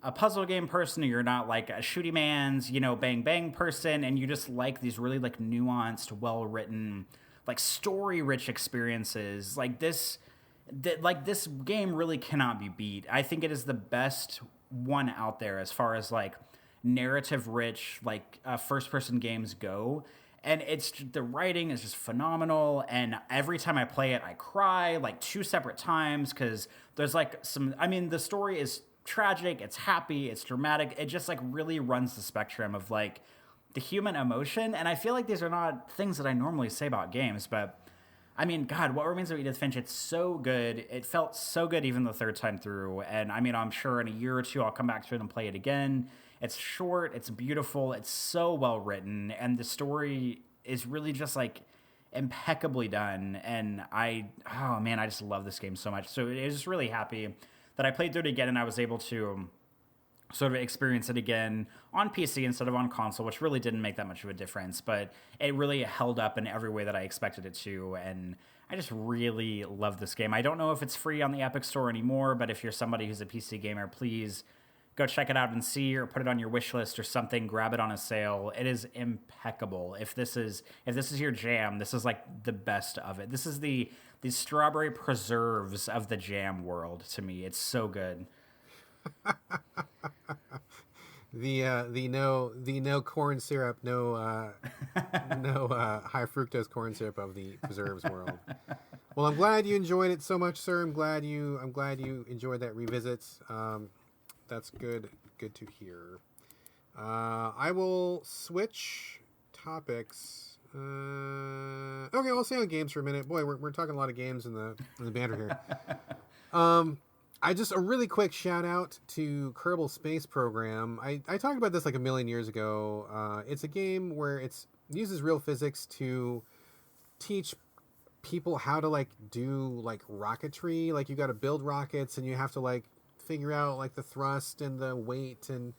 a puzzle game person, or you're not like a shooty man's, bang bang person, and you just like these really like nuanced, well written, like story rich experiences, like this game really cannot be beat. I think it is the best one out there as far as like narrative rich like first person games go. And the writing is just phenomenal, and every time I play it I cry like 2 separate times, because there's like the story is tragic, it's happy, it's dramatic, it just like really runs the spectrum of like the human emotion. And I feel like these are not things that I normally say about games, but I mean, God, What Remains of Edith Finch, it's so good. It felt so good even the third time through. And I mean, I'm sure in a year or two I'll come back to it and play it again. It's short, it's beautiful, it's so well written, and the story is really just like impeccably done. And I just love this game so much. So it was just really happy that I played through it again, and I was able to sort of experience it again on PC instead of on console, which really didn't make that much of a difference, but it really held up in every way that I expected it to. And I just really love this game. I don't know if it's free on the Epic Store anymore, but if you're somebody who's a PC gamer, please go check it out and see, or put it on your wish list or something. Grab it on a sale. It is impeccable. If this is your jam, this is like the best of it. This is the strawberry preserves of the jam world to me. It's so good. The no corn syrup, no high fructose corn syrup of the preserves world. Well, I'm glad you enjoyed it so much, sir. I'm glad you enjoyed that revisit. That's good to hear. I will switch topics. Okay, I'll stay on games for a minute. Boy, we're talking a lot of games in the banter here. I just a really quick shout out to Kerbal Space Program. I talked about this like a million years ago. It's a game where it uses real physics to teach people how to like do like rocketry. Like you got to build rockets and you have to like figure out like the thrust and the weight and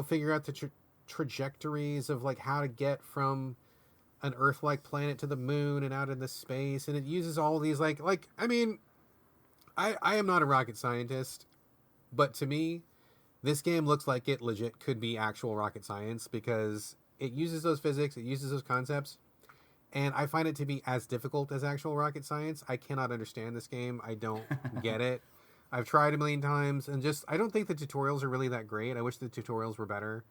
figure out the trajectories of like how to get from an Earth-like planet to the moon and out into space. And it uses all these like I mean. I am not a rocket scientist, but to me, this game looks like it legit could be actual rocket science because it uses those physics, it uses those concepts, and I find it to be as difficult as actual rocket science. I cannot understand this game. I don't get it. I've tried a million times, and I don't think the tutorials are really that great. I wish the tutorials were better,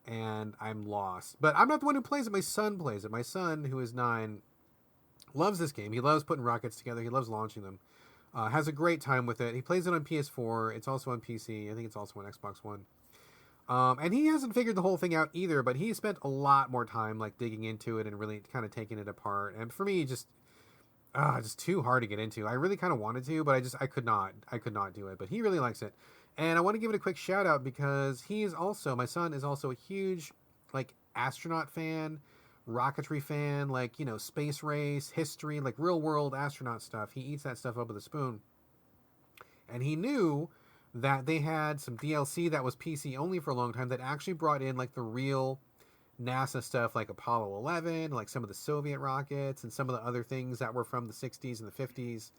and I'm lost. But I'm not the one who plays it. My son plays it. My son, who is 9, loves this game. He loves putting rockets together. He loves launching them. Has a great time with it. He plays it on PS4. It's also on PC. I think it's also on Xbox One. And he hasn't figured the whole thing out either, but he spent a lot more time like digging into it and really kind of taking it apart. And for me, just too hard to get into. I really kind of wanted to, but I could not do it. But he really likes it. And I want to give it a quick shout out because my son is also a huge like astronaut fan, rocketry fan, like space race history, like real world astronaut stuff. He eats that stuff up with a spoon, and he knew that they had some DLC that was PC only for a long time that actually brought in like the real NASA stuff, like Apollo 11, like some of the Soviet rockets and some of the other things that were from the 60s and the 50s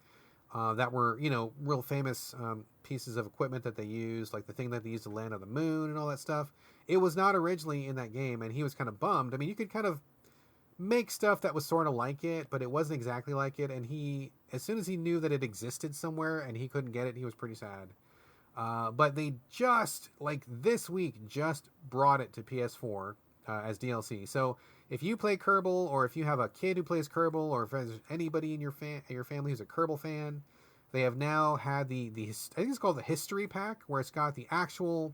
that were real famous pieces of equipment that they used, like the thing that they used to land on the moon and all that stuff. It was not originally in that game, and he was kind of bummed. I mean, you could kind of make stuff that was sort of like it, but it wasn't exactly like it. And as soon as he knew that it existed somewhere and he couldn't get it, he was pretty sad. But they just like this week just brought it to PS4 as DLC. So if you play Kerbal, or if you have a kid who plays Kerbal, or if there's anybody in your family who's a Kerbal fan, they have now had I think it's called the History Pack, where it's got the actual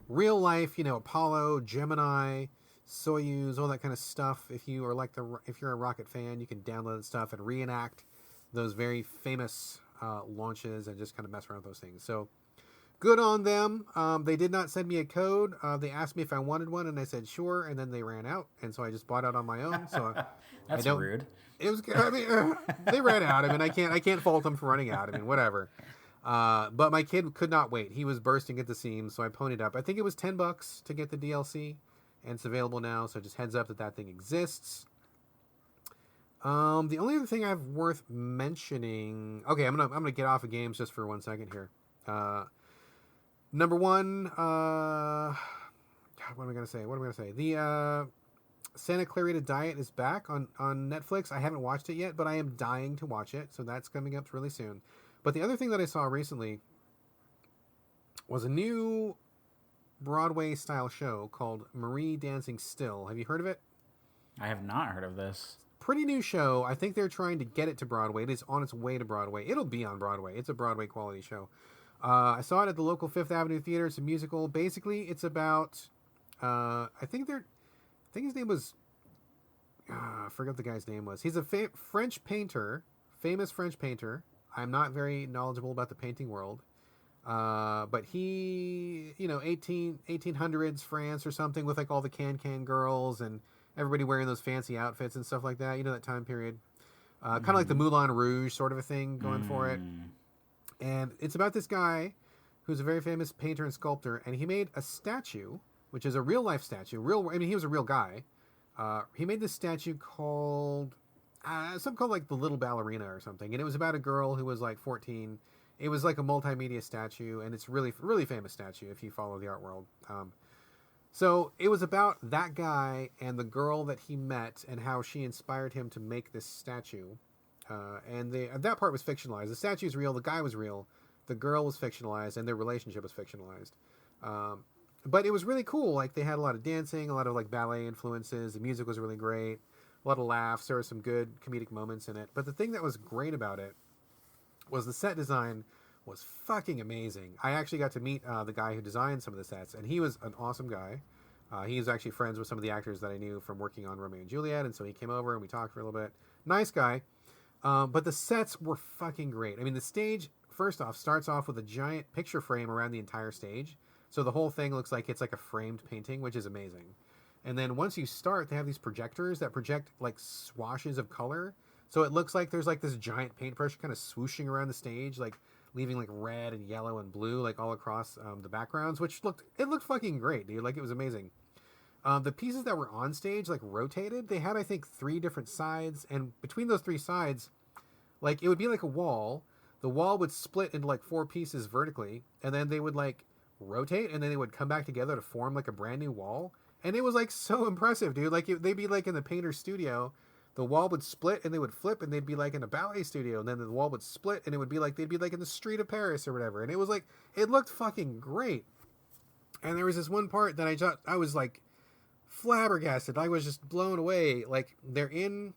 real life, Apollo, Gemini, Soyuz, all that kind of stuff. If you're a rocket fan, you can download that stuff and reenact those very famous launches and just kind of mess around with those things. So good on them. They did not send me a code. They asked me if I wanted one, and I said sure, and then they ran out, and so I just bought it on my own. So that's rude. It was. I mean, they ran out. I mean, I can't fault them for running out. I mean, whatever. But my kid could not wait. He was bursting at the seams, so I ponied up. I think it was $10 to get the DLC. And it's available now, so just heads up that thing exists. The only other thing I have worth mentioning. Okay, I'm gonna get off of games just for 1 second here. Number one. God, what am I gonna say? The Santa Clarita Diet is back on Netflix. I haven't watched it yet, but I am dying to watch it, so that's coming up really soon. But the other thing that I saw recently was a new Broadway style show called Marie Dancing Still. Have you heard of it? I have not heard of this. Pretty new show. I think they're trying to get it to Broadway. It is on its way to Broadway. It'll be on Broadway. It's a Broadway quality show. I saw it at the local Fifth Avenue Theater. It's a musical. Basically, it's about I think his name was I forgot what the guy's name was. He's a French painter, famous French painter. I'm not very knowledgeable about the painting world. But he, 1800s France or something, with like all the can girls and everybody wearing those fancy outfits and stuff like that. That time period. Kind of like the Moulin Rouge sort of a thing going for it. And it's about this guy who's a very famous painter and sculptor, and he made a statue, which is a real life statue. He was a real guy. He made this statue called, something called like the Little Ballerina or something. And it was about a girl who was like 14, It was like a multimedia statue, and it's really famous statue if you follow the art world. So it was about that guy and the girl that he met and how she inspired him to make this statue. That part was fictionalized. The statue's real. The guy was real. The girl was fictionalized, and their relationship was fictionalized. But it was really cool. Like, they had a lot of dancing, a lot of like ballet influences. The music was really great. A lot of laughs. There were some good comedic moments in it. But the thing that was great about it was the set design was fucking amazing. I actually got to meet the guy who designed some of the sets, and he was an awesome guy. He was actually friends with some of the actors that I knew from working on Romeo and Juliet, and so he came over and we talked for a little bit. Nice guy. But the sets were fucking great. I mean, the stage, first off, starts off with a giant picture frame around the entire stage. So the whole thing looks like it's like a framed painting, which is amazing. And then once you start, they have these projectors that project like swashes of color. So it looks like there's like this giant paintbrush kind of swooshing around the stage, like leaving like red and yellow and blue like all across the backgrounds, which looked fucking great, dude. Like, it was amazing. The pieces that were on stage like rotated. They had, I think, 3 different sides, and between those 3 sides, like, it would be like a wall. The wall would split into like 4 pieces vertically, and then they would like rotate, and then they would come back together to form like a brand new wall. And it was like so impressive, dude. Like, they'd be like in the painter's studio. The wall would split and they would flip, and they'd be like in a ballet studio, and then the wall would split and it would be like they'd be like in the street of Paris or whatever. And it was like, it looked fucking great. And there was this one part that I was like flabbergasted. I was just blown away. Like, they're in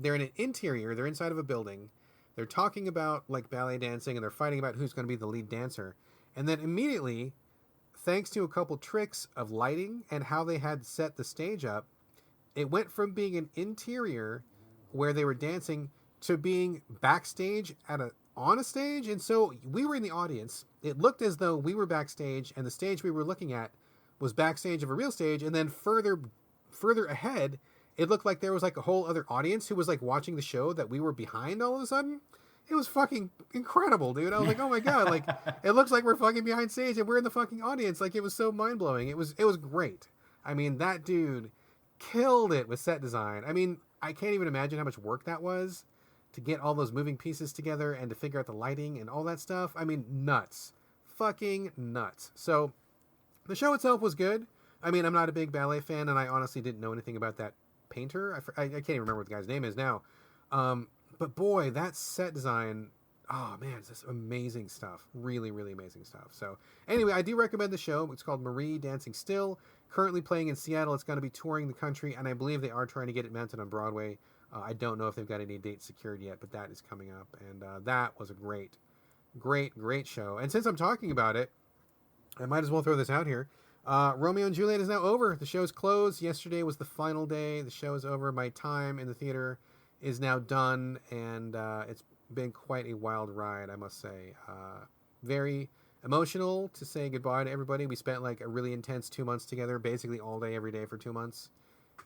an interior, they're inside of a building. They're talking about like ballet dancing, and they're fighting about who's going to be the lead dancer. And then immediately, thanks to a couple tricks of lighting and how they had set the stage up, it went from being an interior where they were dancing to being backstage on a stage. And so we were in the audience. It looked as though we were backstage, and the stage we were looking at was backstage of a real stage. And then further ahead, it looked like there was like a whole other audience who was like watching the show that we were behind all of a sudden. It was fucking incredible, dude. I was like, oh my God, like, it looks like we're fucking behind stage and we're in the fucking audience. Like, it was so mind blowing. It was great. I mean, that dude killed it with set design. I mean, I can't even imagine how much work that was to get all those moving pieces together and to figure out the lighting and all that stuff. I mean, nuts. Fucking nuts. So the show itself was good. I mean, I'm not a big ballet fan, and I honestly didn't know anything about that painter. I can't even remember what the guy's name is now. But boy, that set design, oh man, it's just amazing stuff. Really, really amazing stuff. So anyway, I do recommend the show. It's called Marie Dancing Still. Currently playing in Seattle. It's going to be touring the country, and I believe they are trying to get it mounted on Broadway. I don't know if they've got any dates secured yet, but that is coming up. And that was a great show. And since I'm talking about it, I might as well throw this out here. Romeo and Juliet is now over. The show's closed. Yesterday was the final day. The show is over. My time in the theater is now done, and it's been quite a wild ride, I must say. Very emotional to say goodbye to everybody. We spent like a really intense 2 months together, basically all day, every day for 2 months.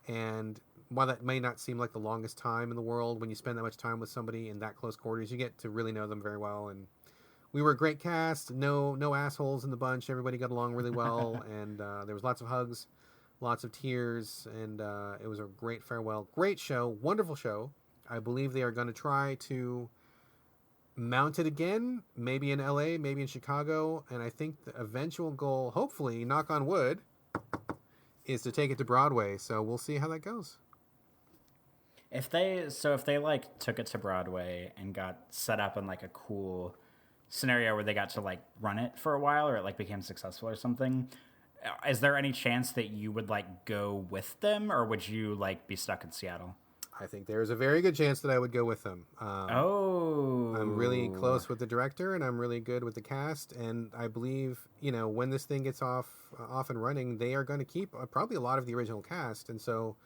And while that may not seem like the longest time in the world, when you spend that much time with somebody in that close quarters, you get to really know them very well. And we were a great cast. No assholes in the bunch. Everybody got along really well. And there was lots of hugs, lots of tears. And it was a great farewell. Great show. Wonderful show. I believe they are going to try to mount it again, maybe in LA, maybe in Chicago, and I think the eventual goal, hopefully, knock on wood, is to take it to Broadway. So we'll see how that goes. If they like took it to Broadway and got set up in like a cool scenario where they got to like run it for a while, or it like became successful or something, is there any chance that you would like go with them, or would you like be stuck in Seattle? I think there's a very good chance that I would go with them. I'm really close with the director, and I'm really good with the cast. And I believe, when this thing gets off and running, they are going to keep probably a lot of the original cast. And so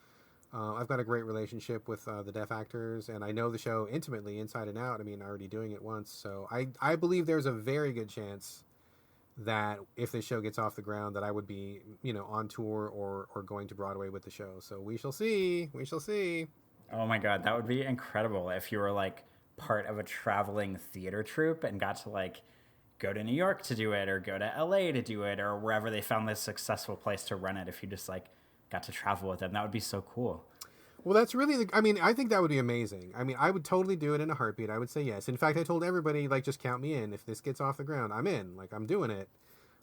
I've got a great relationship with the deaf actors, and I know the show intimately, inside and out. I mean, already doing it once. So I believe there's a very good chance that if the show gets off the ground, that I would be, on tour or going to Broadway with the show. So we shall see. We shall see. Oh my God, that would be incredible if you were like part of a traveling theater troupe and got to like go to New York to do it, or go to LA to do it, or wherever they found this successful place to run it. If you just like got to travel with them, that would be so cool. Well, that's really I mean, I think that would be amazing. I mean, I would totally do it in a heartbeat. I would say yes. In fact, I told everybody, like, just count me in. If this gets off the ground, I'm in. Like, I'm doing it.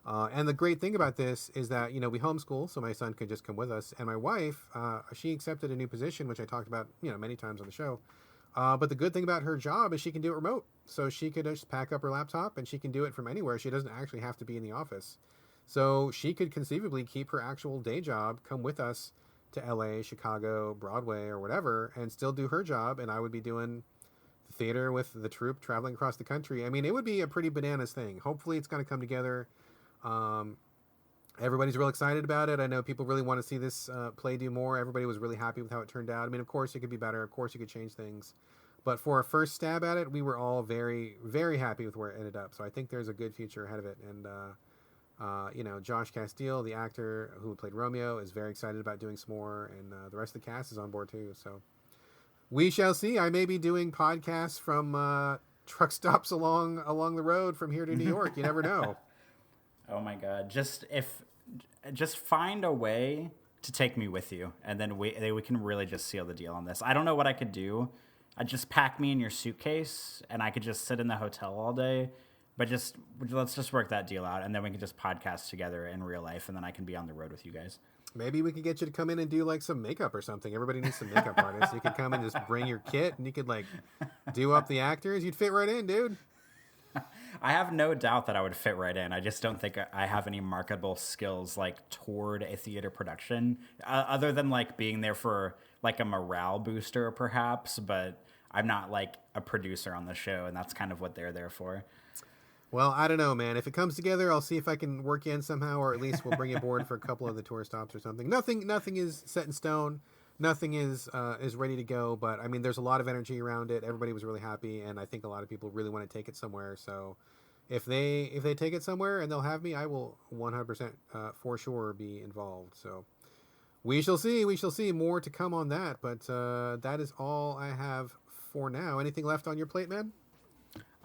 And the great thing about this is that, we homeschool, so my son could just come with us. And my wife, she accepted a new position, which I talked about, many times on the show. But the good thing about her job is she can do it remote. So she could just pack up her laptop and she can do it from anywhere. She doesn't actually have to be in the office. So she could conceivably keep her actual day job, come with us to LA, Chicago, Broadway, or whatever, and still do her job. And I would be doing the theater with the troupe traveling across the country. I mean, it would be a pretty bananas thing. Hopefully it's going to come together. Everybody's real excited about it. I know people really want to see this play do more. Everybody was really happy with how it turned out. I mean, of course it could be better. Of course you could change things. But for a first stab at it, we were all very, very happy with where it ended up. So I think there's a good future ahead of it. And, Josh Castile, the actor who played Romeo, is very excited about doing some more. And the rest of the cast is on board too. So we shall see. I may be doing podcasts from truck stops along the road from here to New York. You never know. Oh my God! Just find a way to take me with you, and then we can really just seal the deal on this. I don't know what I could do. I'd just pack me in your suitcase, and I could just sit in the hotel all day. But let's just work that deal out, and then we can just podcast together in real life, and then I can be on the road with you guys. Maybe we could get you to come in and do like some makeup or something. Everybody needs some makeup artists. You could come and just bring your kit, and you could like do up the actors. You'd fit right in, dude. I have no doubt that I would fit right in. I just don't think I have any marketable skills like toward a theater production, other than like being there for like a morale booster, perhaps. But I'm not like a producer on the show, and that's kind of what they're there for. Well, I don't know, man. If it comes together, I'll see if I can work you in somehow, or at least we'll bring you aboard for a couple of the tour stops or something. Nothing is set in stone. Nothing is ready to go, but I mean, there's a lot of energy around it. Everybody was really happy, and I think a lot of people really want to take it somewhere. So, if they take it somewhere and they'll have me, I will 100% for sure be involved. So, we shall see. We shall see. More to come on that, but that is all I have for now. Anything left on your plate, man?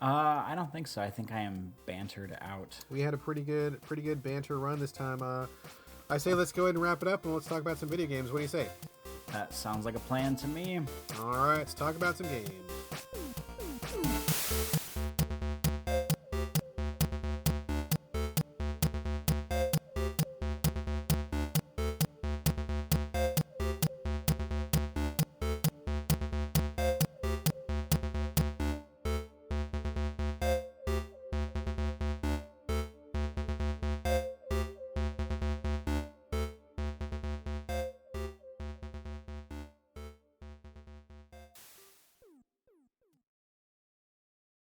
I don't think so. I think I am bantered out. We had a pretty good banter run this time. I say let's go ahead and wrap it up, and let's talk about some video games. What do you say? That sounds like a plan to me. All right, let's talk about some games.